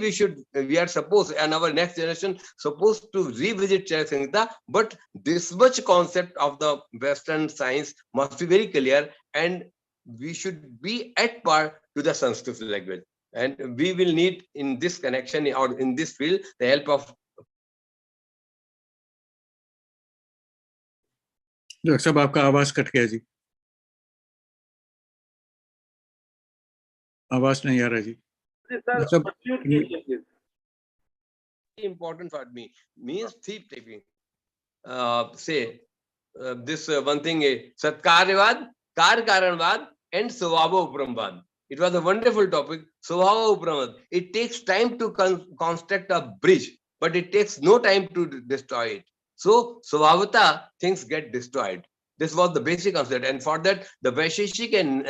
we are supposed, and our next generation supposed to revisit Charak Samhita. But this much concept of the Western science must be very clear, and we should be at par to the Sanskrit language. And we will need in this connection or in this field the help of. Doctor साहब आपका आवाज cut गया जी, आवाज नहीं आ रहा जी. Important for me means thief taking. This one thing, Satkaryavad, Kar Karanvad, and Swabhavoparama. It was a wonderful topic. Swabhavoparama. It takes time to construct a bridge, but it takes no time to destroy it. So, Swabhavata, things get destroyed. This was the basic concept. And for that, the Vaisheshik and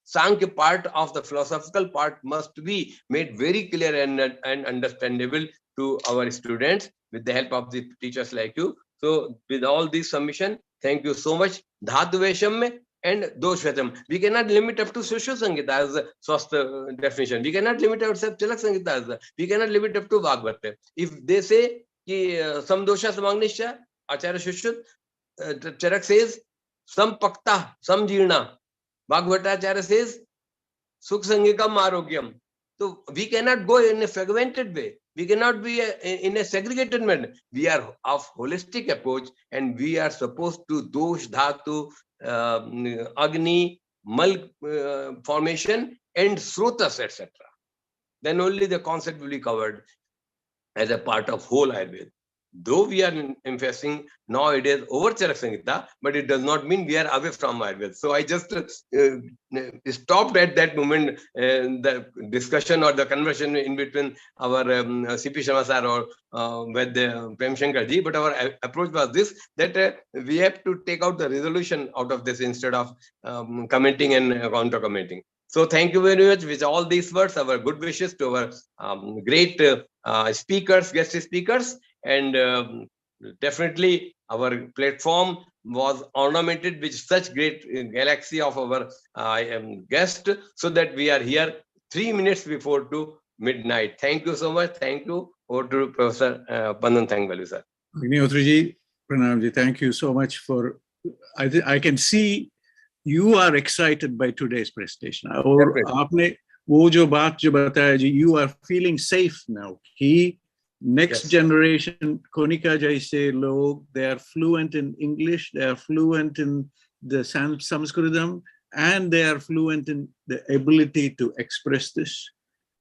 Sankhya part of the philosophical part must be made very clear and understandable to our students with the help of the teachers like you. So, with all this submission, thank you so much. Dhatu Vaisham and Doshvatam. We cannot limit up to Sushu Sangita as a Swastha definition. We cannot limit ourselves to Charak Sangita as a, we cannot limit up to Bhagavata. If they say Samdosha Samagnisha, Acharya Shushut, Charak says Sampakta, Samjirna. Bhagavata Acharya says Sukh Sangikam Arogyam. So we cannot go in a fragmented way. We cannot be in a segregated manner. We are of holistic approach, and we are supposed to dosh, dhatu, agni, mal formation, and srotas, etc. Then only the concept will be covered as a part of whole Ayurveda. Though we are emphasizing nowadays over Charak Samhita, but it does not mean we are away from Ayurveda. So I just stopped at that moment the discussion or the conversation in between our C.P. Sharma sir or with the PremSharkar ji. But our approach was this, that we have to take out the resolution out of this instead of commenting and counter-commenting. So thank you very much. With all these words, our good wishes to our great speakers, guest speakers. And definitely our platform was ornamented with such great galaxy of our guests, so that we are here 3 minutes before to midnight. Thank you so much. Thank you. Over to Professor Pandan Thangvalu, sir. Agnihotri ji, Pranam ji, thank you so much for, I can see you are excited by today's presentation. और आपने वो जो बात जो बताया जी, you are feeling safe now. Next generation, Konica jaise log, they are fluent in English, they are fluent in the Sanskritam, and they are fluent in the ability to express this.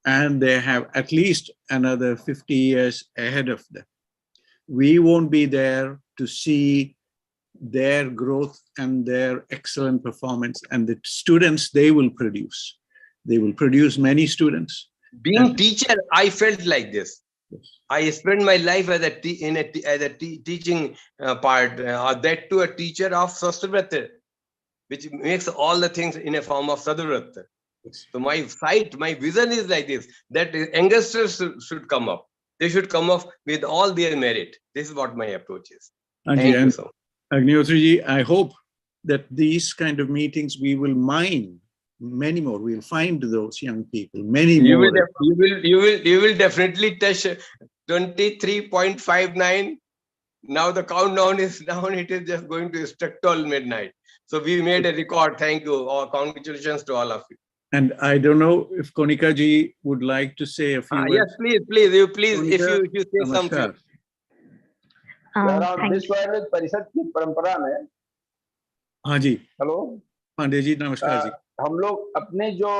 And they have at least another 50 years ahead of them. We won't be there to see their growth and their excellent performance, and the students they will produce. They will produce many students. Being teacher, I felt like this. I spent my life as a teaching part, or that to a teacher of Sastravrata, which makes all the things in a form of Sadvrata. So my sight, my vision is like this, that youngsters should come up. They should come up with all their merit. This is what my approach is. Thank you so much. Agnihotri ji, I hope that these kind of meetings we will mine many more. We'll find those young people, many more. You will definitely touch 23.59. Now the countdown is down. It is just going to stick till midnight. So we made a record. Thank you. Congratulations to all of you. And I don't know if Konica ji would like to say a few words. Yes, please. If you say something. विश्व आयुर्वेद परिषद की परंपरा में, हाँ जी, hello Pandey ji, नमस्कार जी। हम लोग अपने जो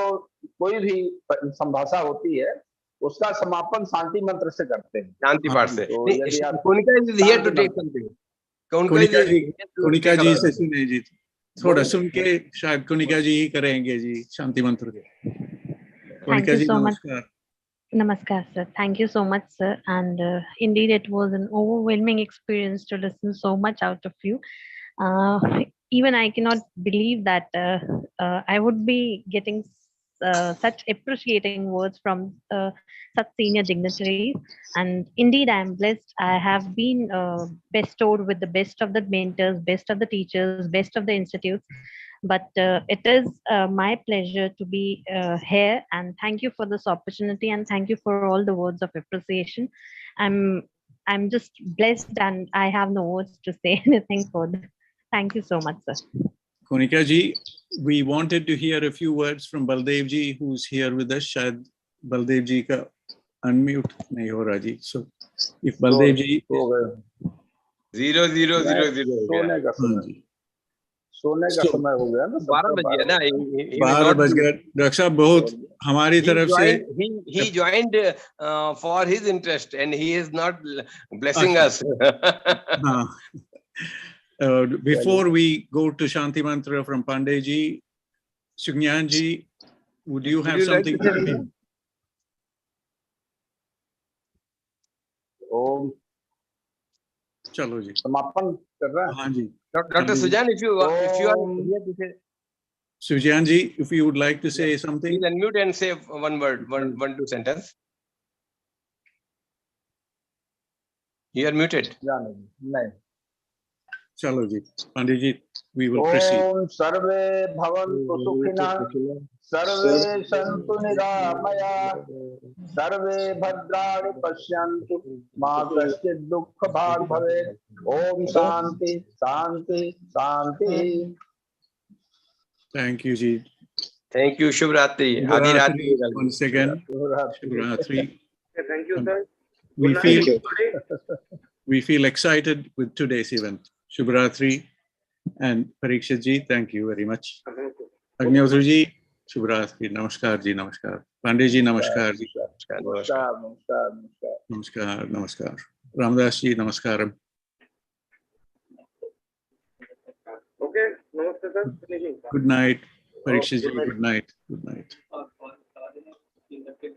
कोई भी संभाषा होती है उसका समापन शांति मंत्र से करते हैं। शांति पाठ से। Konika is here to take something. Konika जी से सुने जी, थोड़ा सुन के शायद कोनिका जी ही करेंगे जी शांति मंत्र के। कोनिका जी नमस्कार। Namaskar, sir. Thank you so much, sir. And indeed, it was an overwhelming experience to listen so much out of you. Even I cannot believe that I would be getting such appreciating words from such senior dignitaries. And indeed, I am blessed. I have been bestowed with the best of the mentors, best of the teachers, best of the institutes. But it is my pleasure to be here, and thank you for this opportunity, and thank you for all the words of appreciation. I'm just blessed, and I have no words to say anything further. Thank you so much, sir. Konica ji, we wanted to hear a few words from Baldev ji, who's here with us. Shayad Baldev ji ka unmute nahi ho raha ji. So if Baldev ji 0000 सोने का समय हो गया ना, 12 बज गया ना, 12 बज गया। डॉक्टर साहब बहुत हमारी तरफ से he joined for his interest and he is not blessing us. Before we go to Shanti Mantra from Pandey ji, Sujnana ji, would you have something to say? ओम चलो जी, समापन कर रहा है। हाँ जी, Dr. Sujan, if you are here to say, Sujnana ji, if you would like to say something, please unmute and say one word, one two sentence. You are muted. नहीं, चलो जी, Pandey ji, we will proceed. ओम सर्वे भवन्तु सुखिनः, सर्वे सन्तु निरामयाः, सर्वे भद्राणि पश्यन्तु, मा कश्चित् दुःखभाग् भवेत्। ओम शांति शांति शांति। Thank you ji. Thank you. Shubh Ratri. Once again. Shubh Ratri. Thank you, sir. We feel excited with today's event. Shubh Ratri. And Parikshit ji, thank you very much. Agnihotra ji, Shubh Ratri. Namaskar ji, namaskar. Pandey ji, namaskar ji. Namaskar, namaskar. Ramdas ji, namaskaram. Okay, namaste sir. Good night. Parikshit ji, good night. Good night.